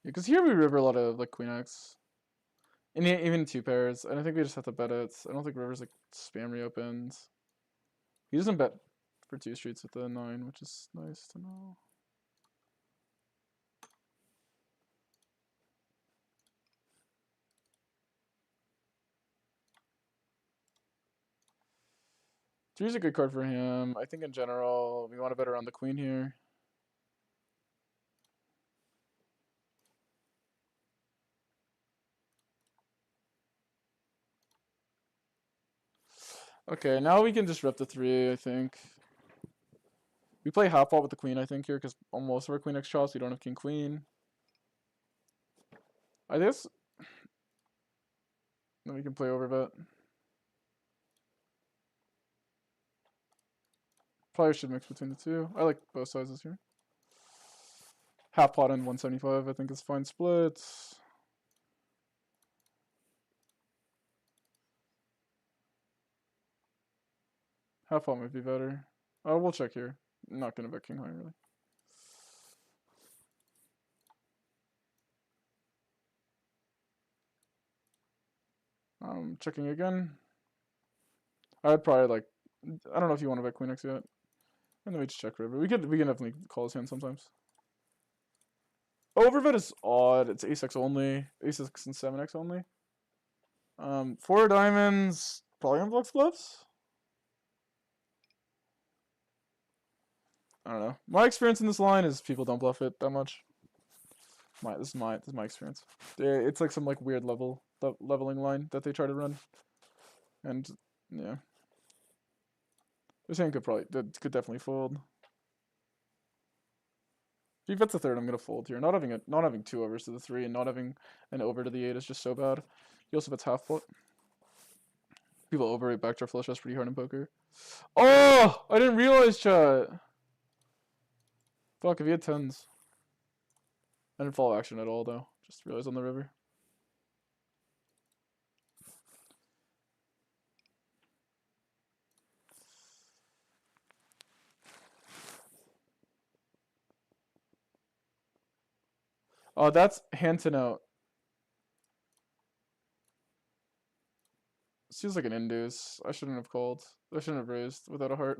Yeah, because here we river a lot of, like, queen X. And even 2 pairs. And I think we just have to bet it. I don't think river's, like, spam reopens. He doesn't bet for 2 streets with the 9, which is nice to know. Three's a good card for him. I think in general, we want to bet around the queen here. Okay, now we can just rep the 3, I think. We play half pot with the queen, I think, here, because on most of our queen X chops, we don't have king queen. I guess. Then we can play overbet. Probably should mix between the two. I like both sizes here. Half pot and 175, I think is fine split. Half pot might be better. Oh, we'll check here. I'm not gonna bet king high really. Checking again. I'd probably like. I don't know if you want to bet queen X yet. And then we just check river. We can definitely call his hand sometimes. Overbet is odd. It's ace X only. Ace X and 7X only. 4 diamonds. Probably unblocks bluffs. I don't know. My experience in this line is people don't bluff it that much. This is my experience. It's like some like weird leveling line that they try to run, and yeah, this hand could definitely fold. If he bets the 3rd, I'm gonna fold here. Not having 2 overs to the 3 and not having an over to the 8 is just so bad. He also bets half pot. People overrate backdoor flush draws pretty hard in poker. Oh, I didn't realize, chat. Fuck, if he had 10s. I didn't follow action at all, though. Just realized on the river. Oh, that's Hanton out. Seems like an induce. I shouldn't have called. I shouldn't have raised without a heart.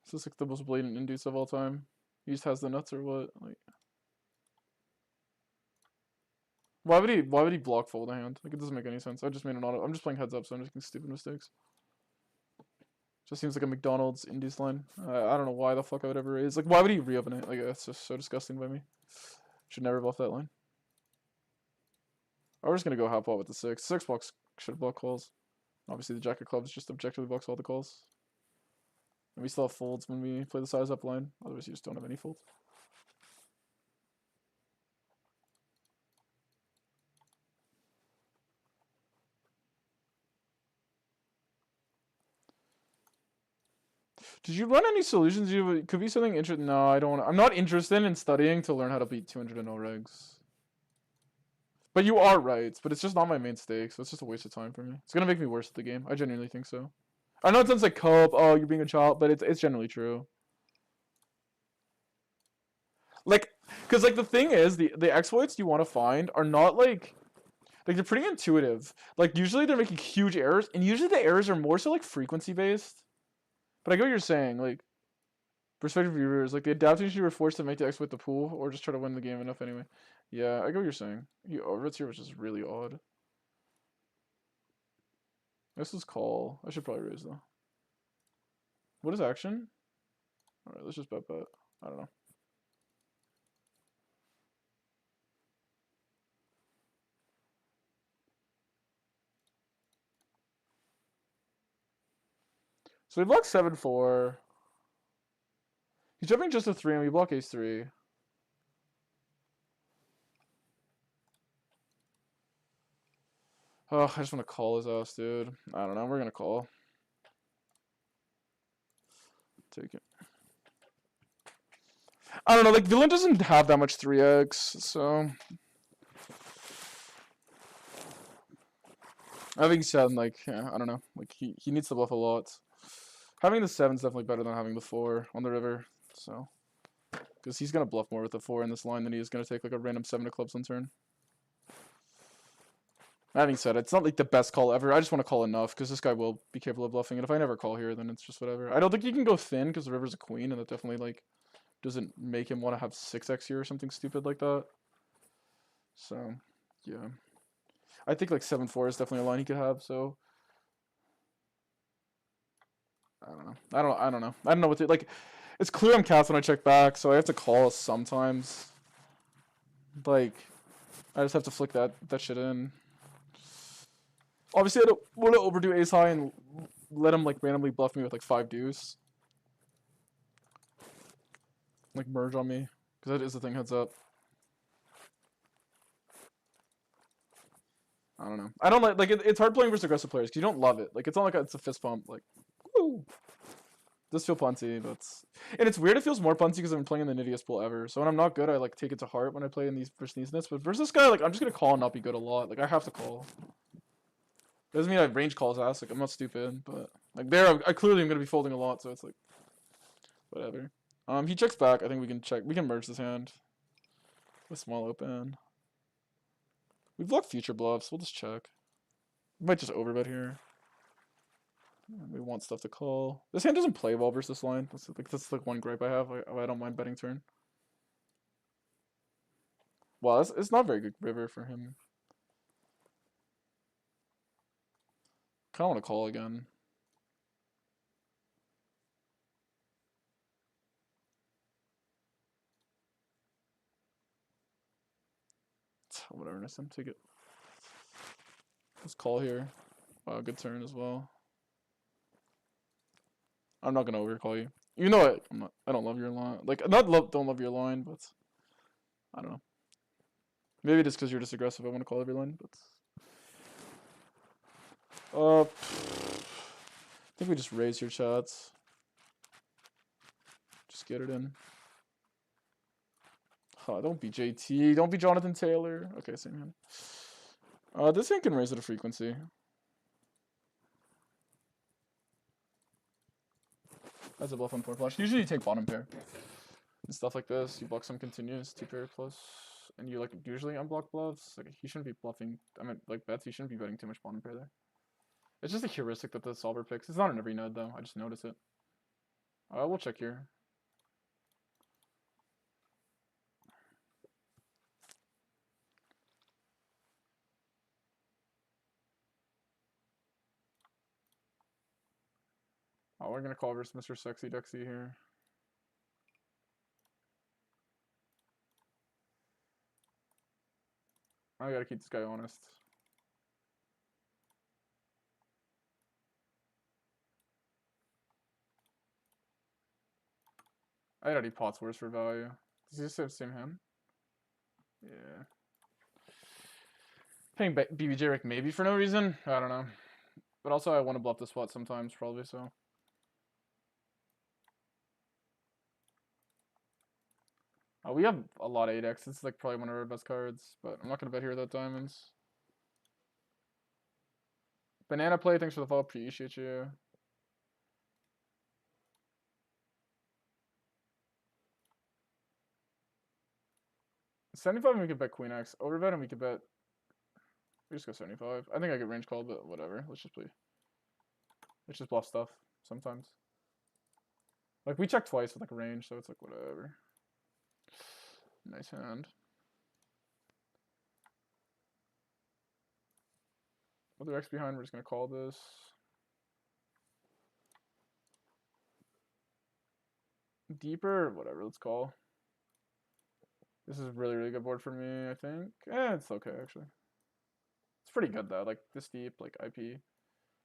This is like the most blatant induce of all time. He just has the nuts or what? Like, why would he block fold a hand? Like, it doesn't make any sense. I just made an auto. I'm just playing heads up, so I'm just making stupid mistakes. Just seems like a McDonald's induce line. I don't know why the fuck I would ever raise. Like, why would he reopen it? Like, that's just so disgusting by me. Should never bluff that line. We're just gonna go half pot with the 6. 6 blocks should block calls. Obviously, the jack of clubs just objectively blocks all the calls. And we still have folds when we play the size up line. Otherwise, you just don't have any folds. Did you run any solutions? Could be something interesting. No, I don't. I'm not interested in studying to learn how to beat 200 and no regs. But you are right. But it's just not my main stake, so it's just a waste of time for me. It's gonna make me worse at the game. I genuinely think so. I know it sounds like cope. Oh, you're being a child, but it's generally true. Like, cause like the thing is, the exploits you want to find are not like they're pretty intuitive. Like usually they're making huge errors, and usually the errors are more so like frequency based. But I get what you're saying, like, perspective viewers, like, the adaptation you were forced to make to exploit the pool, or just try to win the game enough anyway. Yeah, I get what you're saying. Overbets here was just really odd. This is call. I should probably raise, though. What is action? Alright, let's just bet. I don't know. So we block 7-4. He's jumping just a 3, and we block ace-3. Oh, I just want to call his ass, dude. I don't know. We're gonna call. Take it. I don't know. Like, villain doesn't have that much 3x, so. Having said, like, yeah, I don't know. Like, he needs to bluff a lot. Having the 7's definitely better than having the 4 on the river, so. Because he's going to bluff more with the 4 in this line than he is going to take, like, a random 7 of clubs on turn. Having said, it's not, like, the best call ever. I just want to call enough, because this guy will be capable of bluffing, and if I never call here, then it's just whatever. I don't think you can go thin, because the river's a queen, and that definitely, like, doesn't make him want to have 6x here or something stupid like that. So, yeah. I think, like, 7-4 is definitely a line he could have, so. I don't know. I don't know. I don't know what to, like, it's clear I'm cast when I check back, so I have to call sometimes. Like, I just have to flick that shit in. Obviously, I don't want to overdo ace high and let him like randomly bluff me with like 5 deuce. Like merge on me. Because that is the thing, heads up. I don't know. I don't like it's hard playing versus aggressive players because you don't love it. Like it's not like it's a fist pump. Like, woo. Does feel punty, but and it's weird. It feels more punty because I'm playing in the nittiest pool ever. So when I'm not good, I like take it to heart when I play in these versus these nits. But versus this guy, like I'm just gonna call and not be good a lot. Like I have to call. Doesn't mean I range calls ass. Like I'm not stupid, but like there, I clearly am gonna be folding a lot. So it's like whatever. He checks back. I think we can check. We can merge this hand with small open. We block future bluffs. We'll just check. We might just overbet here. We want stuff to call. This hand doesn't play well versus this line. That's like one gripe I have. I don't mind betting turn. Well, it's not very good river for him. Kind of want to call again. Whatever, nice time. Take it. Let's call here. Wow, good turn as well. I'm not gonna overcall you. You know it. I don't love your line. Like don't love your line, but I don't know. Maybe just because you're just aggressive, I want to call every line. But I think we just raise your shots. Just get it in. Oh, don't be JT. Don't be Jonathan Taylor. Okay, same hand. This hand can raise it a frequency. That's a bluff on 4 flush. Usually you take bottom pair. And stuff like this. You block some continuous, 2 pair plus. And you like usually unblock bluffs. Like he shouldn't be bluffing. I mean like bets, he shouldn't be betting too much bottom pair there. It's just a heuristic that the solver picks. It's not in every node though. I just notice it. We'll check here. Oh, we're gonna call versus Mr. Sexy Dexy here. I gotta keep this guy honest. I already pots worse for value. Does he just have the same hand? Yeah. Playing BBJ Rick maybe for no reason. I don't know. But also I want to bluff the spot sometimes probably so. We have a lot of 8x. It's like probably one of our best cards, but I'm not gonna bet here without diamonds. Banana play, thanks for the follow. Appreciate you. $75 and we could bet Queen X. Overbet and we could bet. We just go 75. I think I get range called, but whatever. Let's just play. Let's just bluff stuff sometimes. Like we checked twice with like a range, so it's like whatever. Nice hand. Other X behind, we're just gonna call this. Deeper, whatever, let's call. This is a really, really good board for me, I think. It's okay, actually. It's pretty good, though. Like, this deep, like, IP.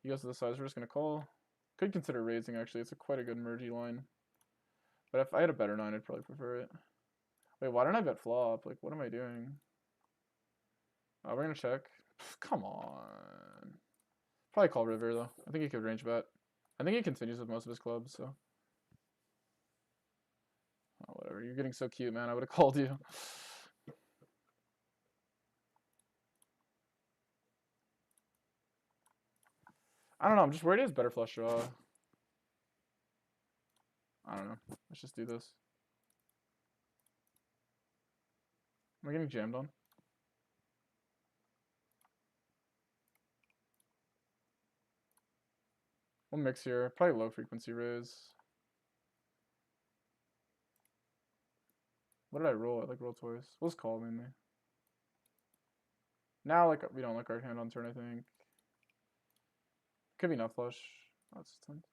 He goes to the size, we're just gonna call. Could consider raising, actually. It's quite a good mergey line. But if I had a better 9, I'd probably prefer it. Wait, why don't I bet flop? Like, what am I doing? We're gonna check. Come on. Probably call river, though. I think he could range bet. I think he continues with most of his clubs, so. Oh, whatever. You're getting so cute, man. I would have called you. I don't know. I'm just worried he has better flush draw. I don't know. Let's just do this. Am I getting jammed on? We'll mix here. Probably low frequency raise. What did I roll? I like roll twice. We'll just call mainly. Now like we don't like our hand on turn, I think. Could be nut flush. Oh, that's 10.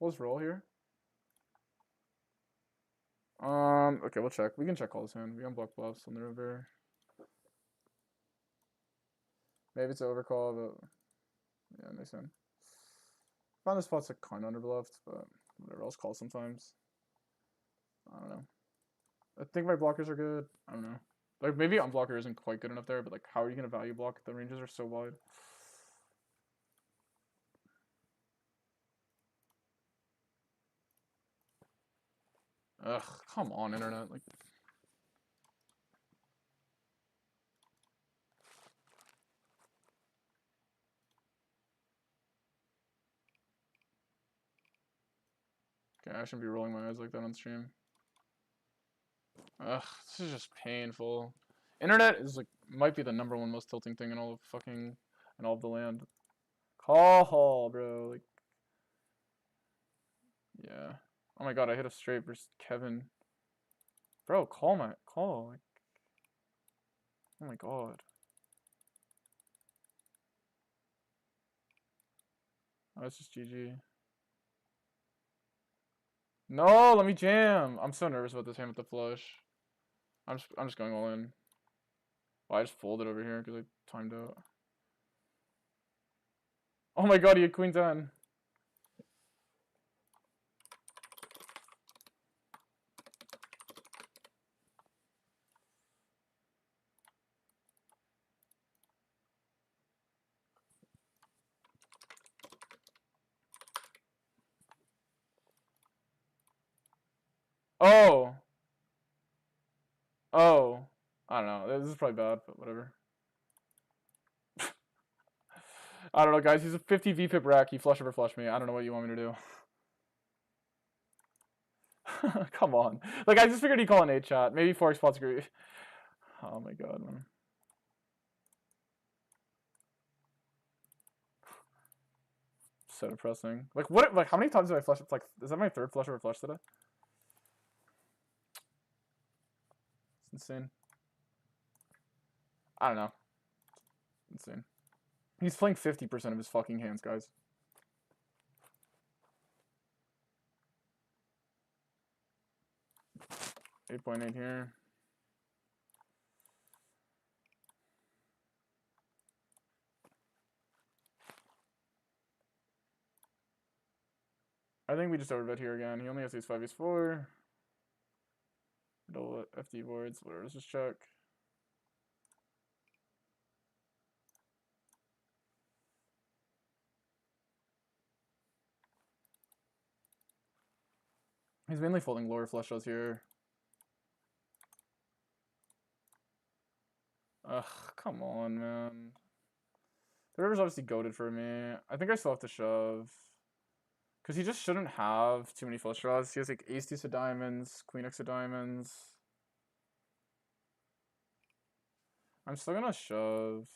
We'll just roll here. Okay, we'll check. We can check all this hand. We unblock bluffs on the river. Maybe it's overcall, but Yeah, nice hand. Found this spot's like kind of underbluffed, but whatever. I'll call sometimes. I don't know. I think my blockers are good. I don't know. Like maybe unblocker isn't quite good enough there, but like how are you gonna value block? The ranges are so wide. Ugh, come on, internet. Like, okay, I shouldn't be rolling my eyes like that on stream. Ugh, this is just painful. Internet is like might be the #1 most tilting thing in all of fucking in all of the land. Call, bro. Like, yeah. Oh my god, I hit a straight versus Kevin. Bro, call. Like, oh my god. Oh, it's just GG. No, let me jam. I'm so nervous about this hand with the flush. I'm just going all in. Well, I just folded over here because I timed out. Oh my god, he had queen 10. Oh. Oh. I don't know. This is probably bad, but whatever. I don't know, guys. He's a 50 VPIP rack. He flush over flush me. I don't know what you want me to do. Come on. Like, I just figured he'd call an 8 chat. Maybe Forex spots agree. Oh my god, man. So depressing. Like, what? Like, how many times did I flush? It's like, is that my 3rd flush over flush today? It's insane. I don't know. Insane. He's playing 50% of his fucking hands, guys. $8.8 here. I think we just overbet here again. He only has these 5, ace 4. Middle FD boards. Whatever. Let's just check. He's mainly folding lower flush draws here. Ugh, come on, man. The river's obviously goated for me. I think I still have to shove. Because he just shouldn't have too many flush draws. He has like ace deuce of diamonds, queen x of diamonds. I'm still gonna shove.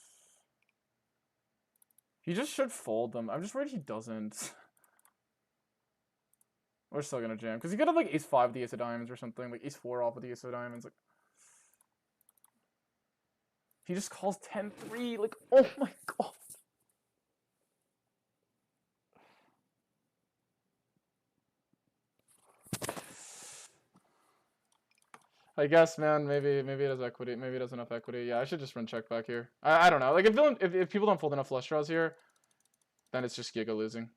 He just should fold them. I'm just worried he doesn't. We're still gonna jam. Because he could have like ace 5 with the ace of diamonds or something. Like ace 4 off with the ace of diamonds. Like, he just calls 10-3. Like, oh my god. I guess, man, maybe it has equity. Maybe it has enough equity. Yeah, I should just run check back here. I don't know. Like, if people don't fold enough flush draws here, then it's just Giga losing.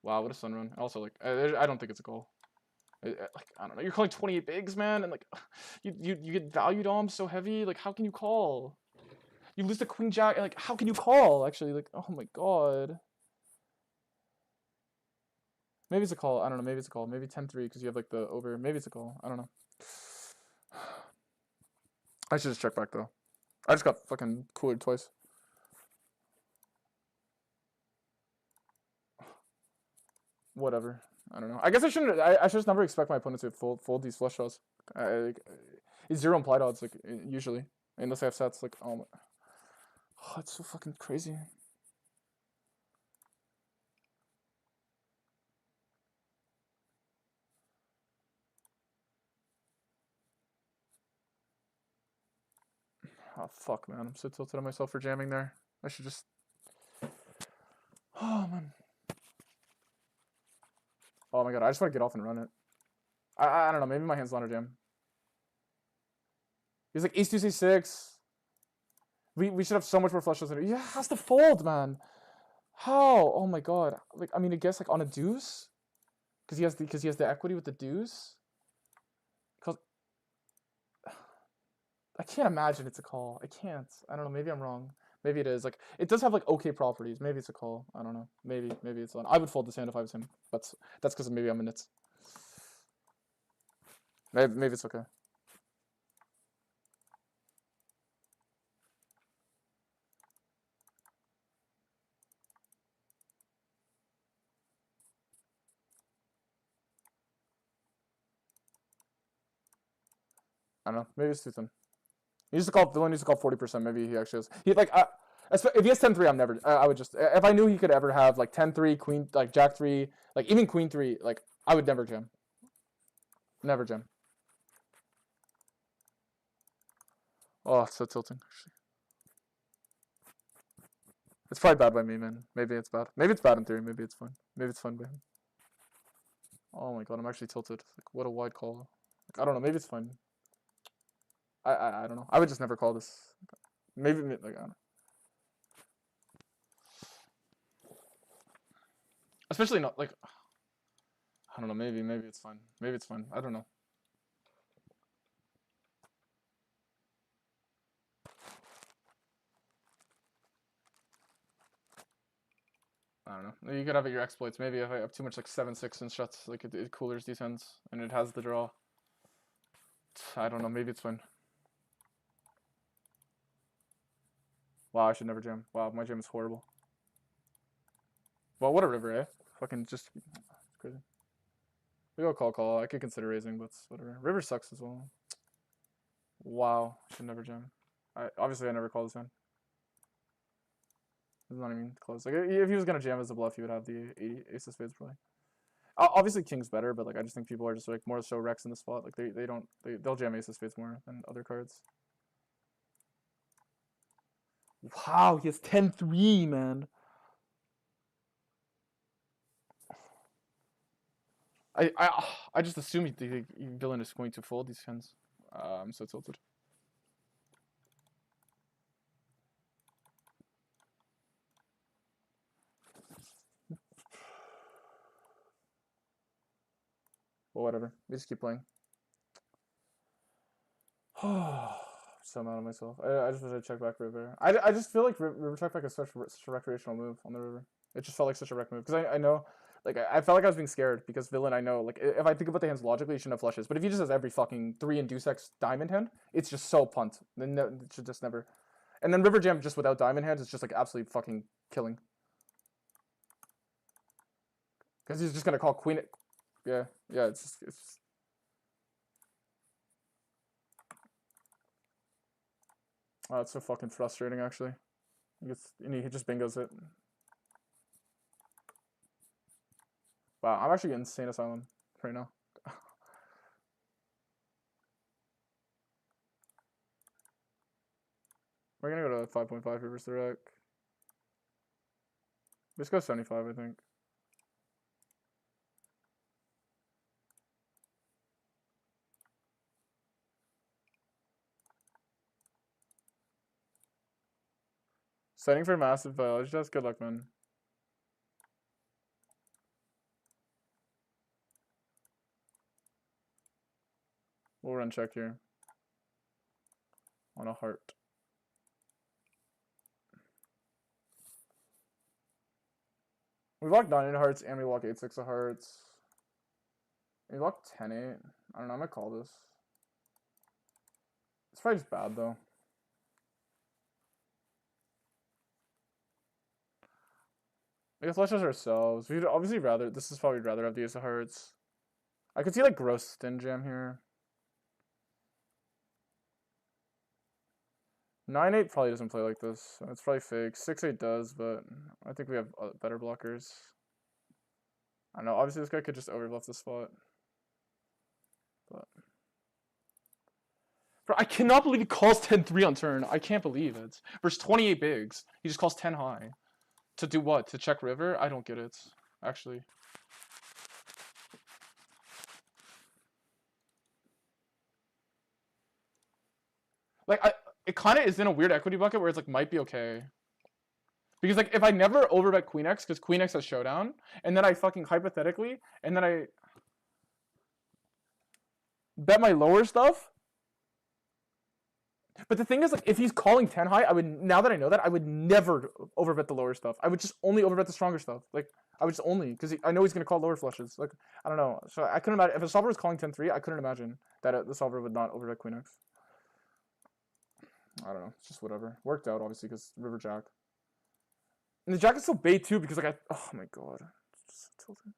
Wow, what a sun run. Also, like, I don't think it's a call. Like, I don't know. You're calling 28 bigs, man, and like, you get value doms so heavy. Like, how can you call? You lose the queen jack. Like, how can you call? Actually, like, oh my god. Maybe it's a call. I don't know. Maybe it's a call. Maybe 10-3 because you have like the over. Maybe it's a call. I don't know. I should just check back though. I just got fucking coolered twice. Whatever. I don't know. I guess I shouldn't. I should just never expect my opponent to fold these flush draws. It's 0 implied odds, like usually, unless I have sets. Like, oh, it's so fucking crazy. Oh fuck, man! I'm so tilted on myself for jamming there. I should just. Oh man. Oh my god! I just want to get off and run it. I don't know. Maybe my hand's on a jam. He's like ace 2 c6. We should have so much more flush draws. He has to fold, man. How? Oh my god. Like, I mean, I guess like on a deuce, because he has the equity with the deuce. Cause I can't imagine it's a call. I can't. I don't know. Maybe I'm wrong. Maybe it is. Like, it does have like okay properties. Maybe it's a call. I don't know. Maybe it's on. I would fold this hand if I was him. But that's because maybe I'm in it. Maybe it's okay. I don't know. Maybe it's too thin. He used to call Dylan used to call 40%. Maybe he actually has. He like if he has 10-3, I'm never. I would just if I knew he could ever have like 10-3, queen like jack 3, like even queen 3, like I would never jam. Never jam. Oh, it's so tilting. It's probably bad by me, man. Maybe it's bad. Maybe it's bad in theory. Maybe it's fun. Maybe it's fun by him. Oh my god, I'm actually tilted. Like what a wide call. Like, I don't know. Maybe it's fun. I don't know. I would just never call this. Maybe like I don't know. Especially not like I don't know. Maybe it's fun. Maybe it's fun. I don't know. I don't know. You could have it your exploits. Maybe if I have too much like 7-6 and shots, like it coolers these hands and it has the draw. I don't know. Maybe it's fun. Wow, I should never jam. Wow, my jam is horrible. Well, what a river, eh? Fucking just crazy. We go call. I could consider raising, but whatever. River sucks as well. Wow, should never jam. Obviously I never call this hand. It's not even close. Like if he was gonna jam as a bluff, he would have the 80 ace of spades probably. Obviously king's better, but like I just think people are just like more so Rex in the spot. Like they'll jam ace of spades more than other cards. Wow, he has 10-3, man. I just assume the villain is going to fold these hands. I'm so tilted. Well, whatever. We just keep playing. So mad at myself. I just wish I checked back river. I just feel like river check back is such a recreational move on the river. It just felt like such a rec move because I know, like I felt like I was being scared because villain I know like if I think about the hands logically, he shouldn't have flushes. But if he just has every fucking 3 and deuce x diamond hand, it's just so punt. Then no, it should just never. And then river jam just without diamond hands is just like absolutely fucking killing. Because he's just gonna call queen. Yeah, it's. Oh, it's so fucking frustrating actually. He just bingos it. Wow, I'm actually insane asylum right now. We're gonna go to 5.5 reverse the rec. Just go 75, I think. Setting for massive biology test. Good luck, man. We'll run check here. On a heart. We block 9 hearts and we block 8-6 of hearts. We block 10-8. I don't know, I might call this. It's probably just bad though. We can flushes ourselves. We'd obviously rather this is probably rather have the ace of hearts. I could see like gross stin jam here. 9-8 probably doesn't play like this. It's probably fake. 6-8 does, but I think we have better blockers. I don't know. Obviously, this guy could just overbluff the spot. But bro, I cannot believe he calls 10-3 on turn. I can't believe it. Versus 28 bigs. He just calls 10 high. To do what? To check river? I don't get it. Actually. Like, it kind of is in a weird equity bucket where it's like, might be okay. Because like if I never overbet Queen X because Queen X has showdown, and then I fucking hypothetically, and then I bet my lower stuff. But the thing is, like, if he's calling 10 high, I would, now that I know that, I would never overbet the lower stuff. I would just only overbet the stronger stuff. Like, I would just only, because I know he's going to call lower flushes. Like, I don't know. So I couldn't imagine, if a solver was calling 10-3, I couldn't imagine that the solver would not overbet Queen X. I don't know. It's just whatever. Worked out, obviously, because River Jack. And the Jack is so bait, too, because, like, oh my god. It's so tilted.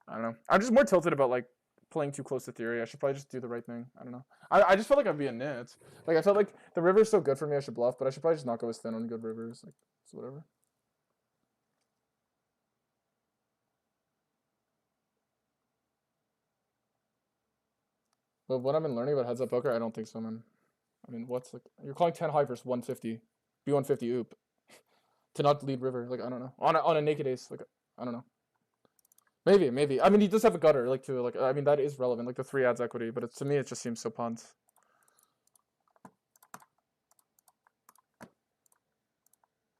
I don't know. I'm just more tilted about, like, playing too close to theory. I should probably just do the right thing. I don't know. I just felt like I'd be a nit. Like, I felt like the river is so good for me, I should bluff, but I should probably just not go as thin on good rivers. Like, it's whatever. But what I've been learning about heads up poker, I don't think so, man. I mean, what's like, you're calling 10 high versus 150. B150 oop. To not lead river. Like, I don't know. On a naked ace. Like, I don't know. Maybe. I mean, he does have a gutter, like, too. Like, I mean, that is relevant. Like, the 3 adds equity, but to me, it just seems so punt.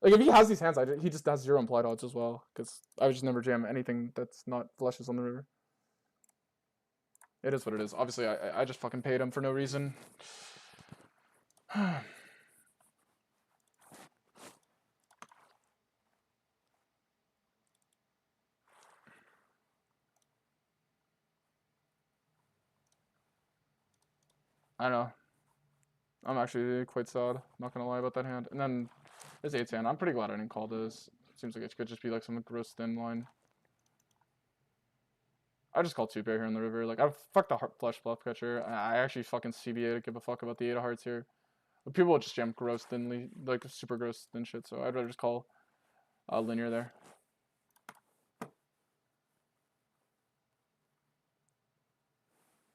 Like, if he has these hands, he just has 0 implied odds as well. Because I would just never jam anything that's not flushes on the river. It is what it is. Obviously, I just fucking paid him for no reason. I don't know. I'm actually quite sad. Not gonna lie about that hand. And then this 8's hand. I'm pretty glad I didn't call this. Seems like it could just be like some gross thin line. I just call 2-pair here in the river. Like, I fuck the flush bluff catcher. I actually fucking CBA to give a fuck about the 8 of hearts here. But people will just jam gross thinly, like super gross thin shit. So I'd rather just call linear there.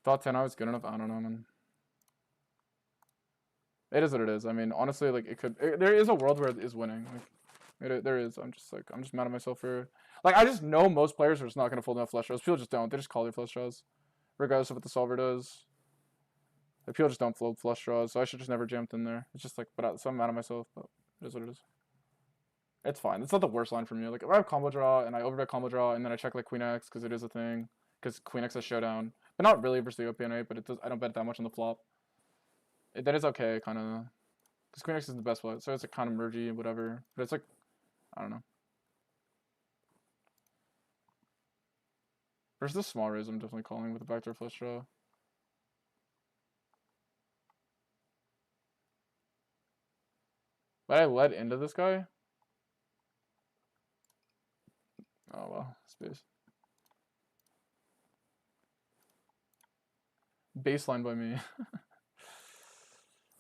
Thought 10 I was good enough. I don't know, man. It is what it is. I mean, honestly, like, there is a world where it is winning. Like, there is. I'm just mad at myself for, like, I just know most players are just not gonna fold enough flush draws. People just don't. They just call their flush draws, regardless of what the solver does. Like, people just don't fold flush draws, so I should just never jump in there. It's just like, so I'm mad at myself, but it is what it is. It's fine. It's not the worst line for me. Like, if I have combo draw and I overbet combo draw and then I check like Queen X because it is a thing, because Queen X has showdown, but not really versus the OPN 8, but it does. I don't bet that much on the flop. That is okay, kind of, because Queen X is the best play, so it's like kind of mergy, whatever. But it's like, I don't know. Versus the small raise, I'm definitely calling with the backdoor flush draw. But I led into this guy. Oh well, space. Baseline by me.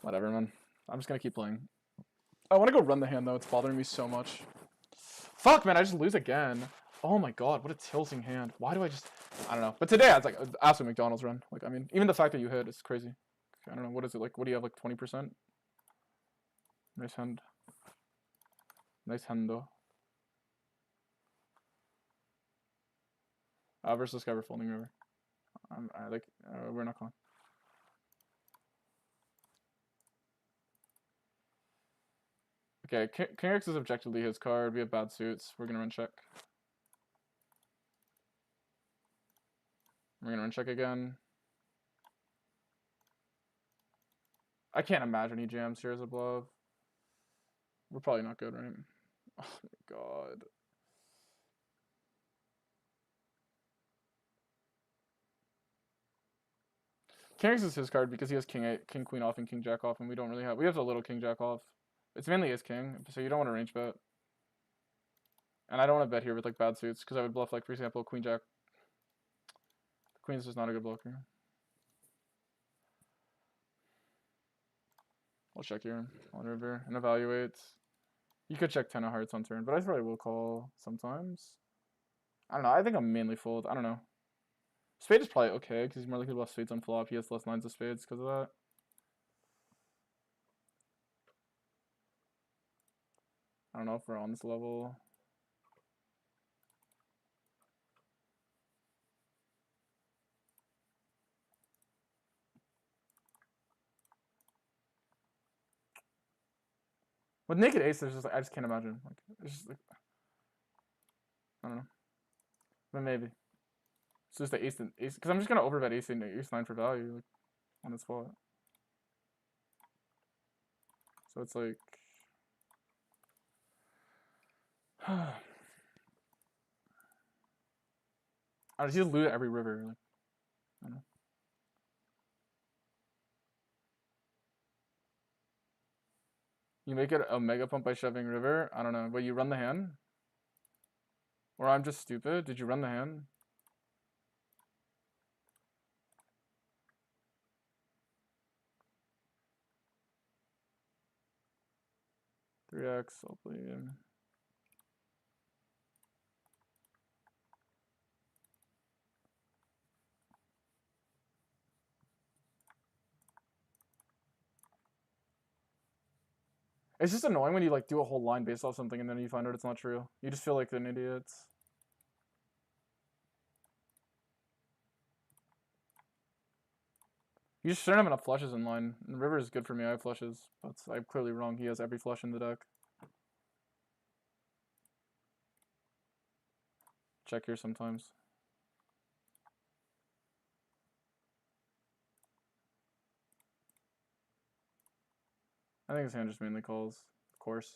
Whatever, man. I'm just gonna keep playing. I want to go run the hand though. It's bothering me so much. Fuck, man. I just lose again. Oh my god, what a tilting hand. Why do I just... I don't know. But today, it's like absolute McDonald's run. Like, I mean, even the fact that you hit is crazy. I don't know. What is it like? What do you have, like 20%? Nice hand. Nice hand, though. Versus Skyver folding river. We're not calling. Okay, King X is objectively his card. We have bad suits. We're gonna run check. We're gonna run check again. I can't imagine he jams here as a bluff. We're probably not good, right? Oh my god. King X is his card because he has King 8, King Queen off, and King Jack off, and we don't really have. We have a little King Jack off. It's mainly Ace King, so you don't want to range bet. And I don't want to bet here with like bad suits because I would bluff like, for example, Queen Jack. Queen is just not a good blocker. I'll check here on river and evaluate. You could check 10 of hearts on turn, but I probably will call sometimes. I don't know. I think I'm mainly fold. I don't know. Spade is probably okay because he's more likely to bluff spades on flop. He has less lines of spades because of that. I don't know if we're on this level. With naked ace, there's just like, I just can't imagine. Like, it's just like, I don't know. But maybe. It's just the ace and ace, because I'm just gonna overbet ace and ace nine for value, like, on the spot. So it's like, I just loot at every river. Like, I don't know. You make it a mega pump by shoving river. I don't know, but you run the hand, or I'm just stupid. Did you run the hand? Three X. I'll play him. It's just annoying when you like do a whole line based off something and then you find out it's not true. You just feel like an idiot. You just shouldn't have enough flushes in line. And river is good for me. I have flushes, but I'm clearly wrong. He has every flush in the deck. Check here sometimes. I think his hand just mainly calls, of course.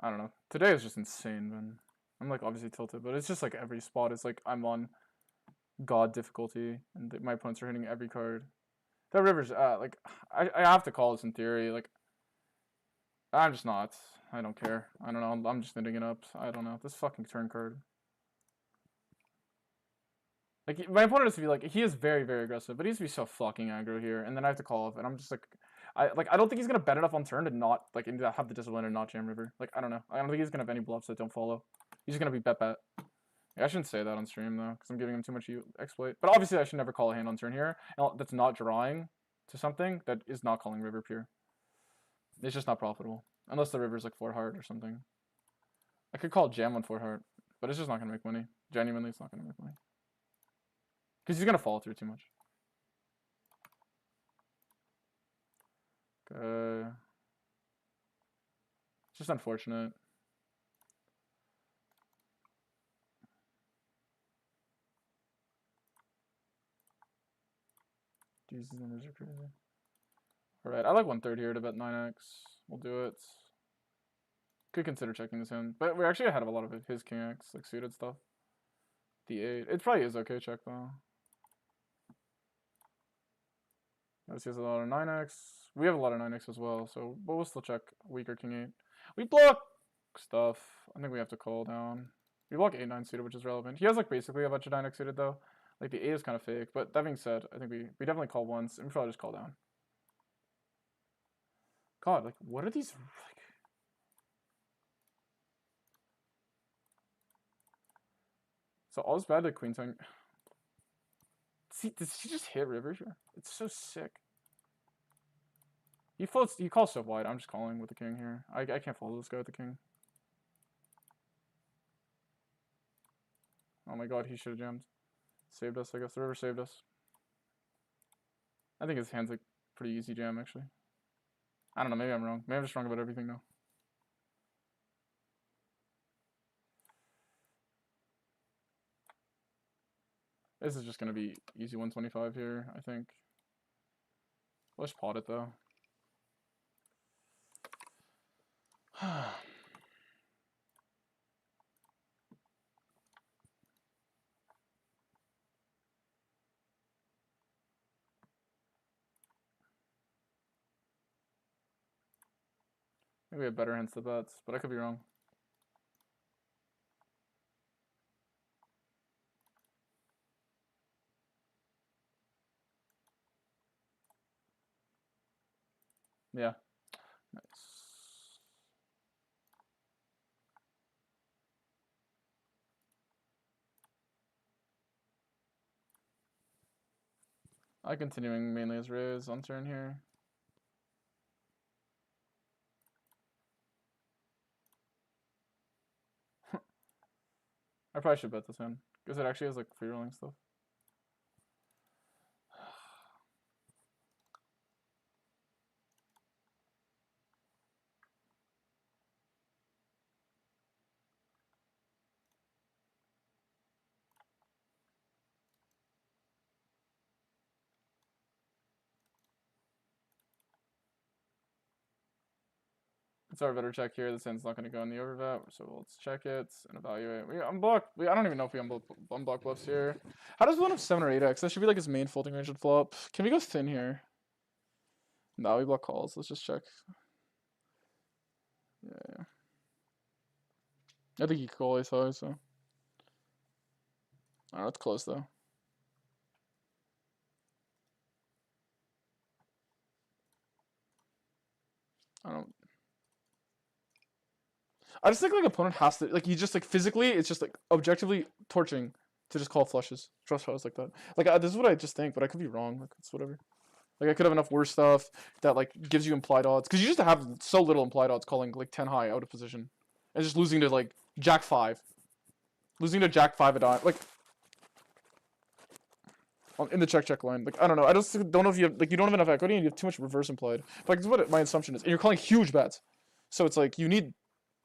I don't know. Today is just insane, man. I'm like obviously tilted, but it's just like every spot is like I'm on god difficulty, and my opponents are hitting every card. That river's like I have to call this in theory. Like I'm just not. I don't care. I don't know. I'm just knitting it up. I don't know. This fucking turn card. Like my opponent has to be like he is very very aggressive, but he has to be so fucking aggro here, and then I have to call off, and I'm just like, I don't think he's gonna bet enough on turn to not like have the discipline and not jam river. Like I don't know. I don't think he's gonna have any bluffs that don't follow. He's just gonna be bet. Yeah, I shouldn't say that on stream though, because I'm giving him too much exploit. But obviously, I should never call a hand on turn here. That's not drawing to something that is not calling river pure. It's just not profitable unless the river's like 4 heart or something. I could call jam on 4 heart, but it's just not gonna make money. Genuinely, it's not gonna make money. Because he's gonna follow through too much. Okay. It's just unfortunate. Jesus, these numbers are crazy. Alright, I like 1/3 here to bet 9x. We'll do it. Could consider checking this hand. But we're actually ahead of a lot of his king x, like suited stuff. D8. It probably is okay check though. Notice he has a lot of 9x. We have a lot of 9x as well, so but we'll still check weaker king 8. We block stuff. I think we have to call down. We block 8-9 suited, which is relevant. He has like basically a bunch of 9x suited though. Like the 8 is kind of fake, but that being said, I think we definitely call once, and we probably just call down. God, like what are these like? So all this bad to queen ten. See, does he just hit river here? It's so sick. He floats. He calls so wide. I'm just calling with the king here. I can't follow this guy with the king. Oh my god, he should have jammed. Saved us, I guess. The river saved us. I think his hand's like pretty easy jam actually. I don't know. Maybe I'm wrong. Maybe I'm just wrong about everything though. This is just gonna be easy 125 here, I think. Let's pot it though. Maybe we have better hands to bets, but I could be wrong. Yeah. Nice. I continuing mainly as raise on turn here. I probably should bet this hand because it actually has like free rolling stuff. It's our better check here. This hand's not going to go in the overvet, so let's check it and evaluate. We unblock. I don't even know if we unblock bluffs here. How does one have 7 or 8x? That should be like his main folding range would flop. Can we go thin here? No, we block calls. Let's just check. Yeah. I think he could call ace high, so. Oh, that's close though. I just think like opponent has to like he just like physically it's just like objectively torching to just call flushes. Trust draws like that. Like this is what I just think, but I could be wrong. Like it's whatever. Like I could have enough worse stuff that like gives you implied odds because you just have so little implied odds calling like 10 high out of position and just losing to like Jack 5, losing to Jack 5 a dime like in the check line. Like I don't know. I just don't know if you have like you don't have enough equity and you have too much reverse implied. But, like it's what my assumption is, and you're calling huge bets, so it's like you need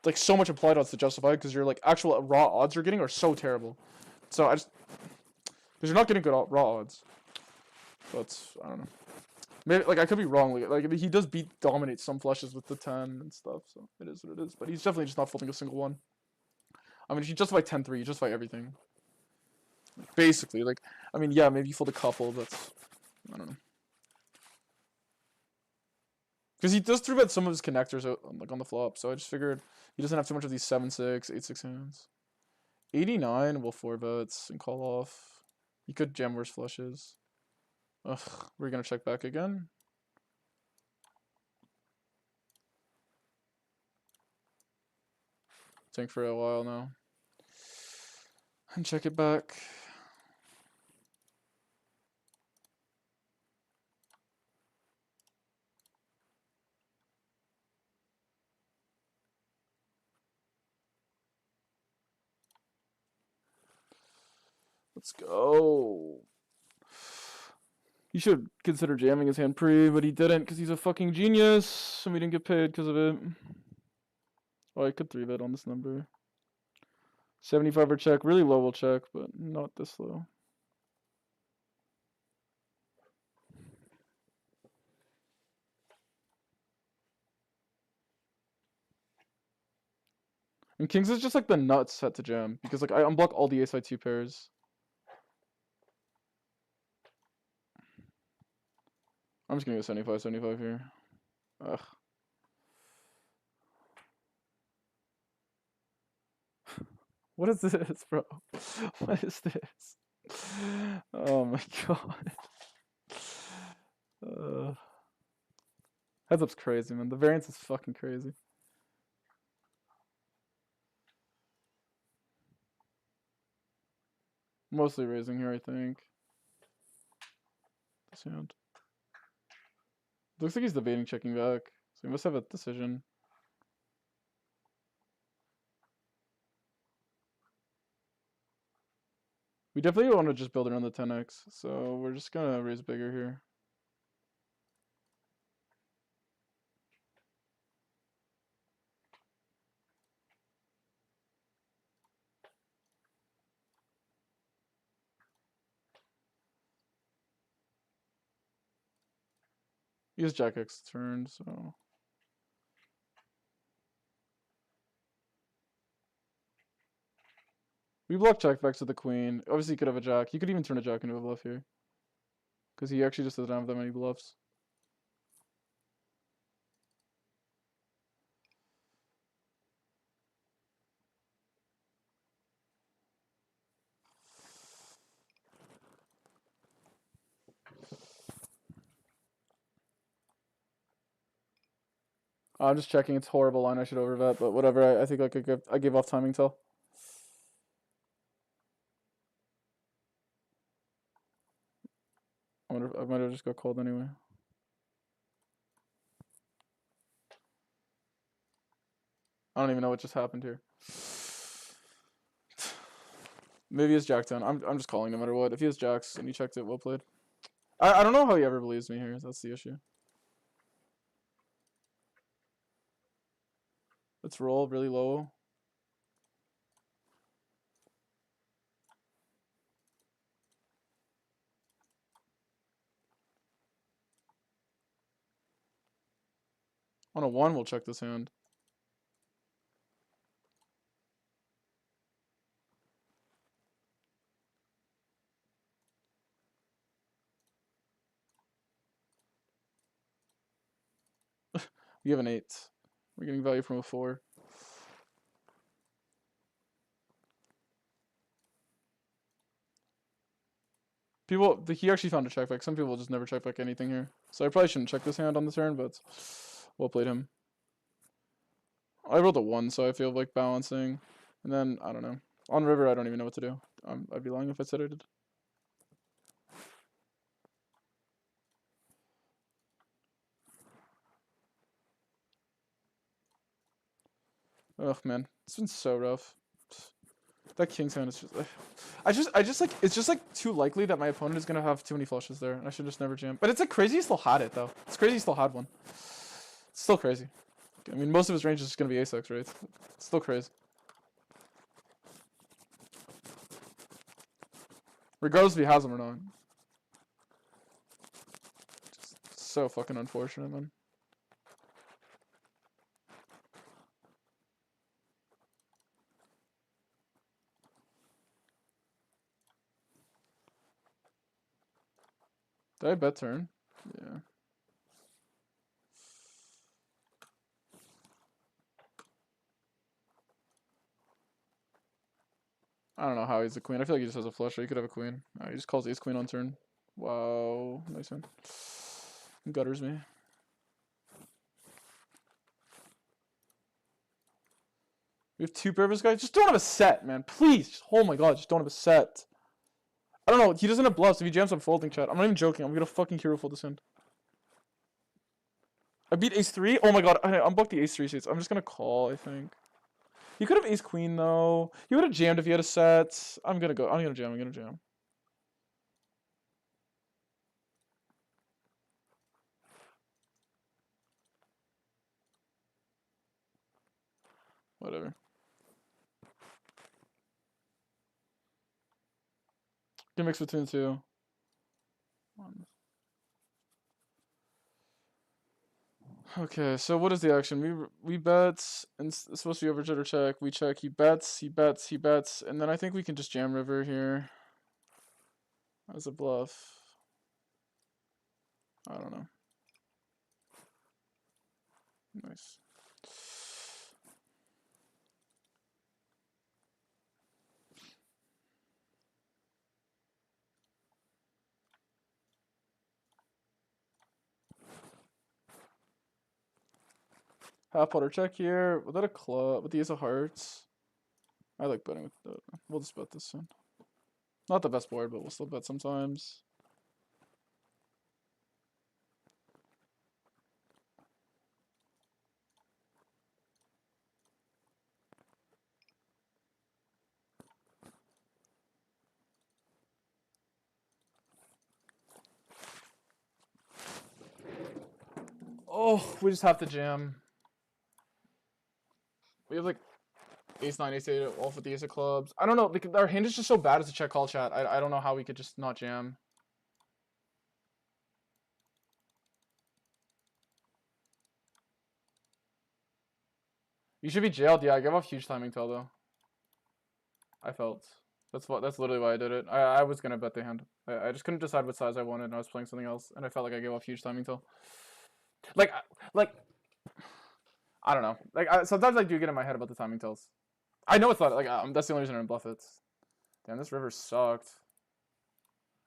like so much implied odds to justify because your like actual raw odds you're getting are so terrible. So I just because you're not getting good raw odds. But I don't know. Maybe like I could be wrong. Like he does dominate some flushes with the 10 and stuff. So it is what it is. But he's definitely just not folding a single one. I mean, if you justify 10-3, you justify everything. Basically, like I mean, yeah, maybe you fold a couple, but I don't know. Because he does 3-bet some of his connectors out, like on the flop, so I just figured he doesn't have too much of these 7-6, 8-6 hands. 89 will 4-bets and call off. He could jam worse flushes. Ugh, we're gonna check back again. Tank for a while now. And check it back. Let's go. He should consider jamming his hand pre, but he didn't because he's a fucking genius, and we didn't get paid because of it. Oh, I could 3-bet on this number. 75er check, really low will check, but not this low. And kings is just like the nuts set to jam because like I unblock all the ace-high 2 pairs. I'm just gonna go 75 here. Ugh. What is this, bro? What is this? Oh my god. Heads up's crazy, man. The variance is fucking crazy. Mostly raising here, I think. This hand. Looks like he's debating checking back. So he must have a decision. We definitely want to just build around the 10x, so we're just gonna raise bigger here. He has Jack X turn, so. We block Jack back to the queen. Obviously, he could have a Jack. He could even turn a Jack into a bluff here. Because he actually just doesn't have that many bluffs. I'm just checking. It's horrible line. I should overvet, but whatever. I think I gave off timing tell. I might have just got called anyway. I don't even know what just happened here. Maybe it's Jack 10. I'm just calling no matter what. If he has Jacks and he checked it, well played. I don't know how he ever believes me here. That's the issue. Let's roll really low. On a 1, we'll check this hand. You have an 8. We're getting value from a 4. He actually found a check back. Some people just never check back anything here. So I probably shouldn't check this hand on the turn, but well played him. I rolled a 1, so I feel like balancing. And then, I don't know. On river, I don't even know what to do. I'd be lying if I said I did. Ugh, man. It's been so rough. That king's hand is just... I just like... It's just like too likely that my opponent is going to have too many flushes there. And I should just never jam. But it's like crazy he still had it, though. It's crazy he still had one. It's still crazy. I mean, most of his range is just going to be ace-x, right? It's still crazy. Regardless if he has them or not. Just so fucking unfortunate, man. Did I bet turn? Yeah. I don't know how he's a queen. I feel like he just has a flush, or he could have a queen. No, he just calls ace queen on turn. Wow. Nice one. Gutters me. We have 2 purpose guys. Just don't have a set, man. Please. Just, oh my god, just don't have a set. I don't know. He doesn't have bluffs. If he jams, I'm folding, chat. I'm not even joking. I'm gonna fucking hero fold this hand. I beat ace 3. Oh my god. I unblocked the ace 3 seats. I'm just gonna call, I think. He could have ace queen, though. He would have jammed if he had a set. I'm gonna go. I'm gonna jam. Whatever. Can mix between the two. Okay, so what is the action? We bet, and it's supposed to be overcheck or check. We check. He bets, and then I think we can just jam river here as a bluff. I don't know. Nice. Half pot or check here. Without a club, with the ace of hearts. I like betting with that. We'll just bet this one. Not the best board, but we'll still bet sometimes. Oh, we just have to jam. We have like ace 9, ace 8 off with the ace of clubs. I don't know. Like, our hand is just so bad as a check call, chat. I don't know how we could just not jam. You should be jailed. Yeah, I gave off huge timing tell though. I felt. That's literally why I did it. I was gonna bet the hand. I just couldn't decide what size I wanted, and I was playing something else, and I felt like I gave off huge timing tell. Like I don't know. Like sometimes I do get in my head about the timing tells. I know it's not like that's the only reason I didn't bluff it. Damn, this river sucked.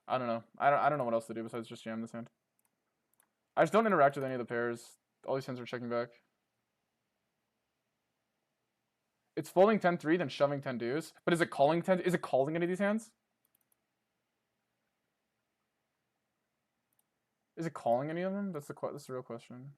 I don't know. I don't know what else to do besides just jam this hand. I just don't interact with any of the pairs. All these hands are checking back. It's folding 10-3, then shoving 10 deuce. But is it calling 10? Is it calling any of these hands? Is it calling any of them? That's the real question.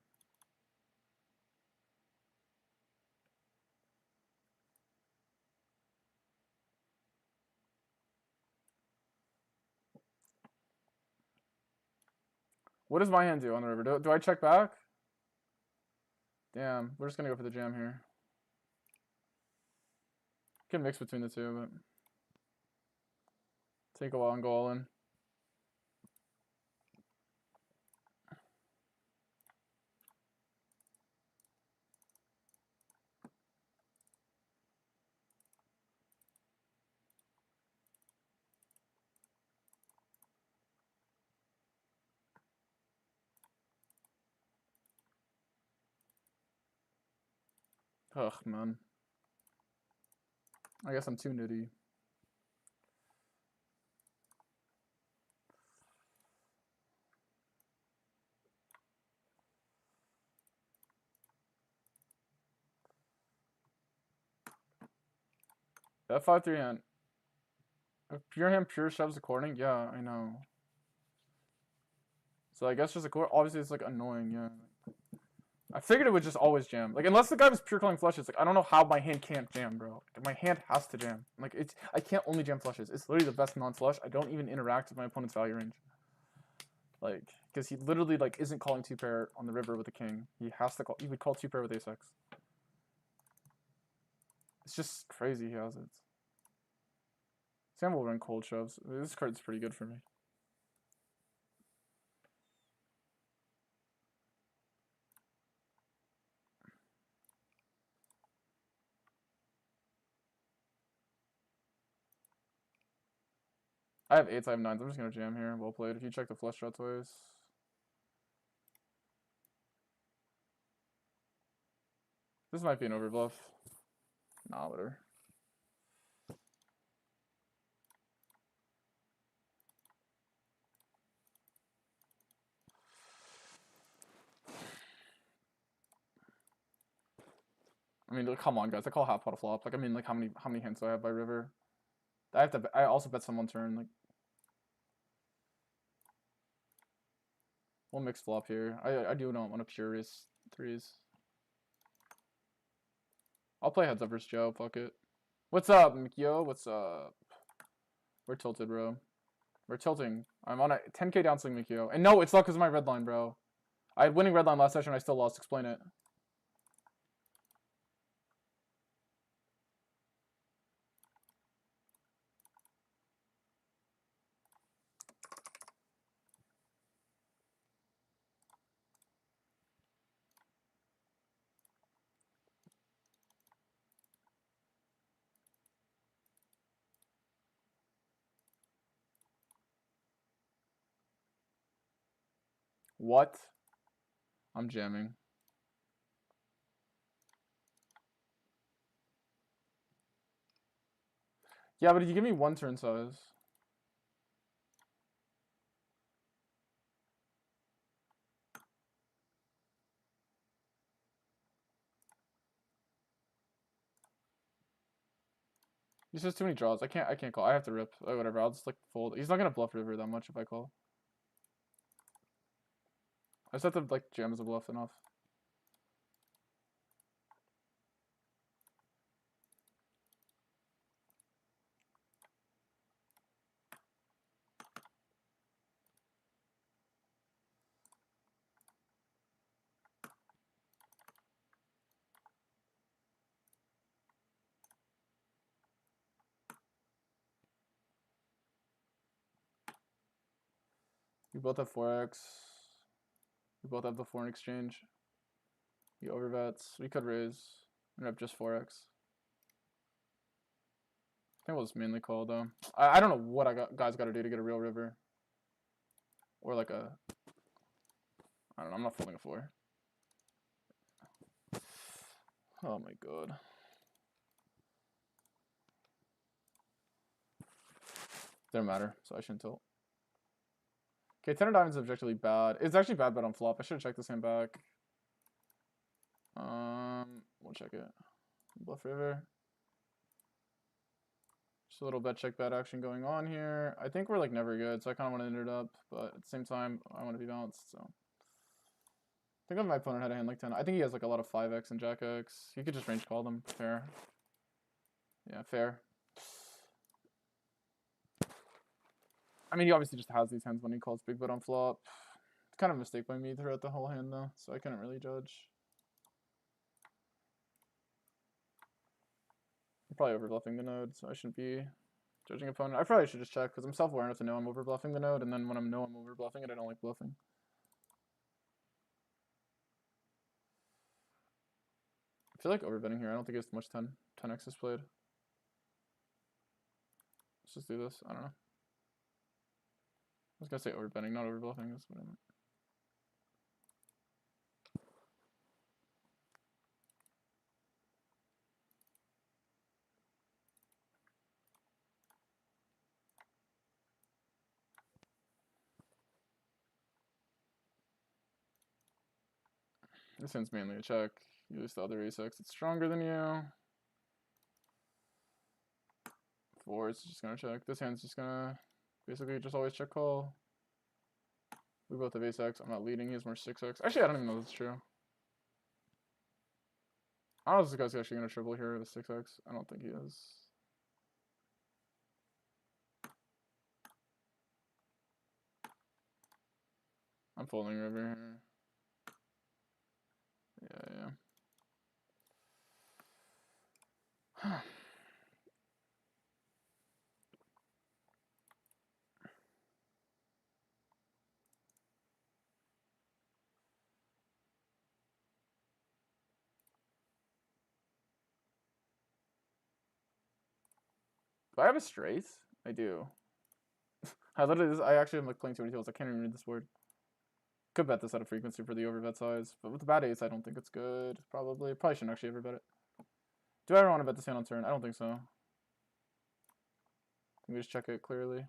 What does my hand do on the river? Do I check back? Damn, we're just gonna go for the jam here. Can mix between the two, but take a while and go all in. Ugh, man. I guess I'm too nitty. That 5-3 hand. If pure hand pure shoves according, yeah, I know. So I guess just obviously it's like annoying, yeah. I figured it would just always jam. Like unless the guy was pure calling flushes, like I don't know how my hand can't jam, bro. Like, my hand has to jam. Like I can't only jam flushes. It's literally the best non-flush. I don't even interact with my opponent's value range. Like, because he literally like isn't calling 2-pair on the river with a king. He has to call. He would call 2-pair with ace-x. It's just crazy he has it. Sam will run cold shoves. This card's pretty good for me. I have 8s, I have 9s. I'm just gonna jam here. Well played. If you check the flush draw twice. This might be an overbluff. Nah, whatever. I mean, come on, guys. I call half pot a flop. Like, I mean, like, how many hints do I have by river? I also bet some on turn. Like, we'll mix flop here. I do not want to pure ace 3s. I'll play heads up versus Joe. Fuck it. What's up, Mikio? What's up? We're tilted, bro. We're tilting. I'm on a 10k downswing, Mikio. And no, it's not because of my red line, bro. I had winning red line last session. I still lost. Explain it. What? I'm jamming. Yeah, but if you give me one turn size. He's just too many draws. I can't call. I have to rip. Like, whatever. I'll just like fold. He's not gonna bluff river that much if I call. I just have to like jam as a bluff enough. We both have 4x. We both have the foreign exchange. He overbets. We could raise and rep just 4x. I think we'll just mainly call though. I don't know what guys got to do to get a real river. Or like a... I don't know. I'm not folding a 4. Oh my god. Didn't matter, so I shouldn't tilt. Okay, 10 of diamonds is objectively bad. It's actually bad bet on flop. I should have checked this hand back. We'll check it. Bluff river. Just a little bet check bet action going on here. I think we're like never good, so I kind of want to end it up, but at the same time, I want to be balanced, so. I think if my opponent had a hand like 10, I think he has like a lot of 5x and jack x. He could just range call them. Fair. Yeah, fair. I mean, he obviously just has these hands when he calls big bet on flop. It's kind of a mistake by me throughout the whole hand, though, so I couldn't really judge. I'm probably overbluffing the node, so I shouldn't be judging opponent. I probably should just check, because I'm self-aware enough to know I'm overbluffing the node, and then when I know I'm overbluffing it, I don't like bluffing. I feel like overbetting here. I don't think it's much 10x is played. Let's just do this. I don't know. I was gonna say overbetting, not overbluffing. That's what I meant. This hand's mainly a check. You lose the other ace-x. It's stronger than you. 4, it's just gonna check. This hand's just gonna basically just always check call. We both have ace-x. I'm not leading. He has more 6x. Actually, I don't even know if that's true. I don't know if this guy's actually gonna triple here with a 6x. I don't think he is. I'm folding river here. Yeah. Do I have a straight? I do. I actually am like playing too many tables. I can't even read this board. Could bet this out of frequency for the overbet size, but with the bad ace, I don't think it's good. Probably shouldn't actually ever bet it. Do I ever want to bet this hand on turn? I don't think so. Can we just check it clearly?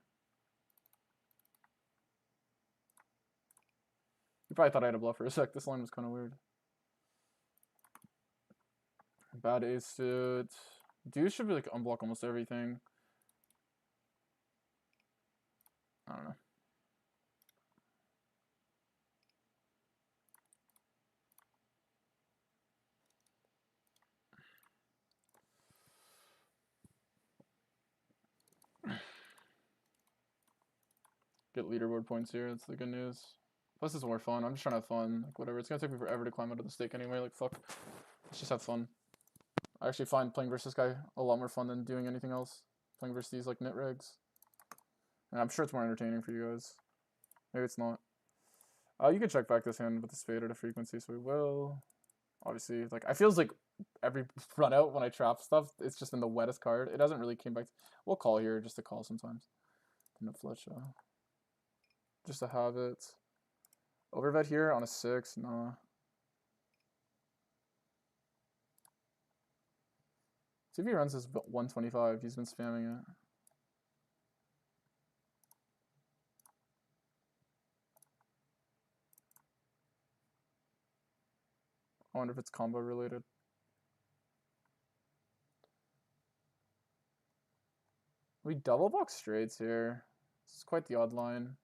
You probably thought I had a bluff for a sec. This line was kind of weird. Bad ace suit. Deuce should be like unblock almost everything. I don't know. Get leaderboard points here. That's the good news. Plus, it's more fun. I'm just trying to have fun. Like, whatever. It's gonna take me forever to climb out of the stake anyway. Like, fuck. Let's just have fun. I actually find playing versus this guy a lot more fun than doing anything else. Playing versus these, like, nit regs. And I'm sure it's more entertaining for you guys. Maybe it's not. You can check back this hand with the spade at a frequency, so we will. Obviously, like, I feels like every run out when I trap stuff, it's just in the wettest card. It doesn't really came back. We'll call here just to call sometimes. No flush. Just to have it. Overbet here on a 6, nah. See if he runs his 125. He's been spamming it. I wonder if it's combo related. We double box straights here. This is quite the odd line.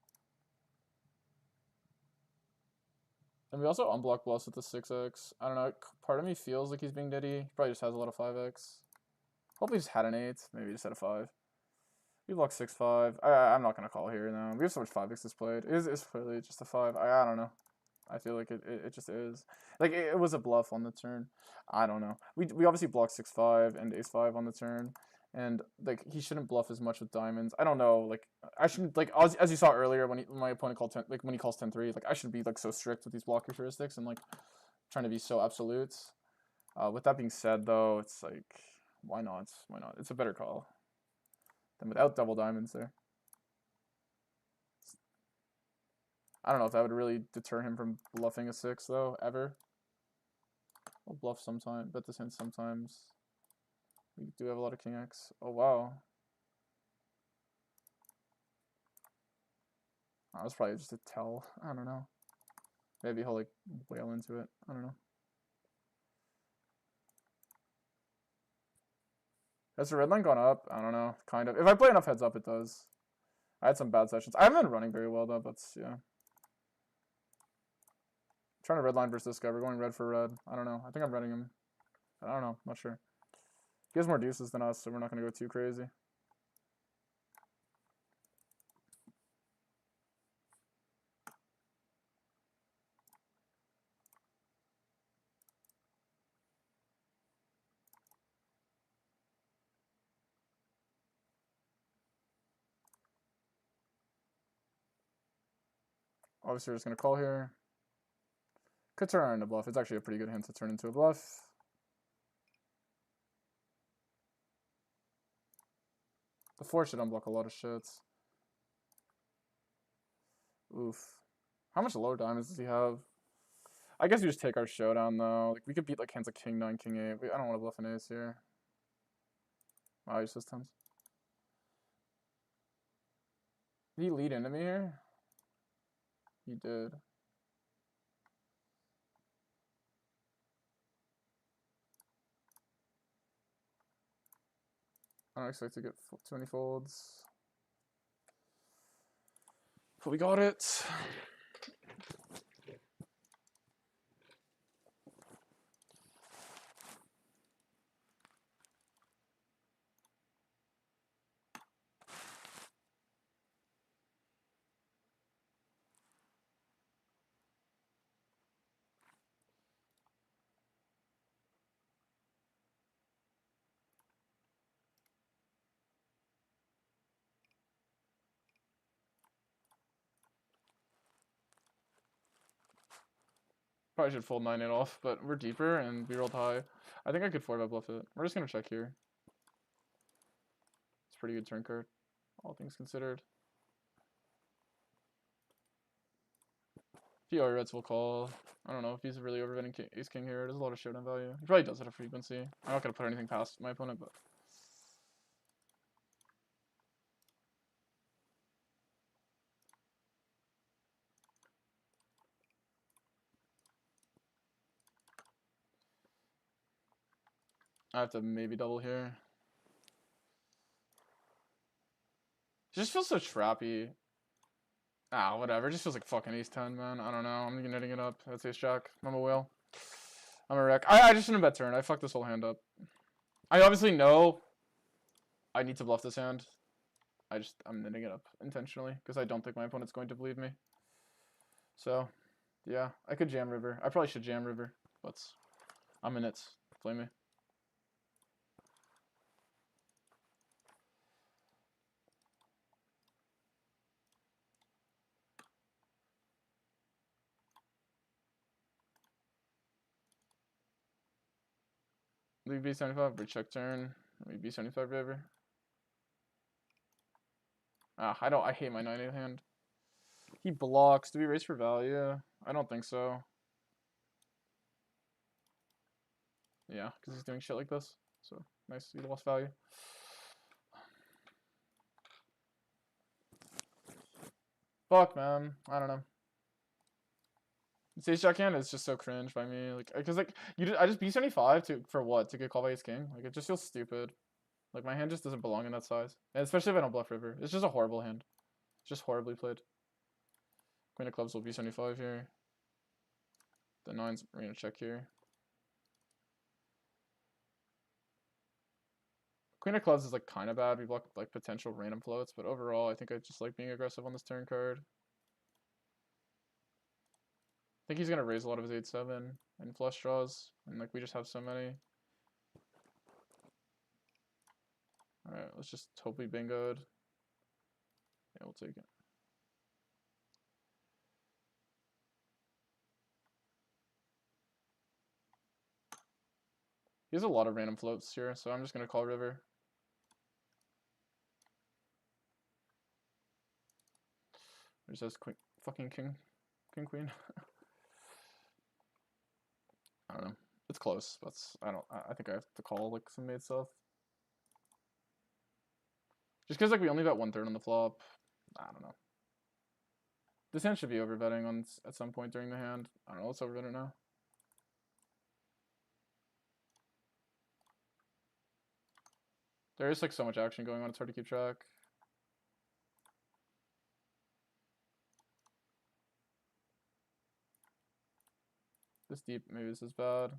And we also unblock bluffs with the 6x. I don't know. Part of me feels like he's being nitty. He probably just has a lot of 5x. Hopefully he just had an 8. Maybe just had a 5. We block 6-5. I'm not going to call here now. We have so much 5x displayed. It's clearly just a 5. I don't know. I feel like it just is. Like, it was a bluff on the turn. I don't know. We obviously block 6-5 and ace-5 on the turn. And, like, he shouldn't bluff as much with diamonds. I don't know. Like, I shouldn't, like, as you saw earlier when my opponent called 10, like, when he calls 10-3, like, I should be, like, so strict with these blocker heuristics and, like, trying to be so absolute. With that being said, though, it's like, why not? Why not? It's a better call than without double diamonds there. I don't know if that would really deter him from bluffing a 6, though, ever. I'll bluff sometimes, bet this hand sometimes. We do have a lot of king x. Oh, wow. That was probably just a tell. I don't know. Maybe he'll, like, whale into it. I don't know. Has the red line gone up? I don't know. Kind of. If I play enough heads up, it does. I had some bad sessions. I haven't been running very well, though, but yeah. I'm trying to red line versus this guy. We're going red for red. I don't know. I think I'm reading him. I don't know. I'm not sure. He has more deuces than us, so we're not going to go too crazy. Obviously, we're just going to call here. Could turn into a bluff. It's actually a pretty good hint to turn into a bluff. The 4 should unblock a lot of shits. Oof. How much low diamonds does he have? I guess we just take our showdown, though. Like, we could beat, like, hands like king 9, king 8. I don't want to bluff an ace here. Wow, he just has 10s. Did he lead into me here? He did. I don't expect to get too many folds. But we got it. Probably should fold 9-8 off, but we're deeper and we rolled high. I think I could 4-bet bluff it. We're just gonna check here. It's a pretty good turn card, all things considered. If he overbets, we'll call. I don't know if he's really overbetting ace king here. There's a lot of showdown value. He probably does it at frequency. I'm not gonna put anything past my opponent, but I have to maybe double here. It just feels so trappy. Ah, whatever. It just feels like fucking ace 10, man. I don't know. I'm knitting it up. That's ace jack. I'm a whale. I'm a wreck. I just shouldn't bet turn. I fucked this whole hand up. I obviously know I need to bluff this hand. I'm knitting it up intentionally because I don't think my opponent's going to believe me. So, yeah, I could jam river. I probably should jam river, but I'm in it. Play me. Leave B75, check turn. Leave B75 river. Ah, I hate my 9-8 hand. He blocks. Do we raise for value? I don't think so. Yeah, because he's doing shit like this. So, nice. He lost value. Fuck, man. I don't know. This ace jack hand is just so cringe by me. Like, because, like, I just B75 for what? To get called by ace king? Like, it just feels stupid. Like, my hand just doesn't belong in that size. And especially if I don't bluff river. It's just a horrible hand. It's just horribly played. Queen of clubs will B75 here. The 9's, we're gonna check here. Queen of clubs is like kind of bad. We block like potential random floats, but overall, I think I just like being aggressive on this turn card. I think he's gonna raise a lot of his 8-7 and flush draws, and like we just have so many. All right, let's just hope we bingoed. Yeah, we'll take it. He has a lot of random floats here, so I'm just gonna call river. There's this fucking king, queen. I don't know. It's close, but I think I have to call like some made stuff. Just because like we only got 1/3 on the flop. I don't know. This hand should be overbetting on at some point during the hand. I don't know. Let's overbet it now. There is like so much action going on. It's hard to keep track. This deep, maybe this is bad.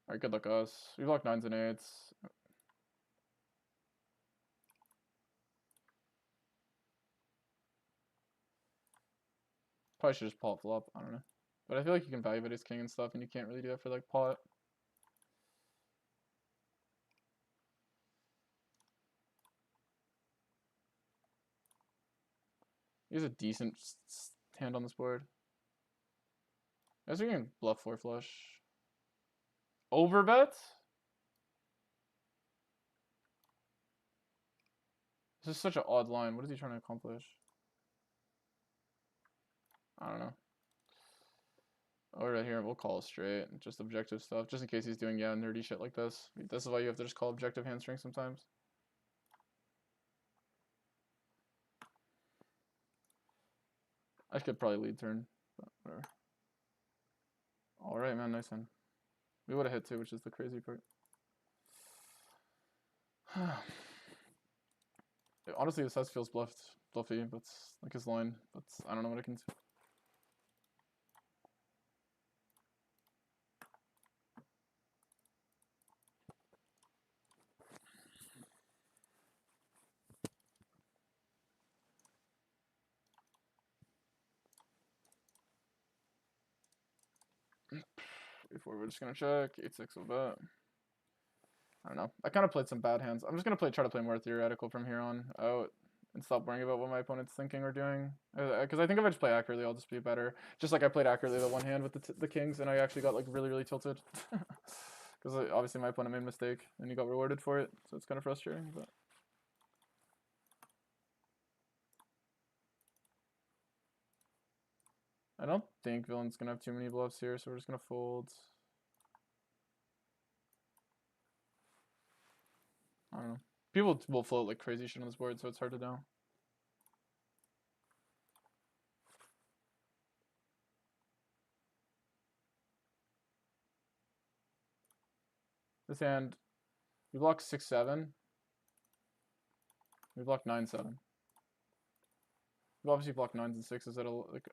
Alright, good luck us. We block 9s and 8s. Probably should just pot flop. I don't know. But I feel like you can value bet ace king and stuff, and you can't really do that for like pot. He has a decent hand on this board. I guess we can bluff 4 flush. Overbet? This is such an odd line. What is he trying to accomplish? I don't know. Over here, we'll call straight. Just objective stuff. Just in case he's doing, yeah, nerdy shit like this. This is why you have to just call objective hand strength sometimes. I could probably lead turn, but whatever. Alright, man, nice hand. We would have hit too, which is the crazy part. Honestly, this house feels fluffy, but like his line, but I don't know what I can do. Before we're just gonna check 8-6 of bet. I don't know. I kind of played some bad hands. I'm just gonna try to play more theoretical from here on out and stop worrying about what my opponent's thinking or doing. Because I think if I just play accurately, I'll just be better. Just like I played accurately the one hand with the kings, and I actually got like really tilted. Because obviously my opponent made a mistake, and he got rewarded for it. So it's kind of frustrating. But I don't think villain's gonna have too many bluffs here, so we're just gonna fold. I don't know. People will float like crazy shit on this board, so it's hard to know. This hand, we block 6-7. We block 9-7. We obviously block 9s and 6s at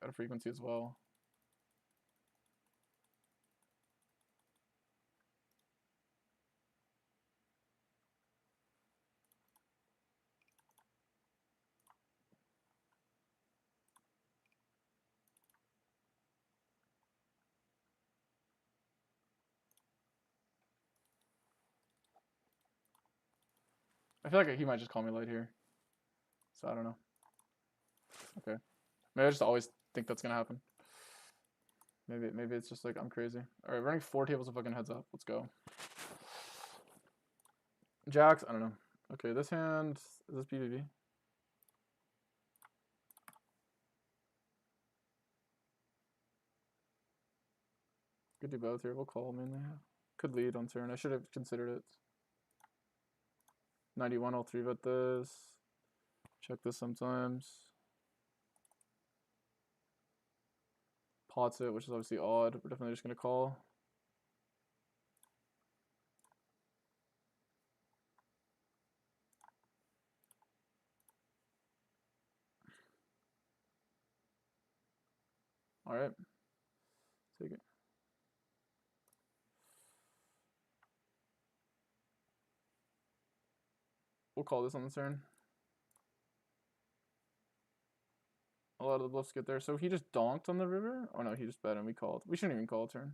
a frequency as well. I feel like he might just call me light here. So I don't know. Okay. Maybe I just always think that's gonna happen. Maybe it's just like I'm crazy. Alright, running 4 tables of fucking heads up. Let's go. Jacks, I don't know. Okay, this hand, is this BBB? Could do both here. We'll call mainly. Could lead on turn. I should have considered it. 91, I'll 3-bet this. Check this sometimes. Pots it, which is obviously odd. We're definitely just gonna call. Alright. Take it. We'll call this on the turn. A lot of the bluffs get there. So he just donked on the river? Oh no, he just bet and we called. We shouldn't even call a turn.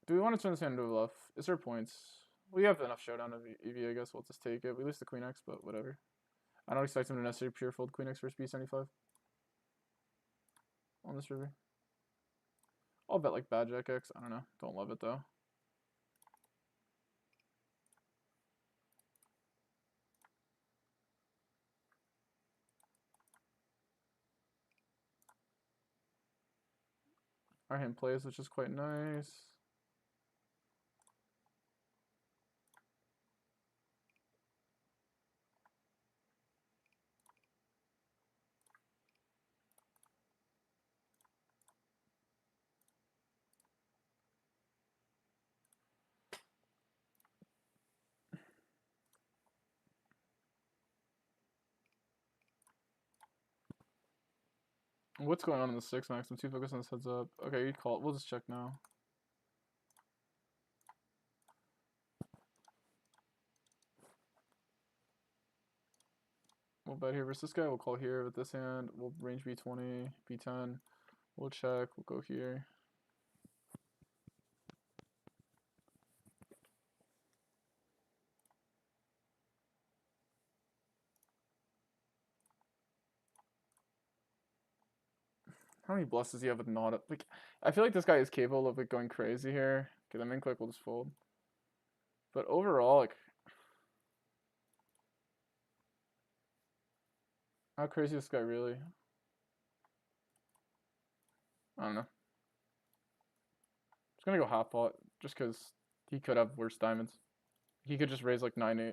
Do we want to turn this hand into a bluff? Is there points? We have enough showdown of EV, I guess. We'll just take it. We lose the Queen X, but whatever. I don't expect him to necessarily pure fold Queen X versus B75 on this river. I'll bet like bad Jack X. I don't know. Don't love it though. Our hand plays, which is quite nice. What's going on in the 6 max? I'm too focused on this heads up. Okay, you call it. We'll just check now. We'll bet here versus this guy. We'll call here with this hand. We'll range B20, B10. We'll check. We'll go here. How many bluffs does he have with not a, like? I feel like this guy is capable of like going crazy here. Okay, the main click will just fold. But overall, like, how crazy is this guy really? I don't know. Just gonna go half pot just because he could have worse diamonds. He could just raise like 9-8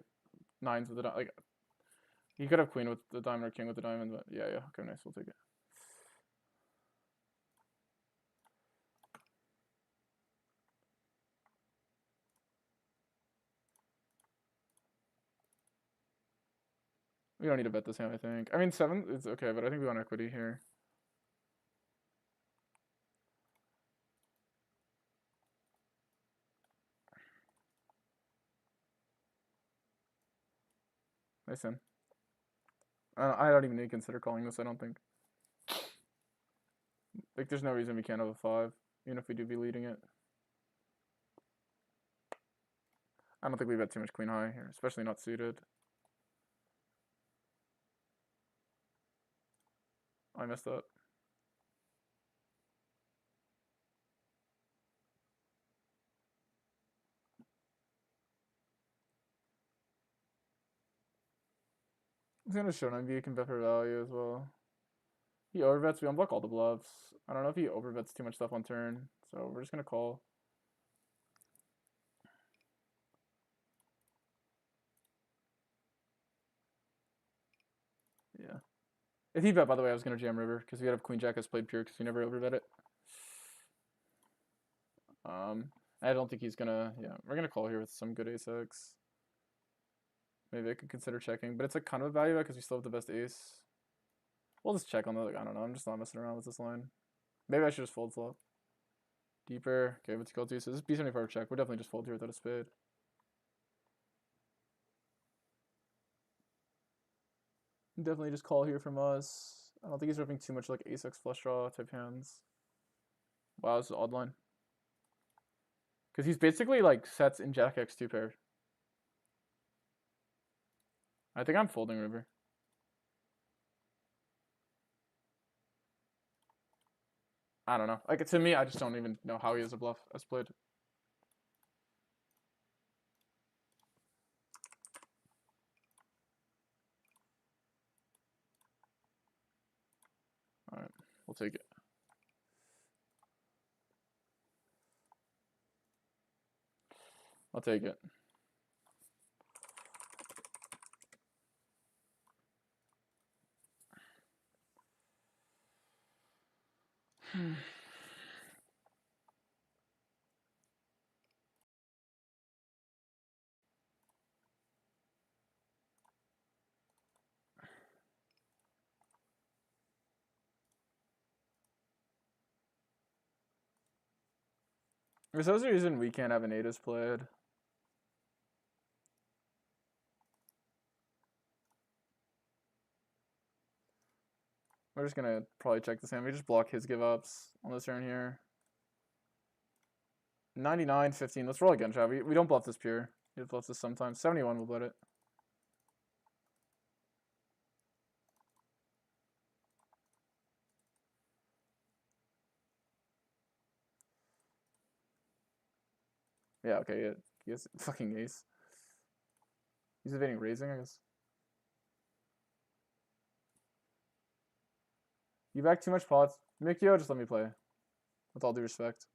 nines with the like. He could have queen with the diamond or king with the diamond, but yeah, okay, nice, we'll take it. We don't need to bet this hand, I think. I mean, 7 is okay, but I think we want equity here. Nice hand. I don't even need to consider calling this, I don't think. Like, there's no reason we can't have a 5, even if we do be leading it. I don't think we bet too much queen high here, especially not suited. I messed up. He's gonna show 9B, you can bet for value as well. He overbets, we unblock all the bluffs. I don't know if he overbets too much stuff on turn, so we're just gonna call. Yeah. If he bet, by the way, I was gonna jam river, because we had a queen jack as played pure, because we never overbet it. I don't think he's gonna, yeah, we're gonna call here with some good ace-x. Maybe I could consider checking, but it's like kind of a value because we still have the best ace. We'll just check on the, like, I don't know, I'm just not messing around with this line. Maybe I should just fold flop. Deeper, okay, what's equal to? So this is B75 check, we're definitely just fold here without a spade. Definitely just call here from us. I don't think he's ripping too much like ace-x flush draw type hands. Wow, this is an odd line. Because he's basically like sets in jack x 2 pair. I think I'm folding river. I don't know. Like, to me, I just don't even know how he is a bluff as played. Alright, we'll take it. I'll take it. There's also a reason we can't have an 8 as played. We're just gonna probably check this hand. We just block his give ups on this turn here. 99, 15. Let's roll again, Chad. We don't bluff this pure. We bluff this sometimes. 71, we'll bet it. Yeah, okay, yeah. He has fucking ace. He's evading raising, I guess. You back too much pots. Mikio, just let me play. With all due respect.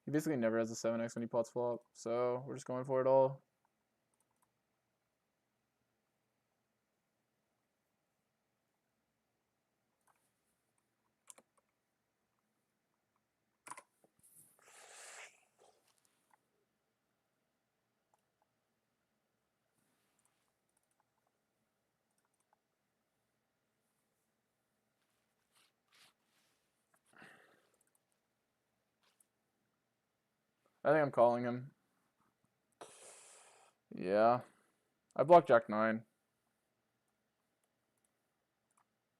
He basically never has a 7x when he pots flop, so we're just going for it all. I think I'm calling him. Yeah. I blocked Jack 9.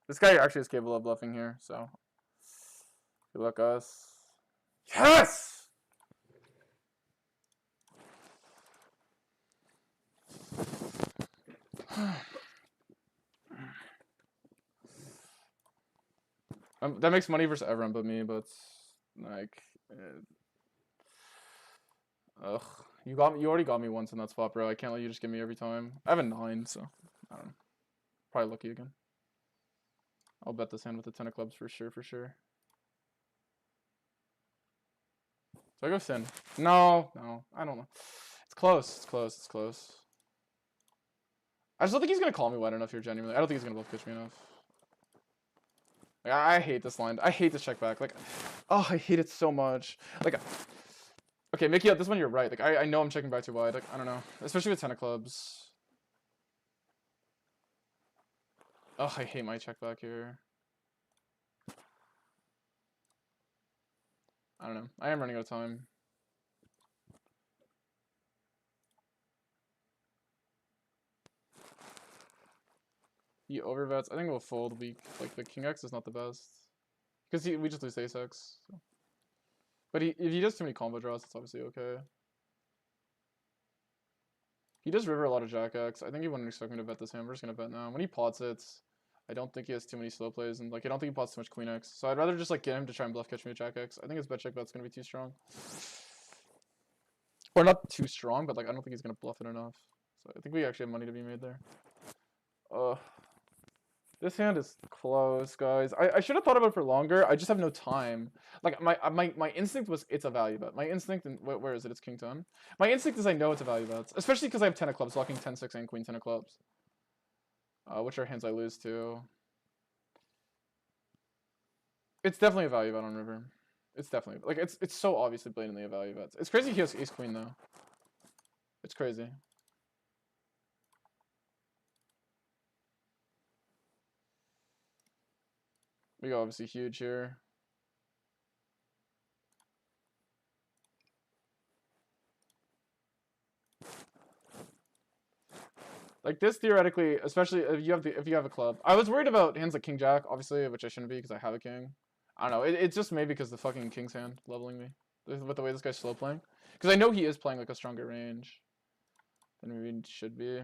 This guy actually is capable of bluffing here, so. Good luck, us. Yes! That makes money versus everyone but me, but like, ugh. You already got me once in that spot, bro. I can't let you just give me every time. I have a 9, so I don't know. Probably lucky again. I'll bet this hand with the 10 of clubs for sure, for sure. So I go sin. No, I don't know. It's close. I just don't think he's gonna call me wide enough here, genuinely. I don't think he's gonna bluff pitch me enough. Like, I hate this line. I hate this check back. Like, oh, I hate it so much. Like, okay, Mickey, this one you're right. Like, I know I'm checking back too wide. Like, I don't know. Especially with 10 of clubs. Oh, I hate my check back here. I don't know. I am running out of time. He overbets. I think we'll fold weak. Like, the King X is not the best. Because we just lose Ace X. So. But if he does too many combo draws, it's obviously okay. He does river a lot of Jack X. I think he wouldn't expect me to bet this hand. We're just going to bet now. When he pots it, I don't think he has too many slow plays. And, like, I don't think he pots too much Queen X. So I'd rather just, like, get him to try and bluff catch me with Jack X. I think his bet check bet's going to be too strong. Or not too strong, but, like, I don't think he's going to bluff it enough. So I think we actually have money to be made there. This hand is close, guys. I should have thought about it for longer. I just have no time. Like, my instinct was it's a value bet. My instinct, and where is it? It's King 10. My instinct is I know it's a value bet. Especially because I have 10 of clubs, blocking 10-6 and Queen 10 of clubs. Which are hands I lose to. It's definitely a value bet on river. It's definitely, like, it's so obviously blatantly a value bet. It's crazy he has ace queen, though. It's crazy. We go obviously huge here. Like this theoretically, especially if you have a club. I was worried about hands like King Jack, obviously, which I shouldn't be because I have a king. I don't know. It's just maybe because the fucking King's hand leveling me with the way this guy's slow playing. Because I know he is playing like a stronger range than maybe he should be.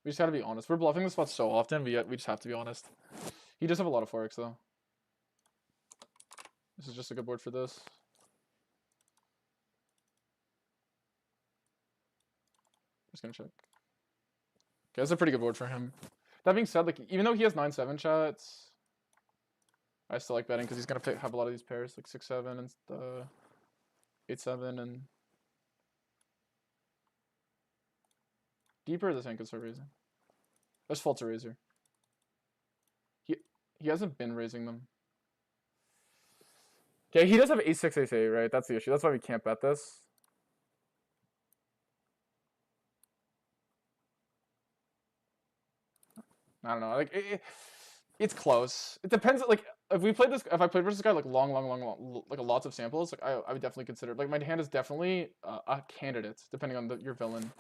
We just gotta be honest. We're bluffing this spot so often, we just have to be honest. He does have a lot of forex though. This is just a good board for this. Just gonna check. Okay, that's a pretty good board for him. That being said, like even though he has 9-7 chats, I still like betting because he's gonna have a lot of these pairs, like 6-7 and 8-7 and deeper. This hand could start raising. Let's fault to razor. He hasn't been raising them. Okay, he does have ace-6, ace-8, right? That's the issue. That's why we can't bet this. I don't know. Like it's close. It depends. Like if I played versus this guy like long, like lots of samples, like I would definitely consider. Like my hand is definitely a candidate, depending on your villain,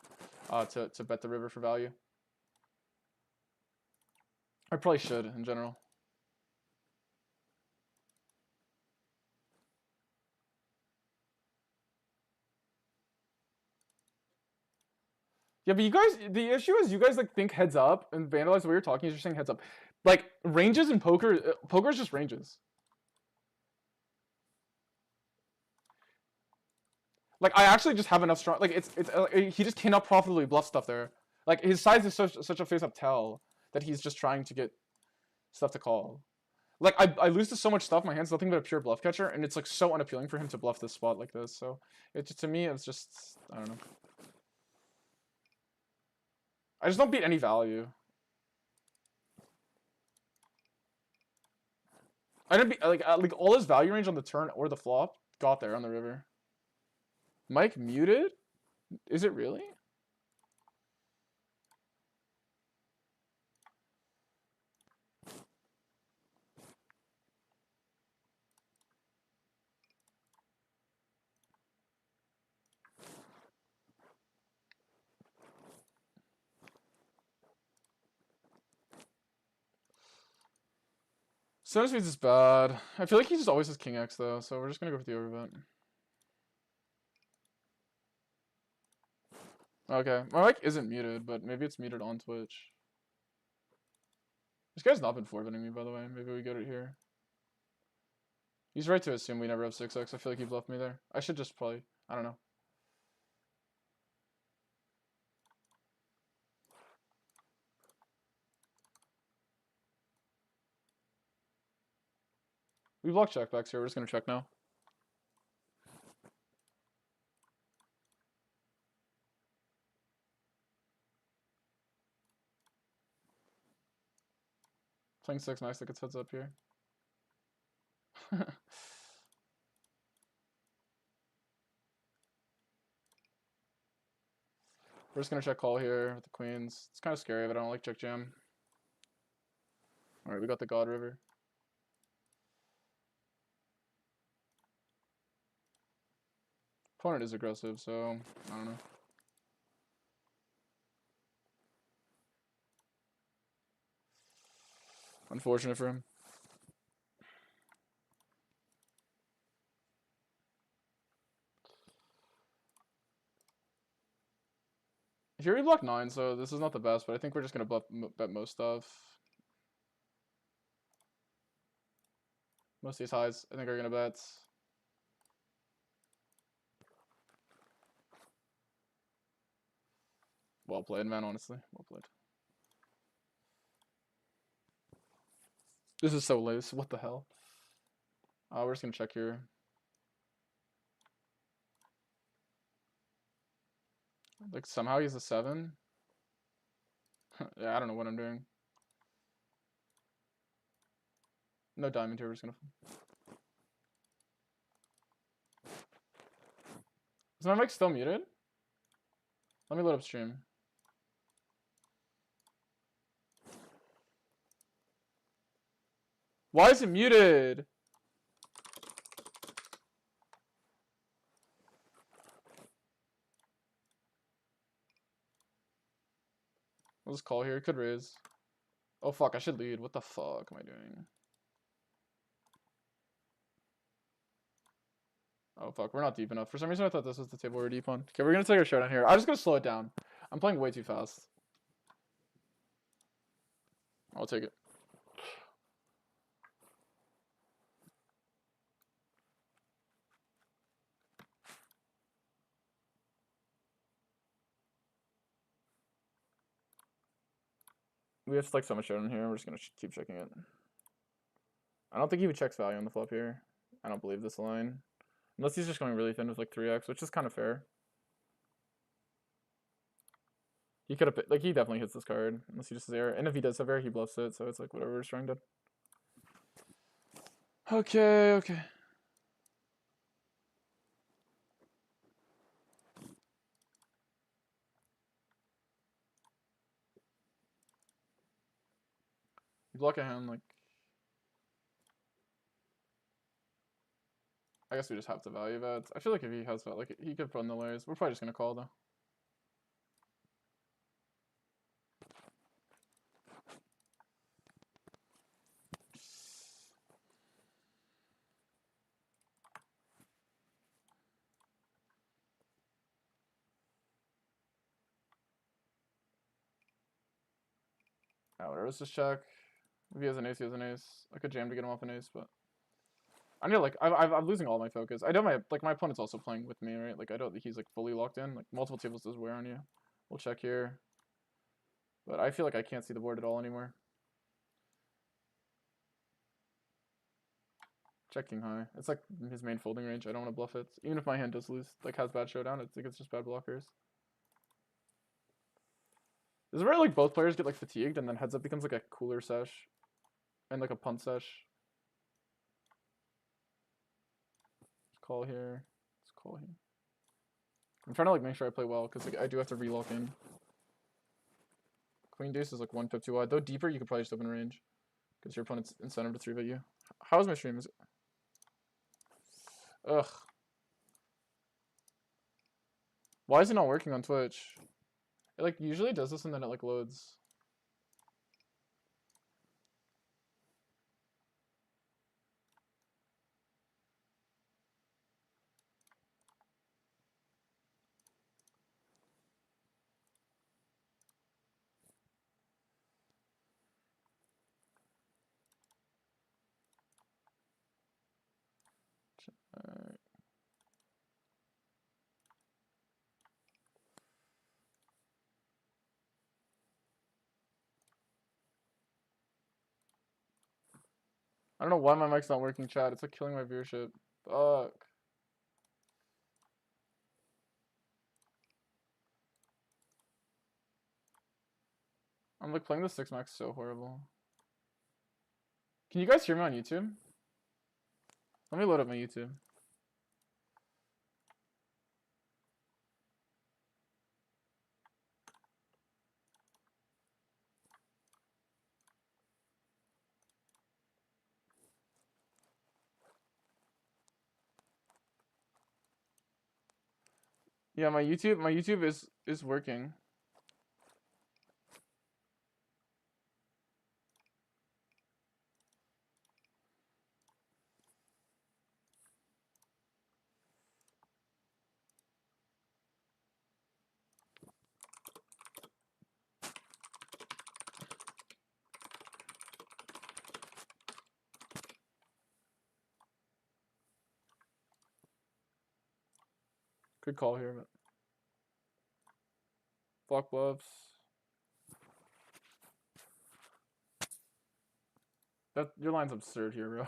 to bet the river for value. I probably should in general. Yeah, but you guys, the issue is you guys like think heads up and vandalize the way you're talking. You're saying heads up. Like ranges in poker, poker is just ranges. Like I actually just have enough strong. Like he just cannot profitably bluff stuff there. Like his size is such a face up tell that he's just trying to get stuff to call. Like I lose to so much stuff. My hand's nothing but a pure bluff catcher, and it's like so unappealing for him to bluff this spot like this. So it just, to me, it's just, I don't know. I just don't beat any value. I didn't beat like all his value range on the turn or the flop got there on the river. Mike muted? Is it really? Center speeds is bad. I feel like he just always has King X though, so we're just gonna go with the overbet. Okay, my mic isn't muted, but maybe it's muted on Twitch. This guy's not been forfeiting me, by the way. Maybe we get it here. He's right to assume we never have 6x. I feel like he bluffed me there. I should just probably, I don't know. We block checkbacks here. We're just gonna check now. Playing 6 max that gets heads up here. We're just gonna check call here with the queens. It's kind of scary, but I don't like check jam. Alright, we got the God River. Opponent is aggressive, so I don't know. Unfortunate for him. Here we block 9, so this is not the best, but I think we're just gonna bet most stuff. Most of these highs, I think, are gonna bet. Well played, man, honestly. Well played. This is so loose. What the hell? We're just gonna check here. Like, somehow he's a 7. Yeah, I don't know what I'm doing. No diamond here, we're just gonna... Is my mic still muted? Let me load up stream. Why is it muted? We'll just call here. Could raise. Oh fuck, I should lead. What the fuck am I doing? Oh fuck, we're not deep enough. For some reason I thought this was the table we were deep on. Okay, we're gonna take our showdown here. I'm just gonna slow it down. I'm playing way too fast. I'll take it. We have like so much showdown here. We're just gonna keep checking it. I don't think he even checks value on the flop here. I don't believe this line. Unless he's just going really thin with like 3x, which is kind of fair. He could have, like, he definitely hits this card, unless he just has air. And if he does have air, he bluffs it, so it's like whatever, we're trying to. Okay, okay. You block a hand, like... I guess we just have to value that. I feel like if he has that, like, he could put in the layers. We're probably just gonna call, though. Whatever, let's just check. If he has an ace, he has an ace. I could jam to get him off an ace, but... I know, like, I'm losing all my focus. I know my opponent's also playing with me, right? Like, I don't think he's, like, fully locked in. Like, multiple tables does wear on you. We'll check here. But I feel like I can't see the board at all anymore. Checking high. It's like his main folding range. I don't want to bluff it. Even if my hand does lose, like, has bad showdown, it's like it's just bad blockers. This is where like both players get like fatigued and then heads up becomes like a cooler sesh. And like a punt sesh. Let's call here. Let's call here. I'm trying to like make sure I play well because like I do have to relock in. Queen deuce is like 1 pip too wide. Though deeper, you could probably just open range. Because your opponent's incentive to 3-bet you. How is my stream? Is it... Ugh. Why is it not working on Twitch? It like usually does this and then it like loads. Alright. I don't know why my mic's not working, chat. It's like killing my viewership. Fuck. I'm like playing the 6 max so horrible. Can you guys hear me on YouTube? Let me load up my YouTube. Yeah, my YouTube is working. Good call here, but block bluffs. That your line's absurd here, bro.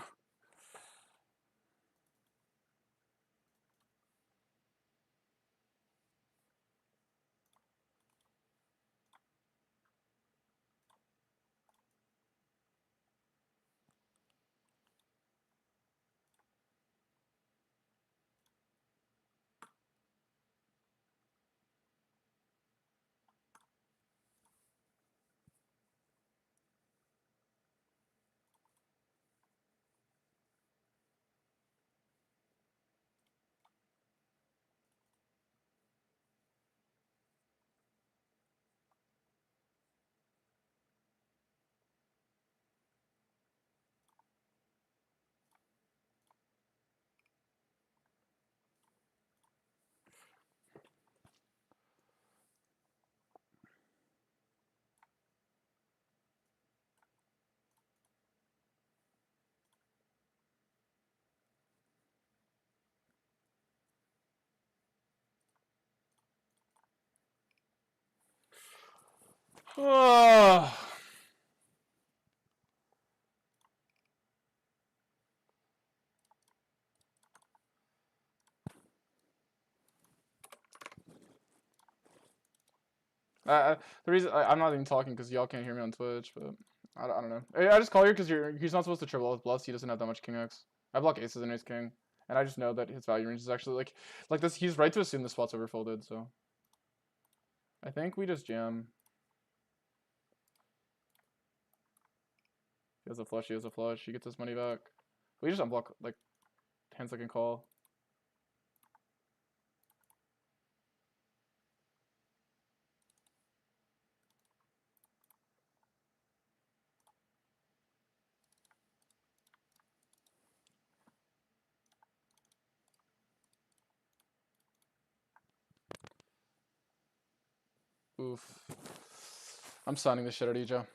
The reason I'm not even talking because y'all can't hear me on Twitch, but I don't know. I just call here because he's not supposed to triple with bluffs. He doesn't have that much king x. I block aces and ace king, and I just know that his value range is actually like this. He's right to assume the spot's overfolded, so I think we just jam. He has a flush. He has a flush. He gets his money back. We just unblock like 10-second call. Oof. I'm signing the shit out of you, Joe.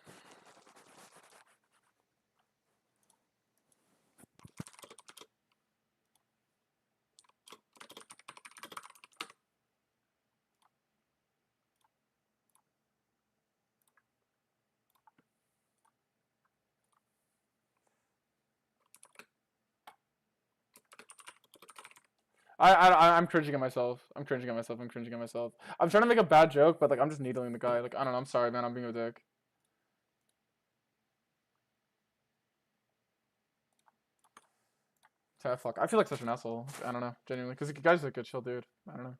I'm cringing at myself. I'm cringing at myself. I'm cringing at myself. I'm trying to make a bad joke, but like I'm just needling the guy. Like I don't know. I'm sorry, man. I'm being a dick. Fuck. I feel like such an asshole. I don't know. Genuinely, because the guy's a good chill dude. I don't know.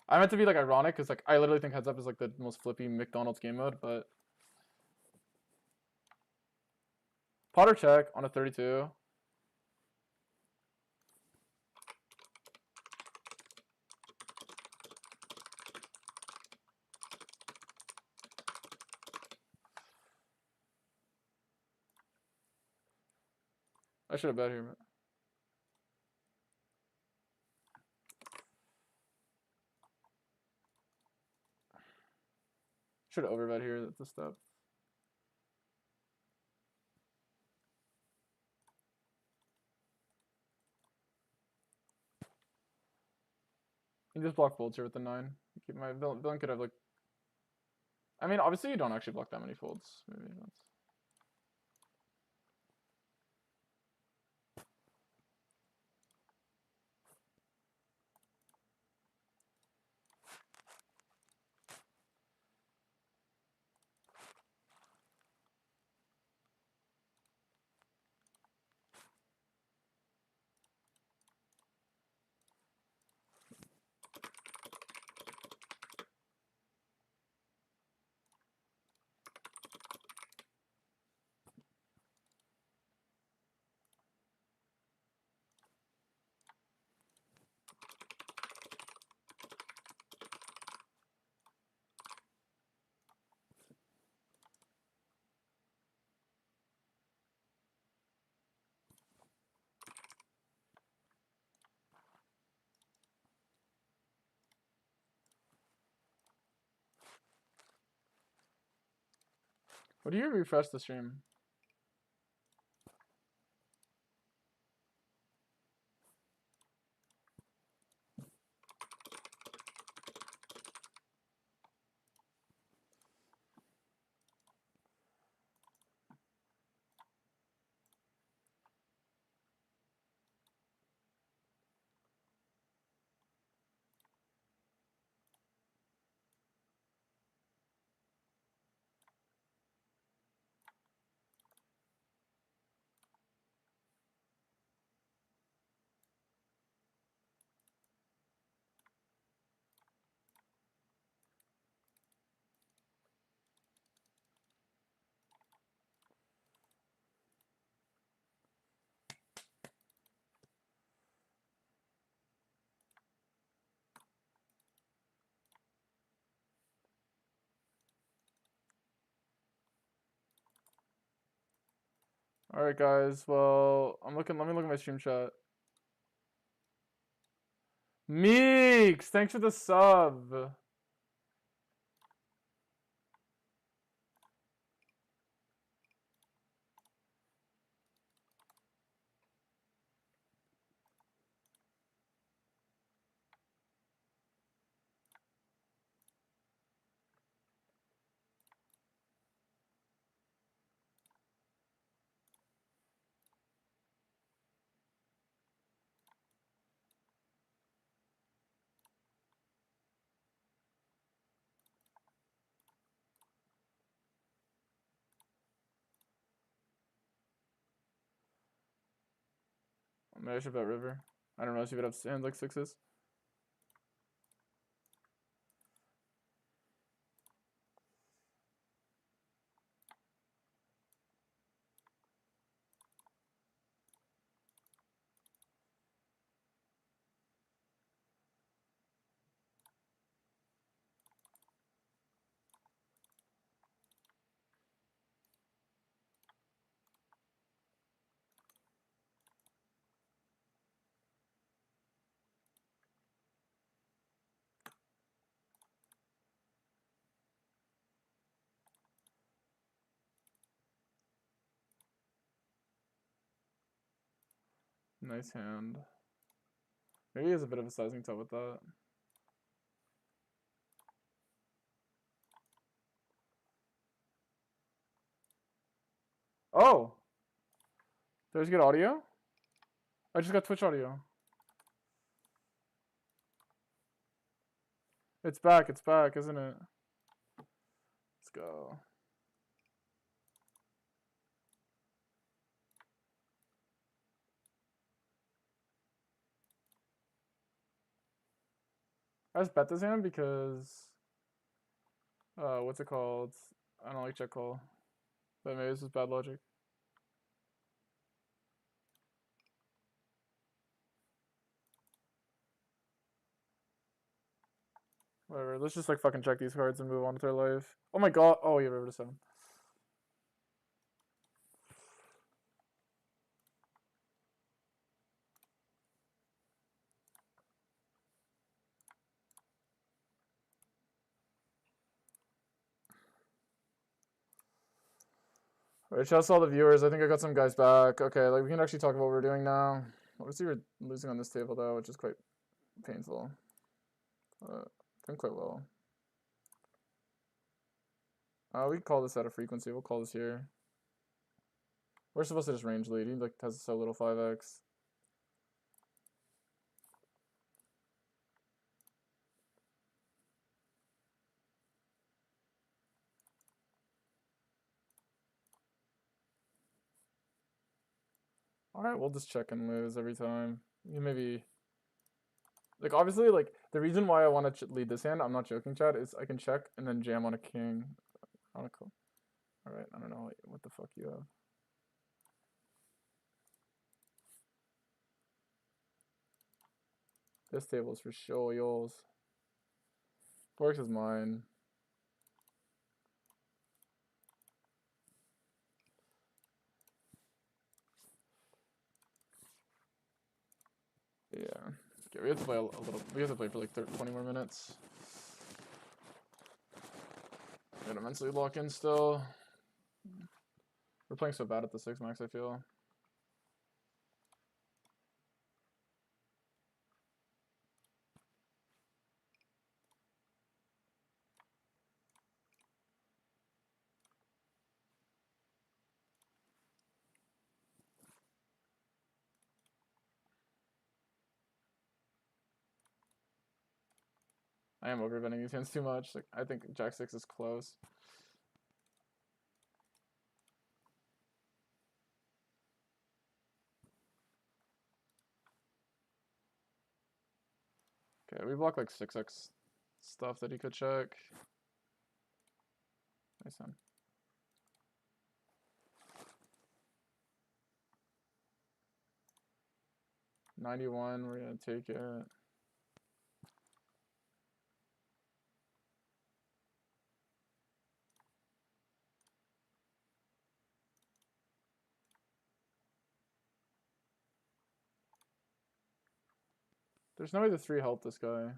I meant to be like ironic because like I literally think heads up is like the most flippy McDonald's game mode, but Potter check on a 32. I should have bet here, but should have overbet here at the step. You just block folds here with the 9. Keep my villain could have like. I mean, obviously you don't actually block that many folds. Maybe that's. What do you refresh the stream? All right, guys. Well, I'm looking. Let me look at my stream chat. Meeks, thanks for the sub. Maybe I should bet river. I don't know. She bet up hands like sixes. Nice hand. Maybe he has a bit of a sizing tell with that. Oh! Did I just get audio? I just got Twitch audio. It's back, isn't it? Let's go. I just bet this hand because what's it called? I don't like check call. But maybe this is bad logic. Whatever, let's just like fucking check these cards and move on with our life. Oh my god, oh yeah, river to 7. Alright, shouts to all the viewers. I think I got some guys back. Okay, like we can actually talk about what we're doing now. Obviously we're losing on this table though, which is quite painful. Doing quite well. We can call this at a frequency. We'll call this here. We're supposed to just range lead. He like has so little 5x. Alright, we'll just check and lose every time. You maybe... Like, obviously, like, the reason why I want to lead this hand, I'm not joking, Chad, is I can check and then jam on a king. On a call. Alright, I don't know what the fuck you have. This table is for sure yours. Works is mine. Yeah. Okay, we have to play a little. We have to play for like 20 more minutes. Gotta mentally lock in still. We're playing so bad at the 6 max, I feel. I am overbetting these hands too much. Like, I think Jack 6 is close. Okay, we block like 6x stuff that he could check. Nice hand. $91, we're gonna take it. There's no way the 3 helped this guy.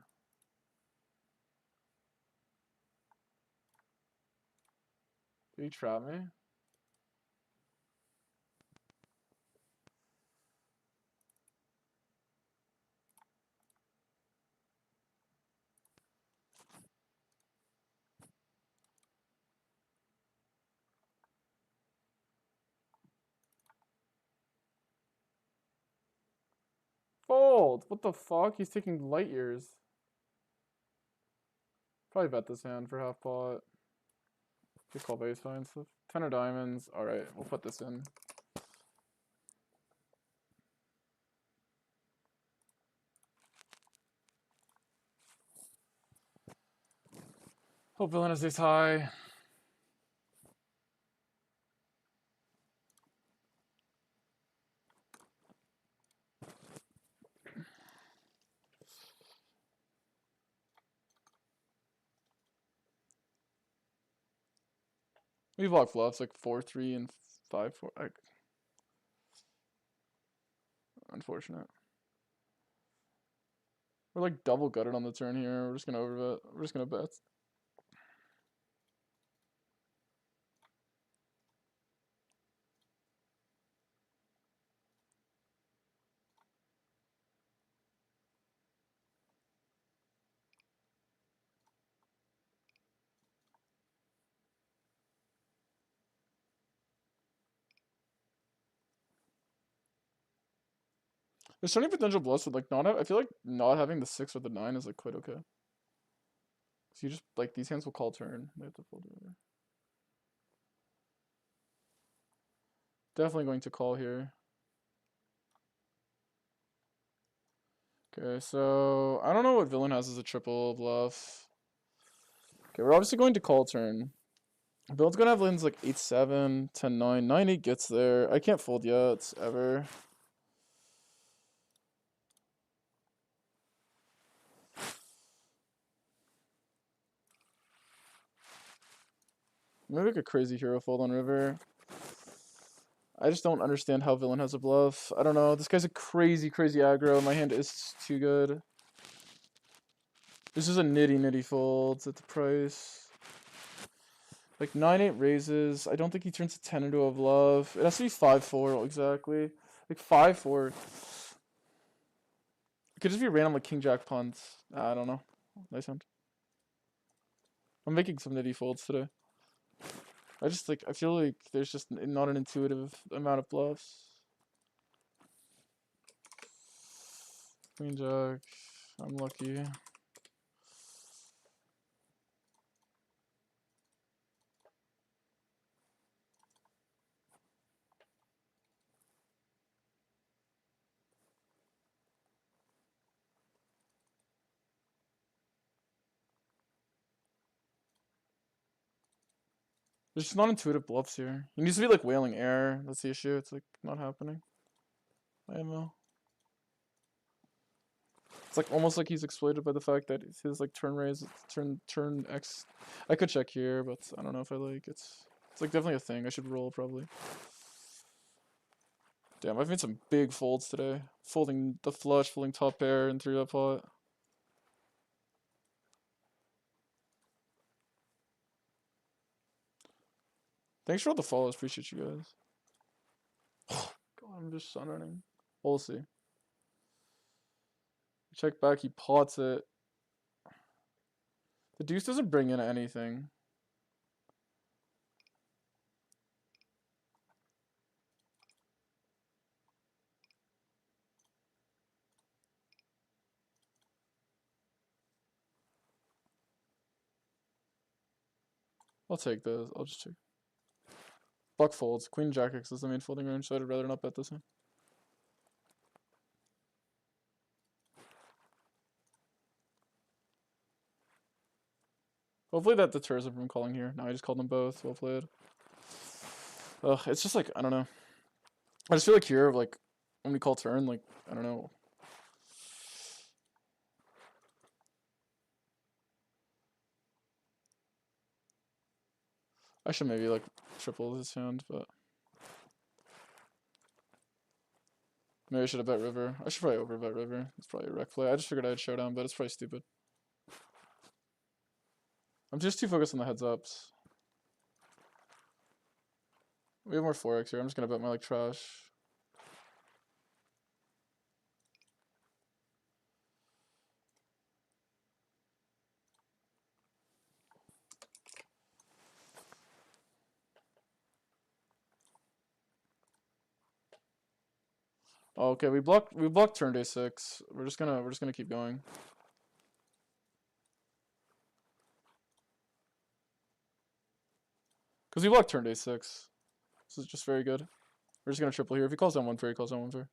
Did he trap me? Fold! What the fuck? He's taking light years. Probably bet this hand for half pot. Good call base fine stuff. 10 of diamonds. Alright, we'll put this in. Hope villain is this high. We block bluffs like 4-3 and 5-4. Like, unfortunate. We're like double gutted on the turn here. We're just gonna overbet. We're just gonna bet. There's so many potential bluffs with like not. I feel like not having the 6 or the 9 is like quite okay. So you just like these hands will call turn. They have to fold over. Definitely going to call here. Okay, so I don't know what villain has as a triple bluff. Okay, we're obviously going to call turn. Villain's gonna have lands like 8-7, 10-9, 9-8 gets there. I can't fold yet, ever. Maybe like a crazy hero fold on river. I just don't understand how villain has a bluff. I don't know. This guy's a crazy, crazy aggro. My hand is too good. This is a nitty fold at the price. Like 9-8 raises. I don't think he turns a 10 into a bluff. It has to be 5-4 exactly. Like 5-4. It could just be random like king jack punts. I don't know. Nice hand. I'm making some nitty folds today. I just like I feel like there's just not an intuitive amount of bluffs. Queen jack. I'm lucky. There's just not intuitive bluffs here. He needs to be like wailing air. That's the issue. It's like not happening. IMO. It's like almost like he's exploited by the fact that his like turn raise, turn X. I could check here, but I don't know if I like it's like definitely a thing. I should roll probably. Damn, I've made some big folds today. Folding the flush, folding top pair, and 3-bet pot. Thanks for all the follows. Appreciate you guys. God, I'm just sunrunning. We'll see. Check back, he pots it. The deuce doesn't bring in anything. I'll take this. I'll just check. Buck folds. Queen Jack X is the main folding range, so I'd rather not bet this one. Hopefully that deters him from calling here. Now I just called them both. Well played. Ugh, it's just like, I don't know. I just feel like here, like, when we call turn, like, I don't know. I should maybe, like, triple this hand, but... Maybe I should have bet river. I should probably overbet river. It's probably a wreck play. I just figured I had showdown, but it's probably stupid. I'm just too focused on the heads ups. We have more 4x here. I'm just gonna bet my like trash. Oh, okay, we blocked turn day 6. We're just gonna keep going. Cause we blocked turn day 6. This is just very good. We're just gonna triple here. If he calls down 1 fair, he calls down 1 fair.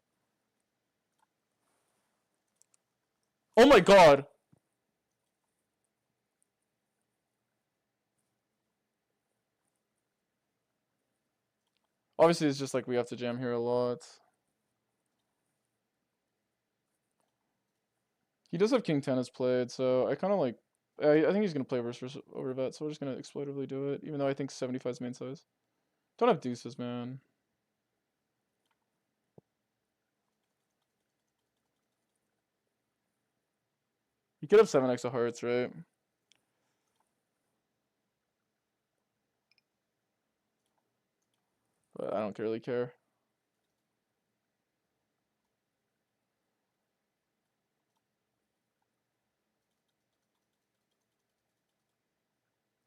Oh my god! Obviously it's just like we have to jam here a lot. He does have king 10 as played, so I kind of like... I think he's going to play versus overbet, so we're just going to exploitively do it, even though I think 75 is main size. Don't have deuces, man. You could have 7x of hearts, right? But I don't really care.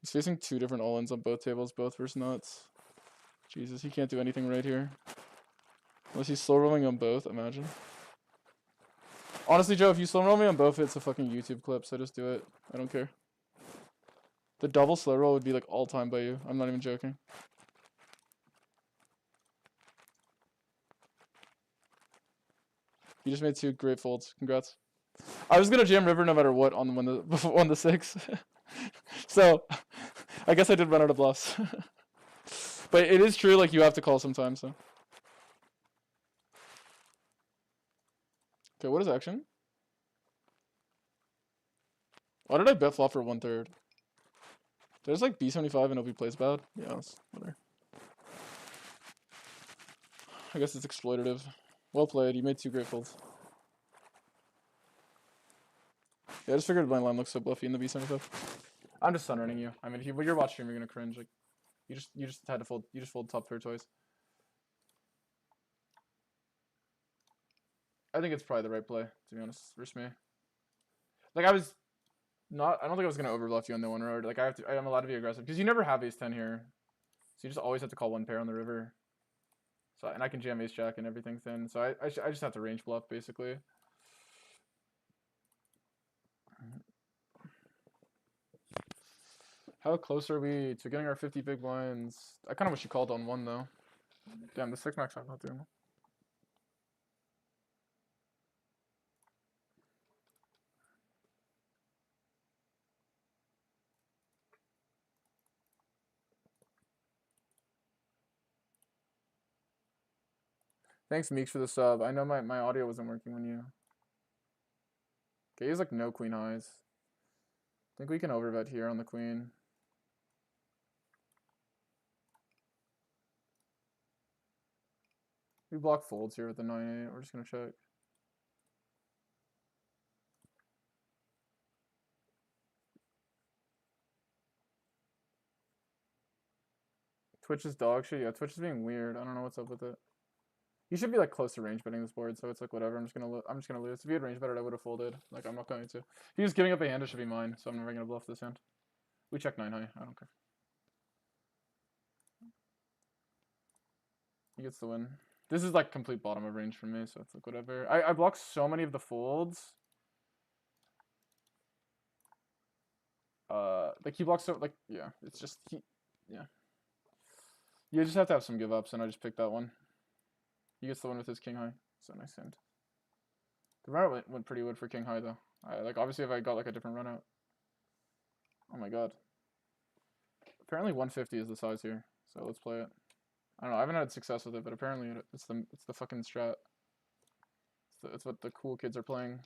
He's facing 2 different all-ins on both tables, both versus nuts. Jesus, he can't do anything right here. Unless he's slow rolling on both, imagine. Honestly, Joe, if you slow roll me on both, it's a fucking YouTube clip, so just do it. I don't care. The double slow roll would be like all time by you. I'm not even joking. You just made 2 great folds. Congrats. I was gonna jam river no matter what on the 6. So I guess I did run out of bluffs. But it is true, like you have to call sometimes, so. Okay, what is action? Why did I bet flop for 1/3? There's like B75 and OP plays bad. Yeah, it's whatever. I guess it's exploitative. Well played, you made 2 great folds. Yeah, I just figured my line looks so bluffy in the B75. I'm just sunrunning you. I mean, if you're watching stream, you're gonna cringe. Like, you just had to fold. You just fold top pair twice. I think it's probably the right play, to be honest, versus me. Like, I don't think I was gonna overbluff you on the one road. Like, I'm allowed to be aggressive because you never have ace 10 here, so you just always have to call 1 pair on the river. So, and I can jam ace jack and everything thin. So I just have to range bluff basically. How close are we to getting our 50 big blinds? I kind of wish you called on 1 though. Damn, the 6 max I'm not doing. Thanks, Meeks, for the sub. I know my audio wasn't working when you... Okay, he has like no queen highs. I think we can overbet here on the queen. We block folds here with the 9-8. We're just gonna check. Twitch is dog shit. Yeah, Twitch is being weird. I don't know what's up with it. He should be like close to range betting this board, so it's like whatever. I'm just gonna lose. If he had range betted, I would have folded. Like I'm not going to. If he was giving up a hand, it should be mine. So I'm never gonna bluff this hand. We check 9 high. I don't care. He gets the win. This is like complete bottom of range for me, so it's like whatever. I block so many of the folds. Like he blocks so like yeah. It's just yeah. You just have to have some give ups, and I just picked that one. He gets the one with his king high. So nice hand. The run out went pretty good for king high though. Like obviously if I got like a different run out. Oh my god. Apparently 150 is the size here, so let's play it. I don't know. I haven't had success with it, but apparently it's the fucking strat. It's what the cool kids are playing.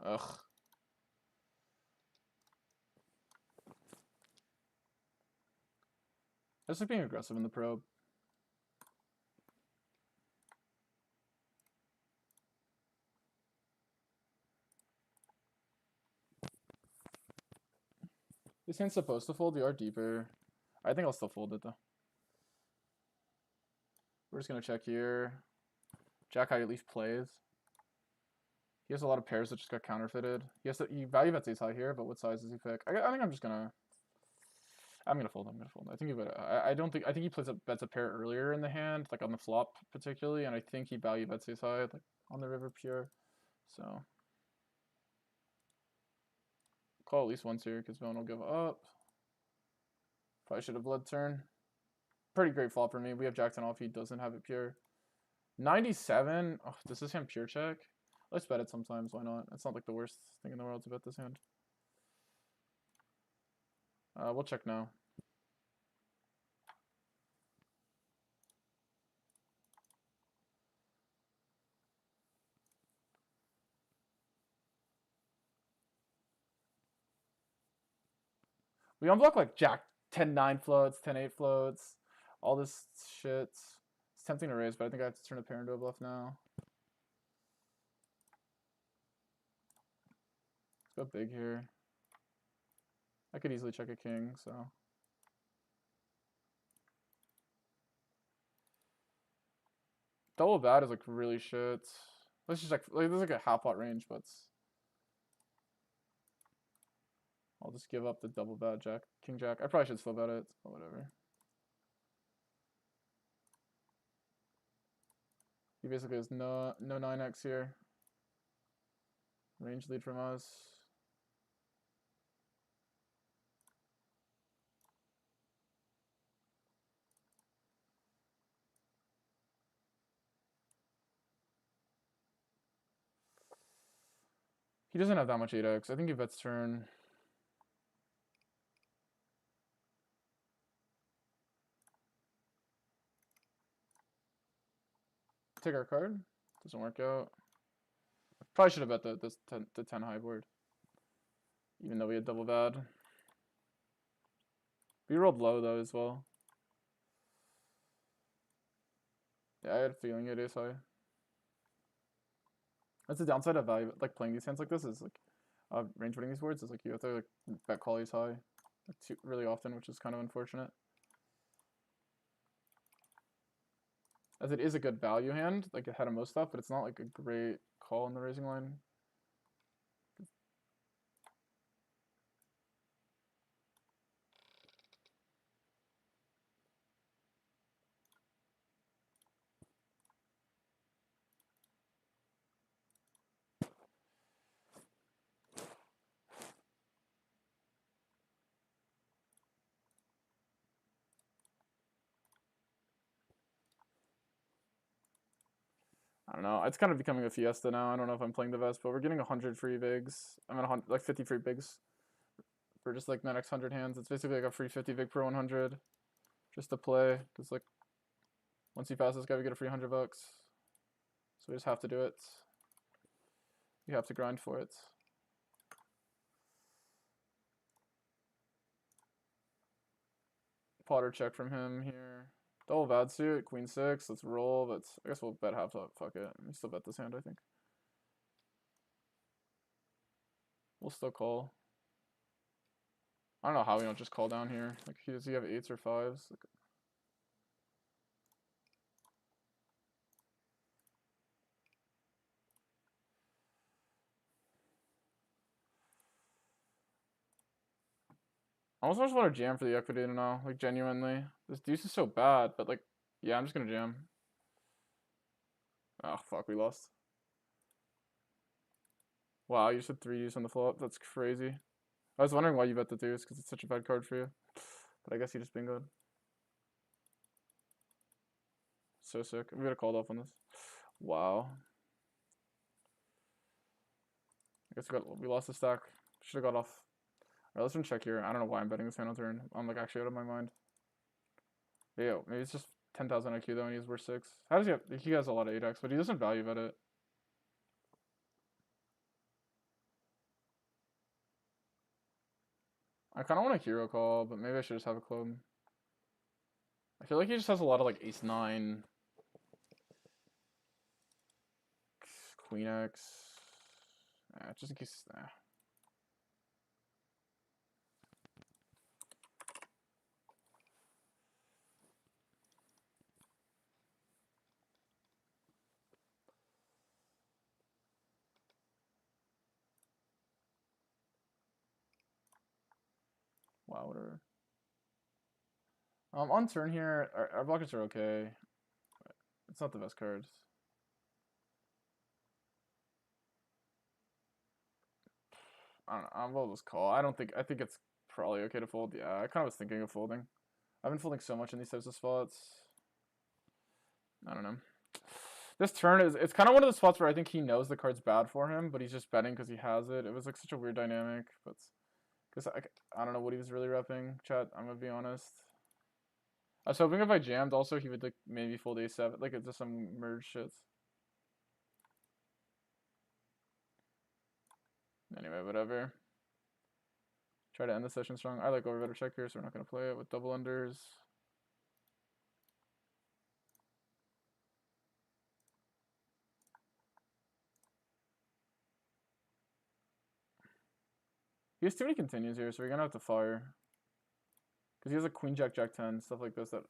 Ugh. Just like being aggressive in the probe. This hand's supposed to fold. You are deeper. I think I'll still fold it though. We're just gonna check here. Jack high at least plays. He has a lot of pairs that just got counterfeited. He value bets ace high here, but what size does he pick? I think I'm just gonna. I'm gonna fold. I think he would. I don't think. I think he bets a pair earlier in the hand, like on the flop particularly, and I think he value bets ace high, like on the river pure. So call at least once here because Villain will give up. Probably should have bled turn. Pretty great flop for me. We have Jack 10 off. He doesn't have it pure. 97. Oh, does this hand pure check? Let's bet it sometimes. Why not? It's not like the worst thing in the world to bet this hand. We'll check now. We unblock like Jack 10-9 floats, 10-8 floats, all this shit. It's tempting to raise, but I think I have to turn a pair into a bluff now. Let's go big here. I could easily check a king, so. Double bad is like really shit. Let's just check. Like, there's like a half pot range, but I'll just give up the double bad Jack, King Jack. I probably should still bet it, but whatever. He basically has no 9x here. Range lead from us. He doesn't have that much 8x. I think he bets turn. Take our card. Doesn't work out. Probably should have bet the 10 high board. Even though we had double bad. We rolled low though as well. Yeah, I had a feeling it is high. That's the downside of value, like playing these hands like this is like range betting these boards is like you have to like bet quality's high like, really often, which is kind of unfortunate. As it is a good value hand, like ahead of most stuff, but it's not like a great call in the raising line. I don't know. It's kind of becoming a fiesta now. I don't know if I'm playing the best, but we're getting 100 free bigs. I mean, like 50 free bigs for just like the next 100 hands. It's basically like a free 50 big per 100 just to play. Because like once you pass this guy, we get a free $100. So we just have to do it. We have to grind for it. Potter check from him here. Double bad suit, queen 6, let's roll, but I guess we'll bet half top, fuck it. We still bet this hand, I think. We'll still call. I don't know how we don't just call down here. Like, does he have 8s or 5s? Like, I almost just want to jam for the equity now. Like, genuinely. This deuce is so bad, but like, yeah, I'm just gonna jam. Oh, fuck, we lost. Wow, you said 3 deuce on the flop. That's crazy. I was wondering why you bet the deuce, because it's such a bad card for you. But I guess you just bingoed. So sick. We gotta called off on this. Wow. I guess we lost the stack. Should have got off. Alright, let's run check here. I don't know why I'm betting this hand on turn. I'm like actually out of my mind. But yo, maybe it's just 10,000 IQ though and he's worth 6. How does he have? He has a lot of 8x, but he doesn't value bet it. I kind of want a hero call, but maybe I should just have a club. I feel like he just has a lot of like ace 9, queen x. Just in case. Wow, whatever. On turn here, our blockers are okay. It's not the best cards. I don't know. I'll just call. I think it's probably okay to fold. Yeah, I kind of was thinking of folding. I've been folding so much in these types of spots. I don't know. This turn it's kind of one of the spots where I think he knows the card's bad for him, but he's just betting because he has it. It was like such a weird dynamic, but because I don't know what he was really repping. Chat, I'm gonna be honest. I was hoping if I jammed, also he would like maybe fold a7, like it's just some merge shits. Anyway, whatever. Try to end the session strong. I like over better check here, so we're not gonna play it with double unders. He has too many continues here, so we're gonna have to fire. Because he has a queen jack jack 10, stuff like this that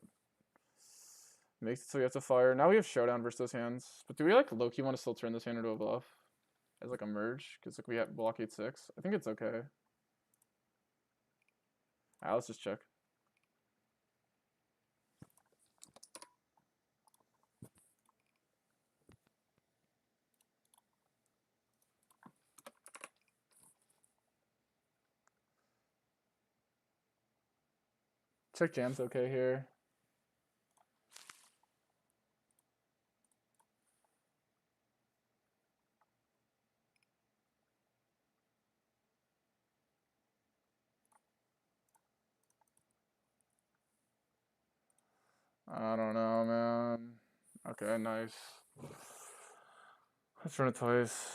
makes it so we have to fire. Now we have showdown versus those hands. But do we like low-key want to still turn this hand into a bluff? As like a merge? Because like we have block 8-6. I think it's okay. Let's just check. Check jam's okay here. I don't know, man. Okay, nice. Let's run it twice.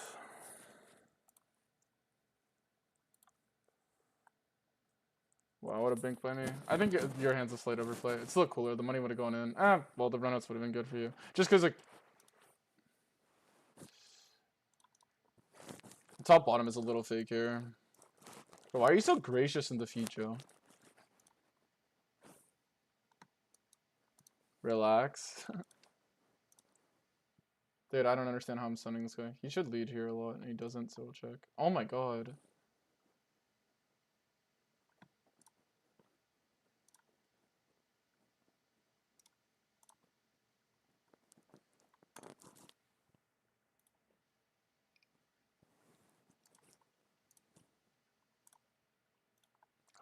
Wow, what a bink by me. I think your hand's a slight overplay. It's still cooler. The money would have gone in. Well, the runouts would have been good for you. Just because, like, top bottom is a little fake here. But why are you so gracious in defeat, Joe? Relax. Dude, I don't understand how I'm stunning this guy. He should lead here a lot, and he doesn't, so we'll check. Oh my god.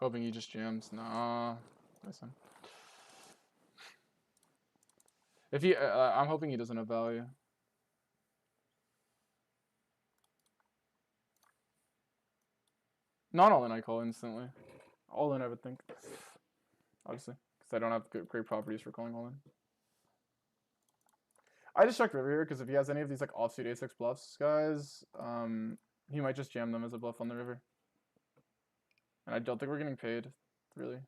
Hoping he just jams. Nah. Listen. If he, I'm hoping he doesn't have value. Not all in, I call instantly. All in, I would think. Obviously. Because I don't have great properties for calling all in. I just checked river here because if he has any of these like offsuit a6 bluffs, guys, he might just jam them as a bluff on the river. And I don't think we're getting paid, really.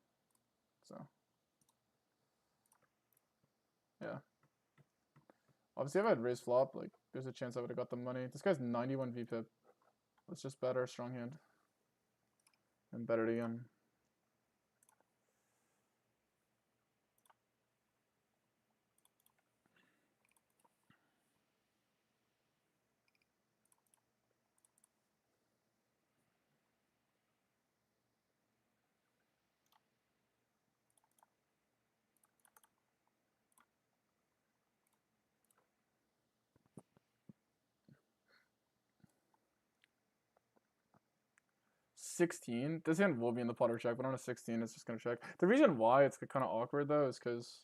So. Yeah. Obviously, if I had raised flop, like, there's a chance I would have got the money. This guy's 91 VPIP. Let's just bet our strong hand. and bet it again. $16. This hand will be in the pot or check, but on a 16, it's just gonna check. The reason why it's kind of awkward though is because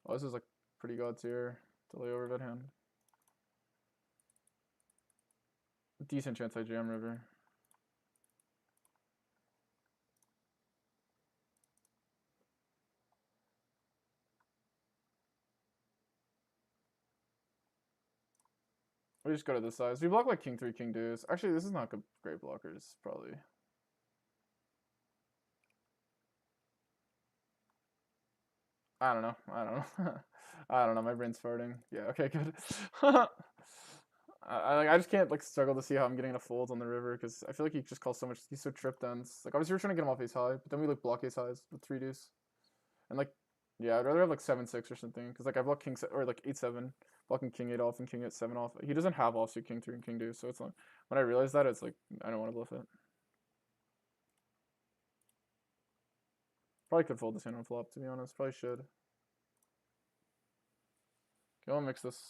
this is like pretty god tier delay overbet hand. Decent chance I jam river. We just go to this size. We block like king 3, king deuce. Actually, this is not good, great blockers, probably. I don't know. I don't know. I don't know. My brain's farting. Yeah. Okay. Good. I just can't like struggle to see how I'm getting a fold on the river because I feel like he just calls so much. He's so trip dense. Like obviously we're trying to get him off ace high, but then we like block ace highs with 3 deuce, and like yeah, I'd rather have like 7-6 or something because like I block king or like 8-7, blocking king 8 off and king 8-7 off. He doesn't have offsuit king 3 and king deuce, so it's like when I realize that it's like I don't want to bluff it. Probably could fold this hand on flop to be honest. Probably should. Okay, I'll mix this.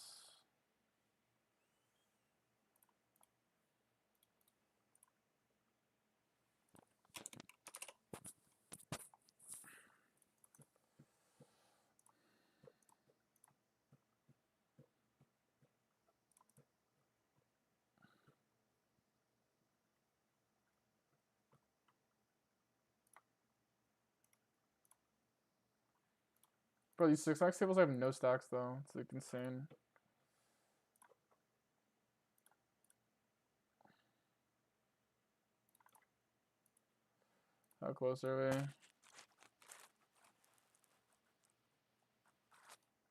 Bro, these 6x tables have no stacks though. It's like insane. How close are we?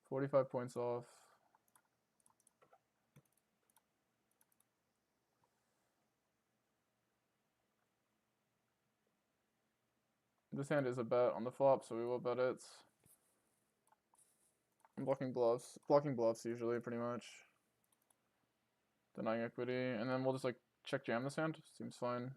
45 points off. This hand is a bet on the flop, so we will bet it. I'm blocking bluffs. Blocking bluffs usually, pretty much. Denying equity. And then we'll just like check jam this hand. Seems fine.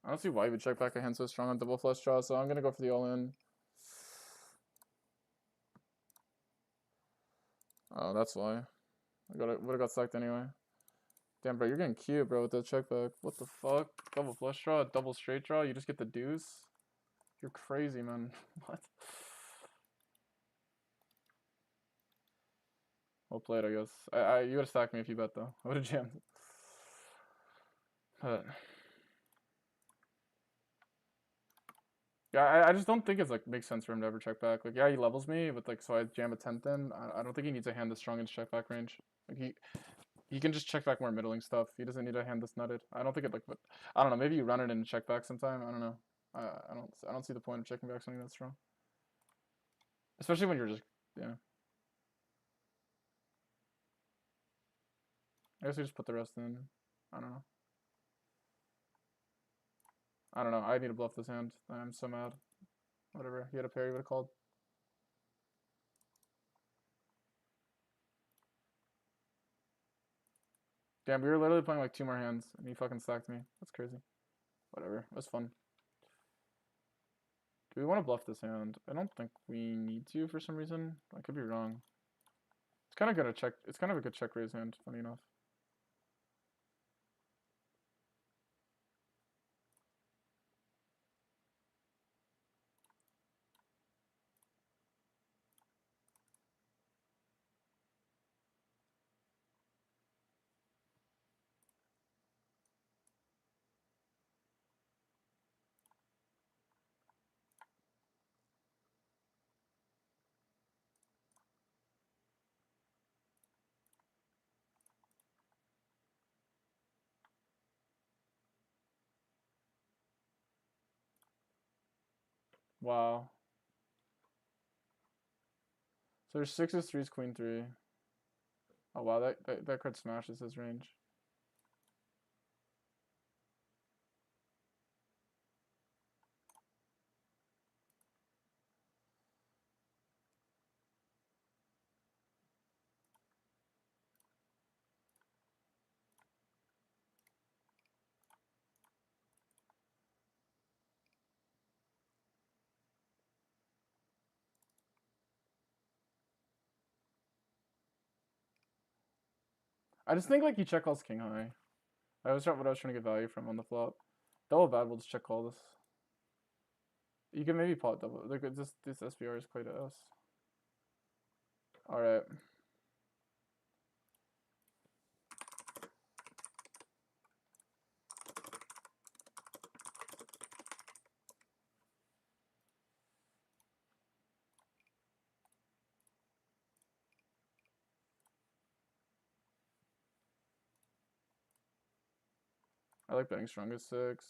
I don't see why you would check back a hand so strong on double flush draw, so I'm gonna go for the all-in. Oh, that's why. Would have got sacked anyway. Damn, bro, you're getting cute, bro, with the check back. What the fuck? Double flush draw, double straight draw, you just get the deuce? You're crazy, man. What? Well played, I guess. You would have stacked me if you bet, though. I would have jammed. But yeah, I just don't think it's like makes sense for him to ever check back. Like, yeah, he levels me, but like, so I jam a 10th in. I don't think he needs a hand this strong in check back range. Like he can just check back more middling stuff. He doesn't need a hand this nutted. I don't think it like, but I don't know. Maybe you run it in check back sometime. I don't know. I don't see the point of checking back something that strong, especially when you're just yeah. I guess we just put the rest in. I don't know. I don't know. I need to bluff this hand. I'm so mad. Whatever. He had a pair. He would have called. Damn, we were literally playing like 2 more hands, and he fucking stacked me. That's crazy. Whatever. It was fun. Do we want to bluff this hand? I don't think we need to for some reason. I could be wrong. It's kind of gonna check. It's kind of a good check raise hand. Funny enough. Wow. So there's 6s, 3s, queen 3. Oh wow, that card smashes his range. I just think like he check calls king high. That was what I was trying to get value from on the flop. Double bad, we'll just check call this. You can maybe pot double. Like this SPR is quite ass. All right. I like betting strong at 6.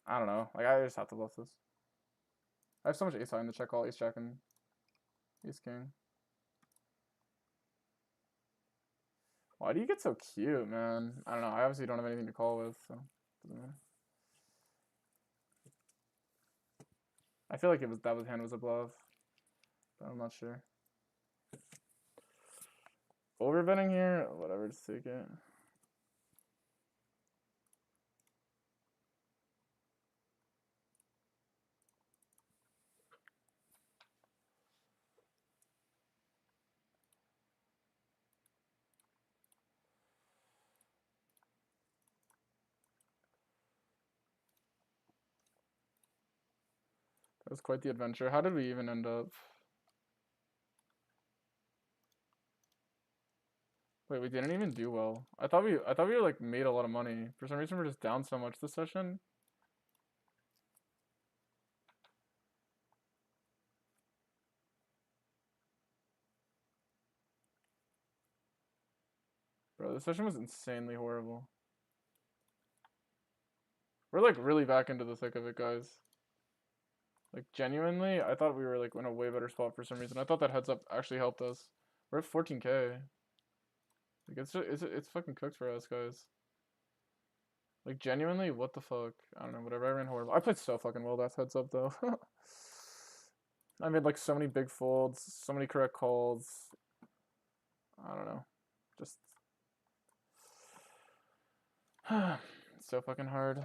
I don't know. Like I just have to bluff this. I have so much ace high in the check call, ace jack and ace king. Why do you get so cute, man? I don't know. I obviously don't have anything to call with, so doesn't matter. I feel like that hand was a bluff, but I'm not sure. Overbetting here, whatever, just take it. That was quite the adventure. How did we even end up? Wait, we didn't even do well. I thought we were like made a lot of money. For some reason we're just down so much this session. Bro, this session was insanely horrible. We're like really back into the thick of it, guys. Like genuinely, I thought we were like in a way better spot for some reason. I thought that heads up actually helped us. We're at 14K. Like it's fucking cooked for us, guys. Like genuinely, what the fuck? I don't know, whatever. I ran horrible. I played so fucking well that heads up though. I made like so many big folds, so many correct calls. I don't know. Just so fucking hard.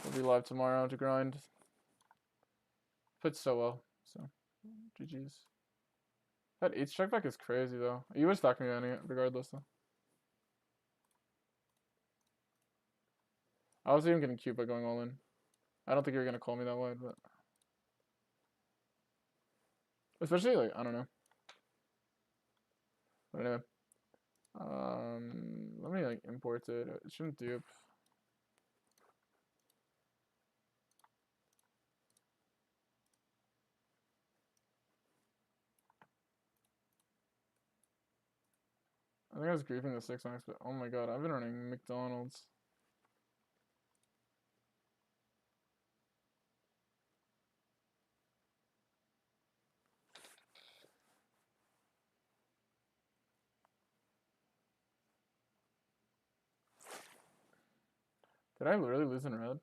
We'll be live tomorrow to grind. Played so well, so GG's. That 8 strike back is crazy though. You would stack me on it regardless though. I was even getting cute by going all in. I don't think you're gonna call me that wide, but especially like I don't know. But anyway, let me like import it. It shouldn't dupe. I think I was griefing the 6x, but oh my god, I've been running McDonald's. Did I really lose in red?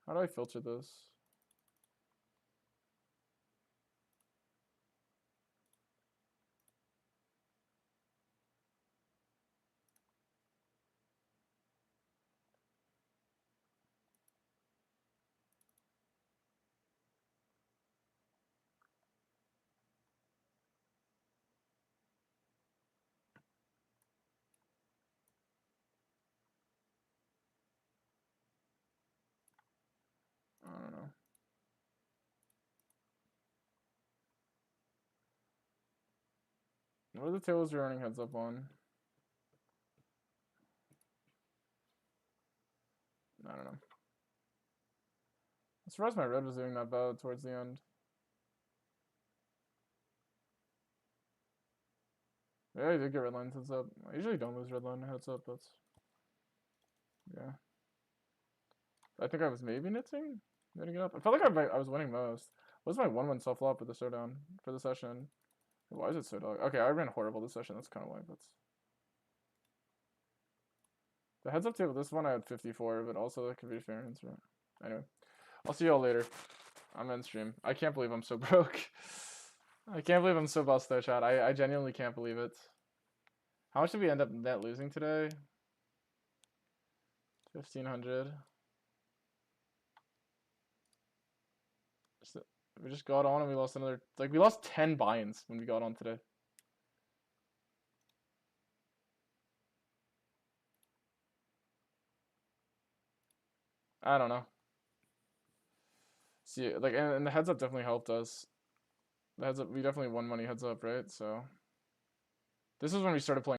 How do I filter this? I don't know. What are the tables you're earning heads up on? I don't know. I'm surprised my red was doing that bad towards the end. Yeah, I did get red lines heads up. I usually don't lose red line heads up. That's yeah. I think I was maybe knitting it up. I felt like I was winning most. What's my 1-1 self flop with the showdown for the session? Why is it so dog? Okay, I ran horrible this session. That's kind of why. That's the heads up table. This one I had 54, but also that could be variance, right? Anyway, I'll see y'all later. I'm in stream. I can't believe I'm so broke. I can't believe I'm so bust there, chat. I genuinely can't believe it. How much did we end up net losing today? 1,500. We just got on and we lost another. Like, we lost 10 buy-ins when we got on today. I don't know. See, like, and the heads up definitely helped us. The heads up, we definitely won money heads up, right? So, this is when we started playing.